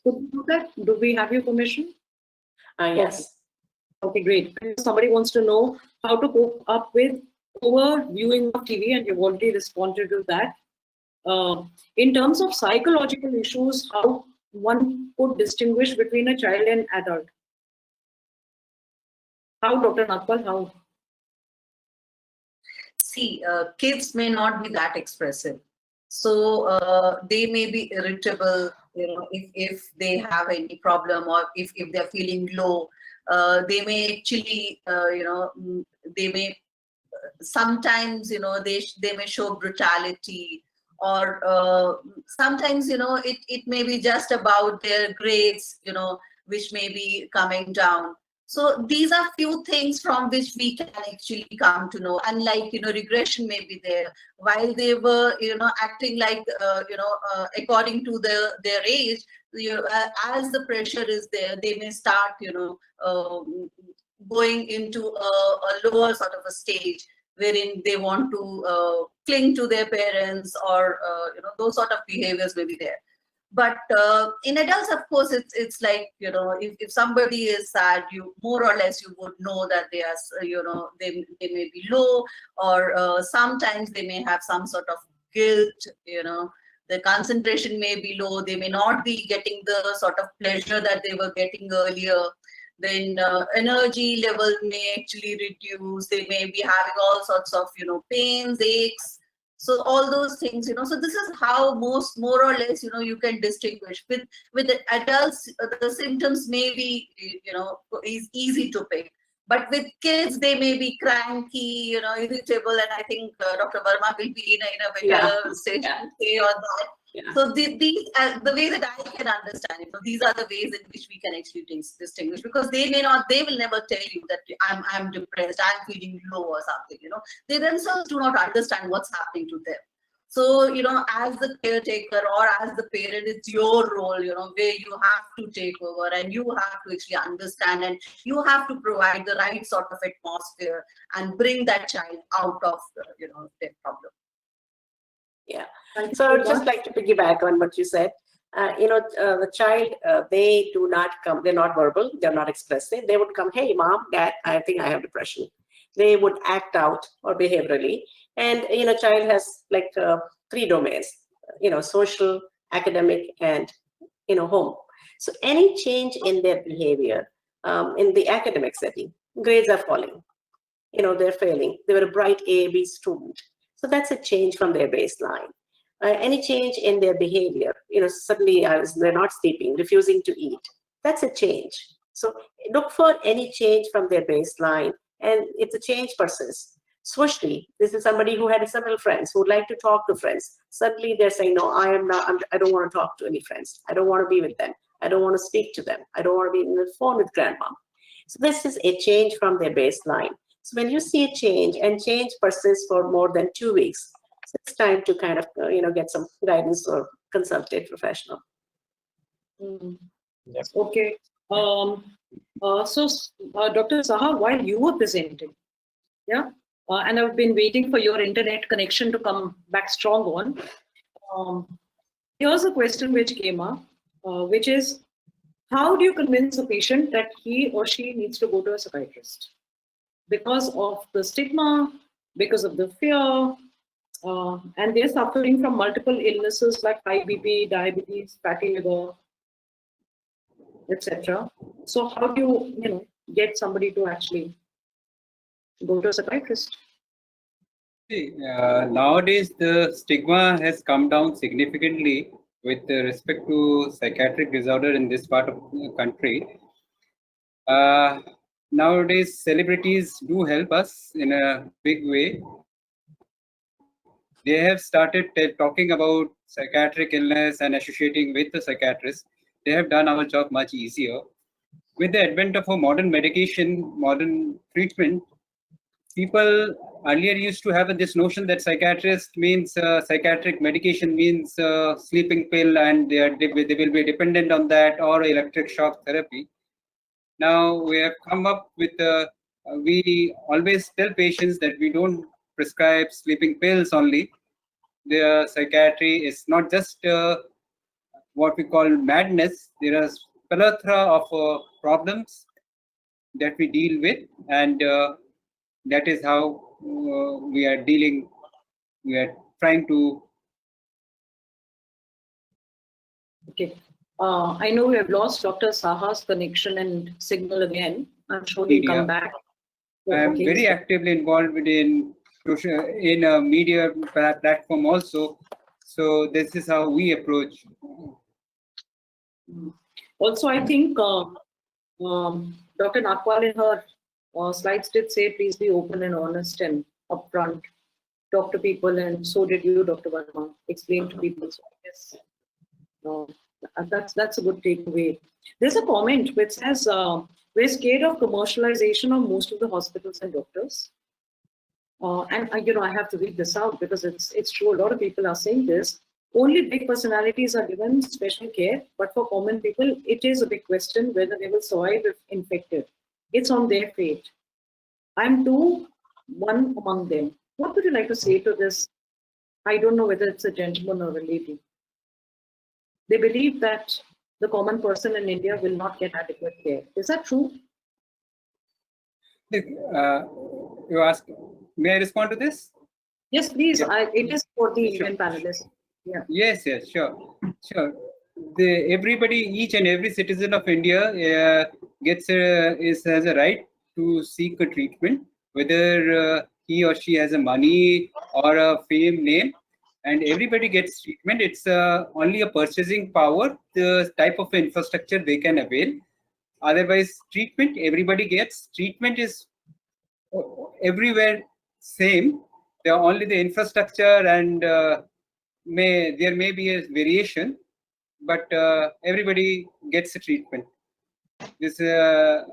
we do that? Do we have your permission? Yes. Okay, great. If somebody wants to know how to cope up with over viewing of TV, and you've already responded to that. In terms of psychological issues, how one could distinguish between a child and adult? How, Dr. Nagpal, how? See, kids may not be that expressive. So they may be irritable, if they have any problem, or if they're feeling low, they may actually, they may sometimes, they may show brutality, or sometimes, it may be just about their grades, which may be coming down. So these are few things from which we can actually come to know. And like, regression may be there while they were, acting like, according to their age, as the pressure is there, they may start, going into a lower sort of a stage wherein they want to cling to their parents, or, those sort of behaviors may be there. But in adults, of course, it's like, if somebody is sad, you more or less you would know that they are, they may be low, or sometimes they may have some sort of guilt, the concentration may be low, they may not be getting the sort of pleasure that they were getting earlier. Then energy level may actually reduce, they may be having all sorts of, pains, aches. So all those things, so this is how more or less, you can distinguish. With the adults, the symptoms may be, is easy to pick. But with kids, they may be cranky, irritable, and I think Dr. Verma will be in a better stage to say on that. Yeah. So these, the way that I can understand it, these are the ways in which we can actually distinguish, because they will never tell you that I'm depressed, I'm feeling low or something, They themselves do not understand what's happening to them. So, as the caretaker or as the parent, it's your role, where you have to take over and you have to actually understand, and you have to provide the right sort of atmosphere and bring that child out of, their problem. Yeah. Thank So you I would so just much. like to piggyback on what you said. The child, they do not come, they're not verbal, they're not expressive. They would come, hey, mom, dad, I think I have depression. They would act out or behaviorally. And, child has like 3 domains, social, academic, and, home. So any change in their behavior in the academic setting, grades are falling, they're failing. They were a bright A, B student. So that's a change from their baseline. Any change in their behavior, suddenly they're not sleeping, refusing to eat. That's a change. So look for any change from their baseline, and if the change persists, socially, this is somebody who had several friends who would like to talk to friends. Suddenly they're saying, no, I don't want to talk to any friends. I don't want to be with them. I don't want to speak to them. I don't want to be on the phone with grandma. So this is a change from their baseline. So when you see a change, and change persists for more than 2 weeks, so it's time to kind of, get some guidance or consult a professional. Yes. Okay. So, Dr. Saha, while you were presenting, and I've been waiting for your internet connection to come back strong on. Here's a question which came up, which is, how do you convince a patient that he or she needs to go to a psychiatrist? Because of the stigma, because of the fear, and they're suffering from multiple illnesses like high BP, diabetes, fatty liver, etc. So how do you, get somebody to actually go to a psychiatrist? See, nowadays the stigma has come down significantly with respect to psychiatric disorder in this part of the country. Nowadays, celebrities do help us in a big way. They have started talking about psychiatric illness and associating with the psychiatrist. They have done our job much easier. With the advent of a modern medication, modern treatment, people earlier used to have this notion that psychiatrist means psychiatric medication means sleeping pill, and they will be dependent on that, or electric shock therapy. Now we have come up with we always tell patients that we don't prescribe sleeping pills only. The psychiatry is not just what we call madness. There are plethora of problems that we deal with, and that is how we are dealing. We are trying to. Okay. I know we have lost Dr. Saha's connection and signal again. I'm sure he'll come back. I am Okay, very so- actively involved in a media platform also. So this is how we approach. Also, I think Dr. Nakwal in her slides did say, please be open and honest and upfront. Talk to people, and so did you, Dr. Verma. Explain to people. So I guess that's a good takeaway. There's a comment which says, we're scared of commercialization of most of the hospitals and doctors. And I have to read this out because it's true. A lot of people are saying this. Only big personalities are given special care, but for common people, it is a big question whether they will survive if infected. It's on their fate. I'm too one among them. What would you like to say to this? I don't know whether it's a gentleman or a lady. They believe that the common person in India will not get adequate care. Is that true? You ask, may I respond to this? Yes, please. Yeah. It is for the Sure. Indian panelists. Yeah. Yes, sure. Everybody, each and every citizen of India has a right to seek a treatment, whether he or she has a money or a fame name, and everybody gets treatment. It's only a purchasing power, the type of infrastructure they can avail. Otherwise, treatment, everybody gets. Treatment is everywhere same. Only the infrastructure and there may be a variation, but everybody gets a treatment. It's a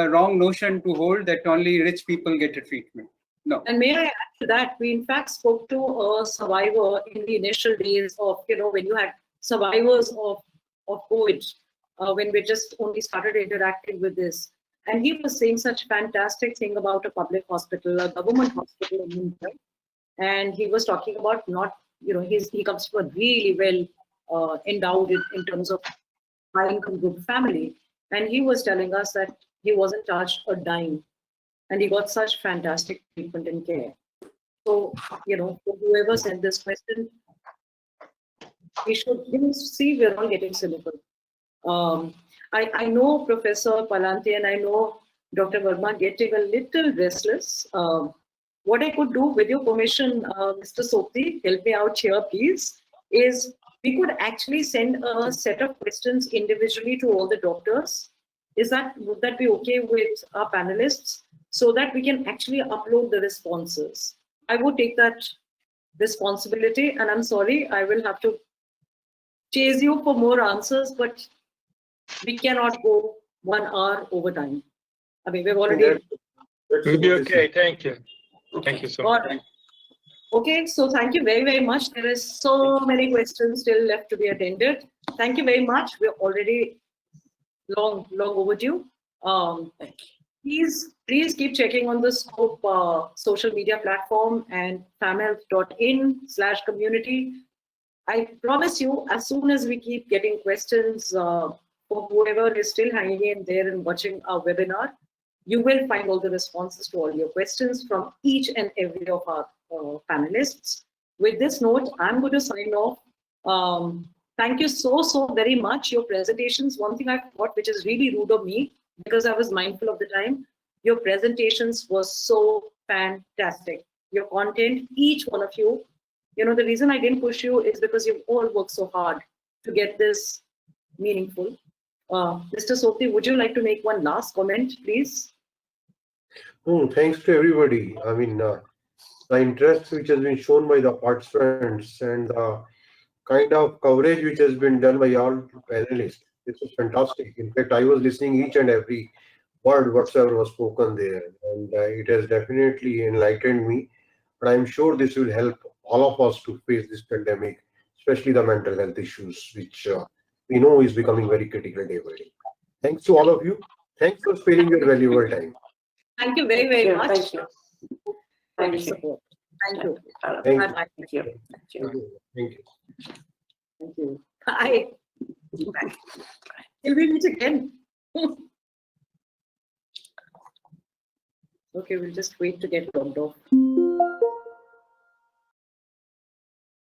wrong notion to hold that only rich people get a treatment. No. And may I add to that, we in fact spoke to a survivor in the initial days of, when you had survivors of COVID, when we just only started interacting with this. And he was saying such fantastic thing about a public hospital, a government hospital in India. And he was talking about he comes from a really well endowed in terms of high income group family. And he was telling us that he wasn't charged a dime. And he got such fantastic treatment and care. So, for whoever sent this question, we should see we're all getting cynical. I know Professor Palante and I know Dr. Verma getting a little restless. What I could do, with your permission, Mr. Sopti, help me out here, please, is we could actually send a set of questions individually to all the doctors. Would that be okay with our panelists? So that we can actually upload the responses. I would take that responsibility, and I'm sorry, I will have to chase you for more answers, but we cannot go 1 hour over time. I mean, we've already... We'll be okay, thank you. Thank you so much. Right. Okay, so thank you very, very much. There is so many questions still left to be attended. Thank you very much. We're already long overdue. Please keep checking on the Scope social media platform and famhealth.in/community. I promise you, as soon as we keep getting questions for whoever is still hanging in there and watching our webinar, you will find all the responses to all your questions from each and every of our panelists. With this note, I'm going to sign off. Thank you so very much. Your presentations, one thing I thought, which is really rude of me, because I was mindful of the time, your presentations were so fantastic. Your content, each one of you, the reason I didn't push you is because you've all worked so hard to get this meaningful. Mr. Sopti, would you like to make one last comment, please? Oh, thanks to everybody. I mean, the interest which has been shown by the participants and the kind of coverage which has been done by all panelists. This was fantastic. In fact, I was listening each and every word whatsoever was spoken there, and it has definitely enlightened me. But I'm sure this will help all of us to face this pandemic, especially the mental health issues, which we know is becoming very critical day by day. Thanks to all of you. Thanks for sparing your valuable time. Thank you very, very much. Thank you. Thank you. Support. Thank you. Thank you. Bye-bye. Thank you. Thank you. Thank you. Thank you. Bye. Bye. Till we meet again. Okay, we'll just wait to get logged off.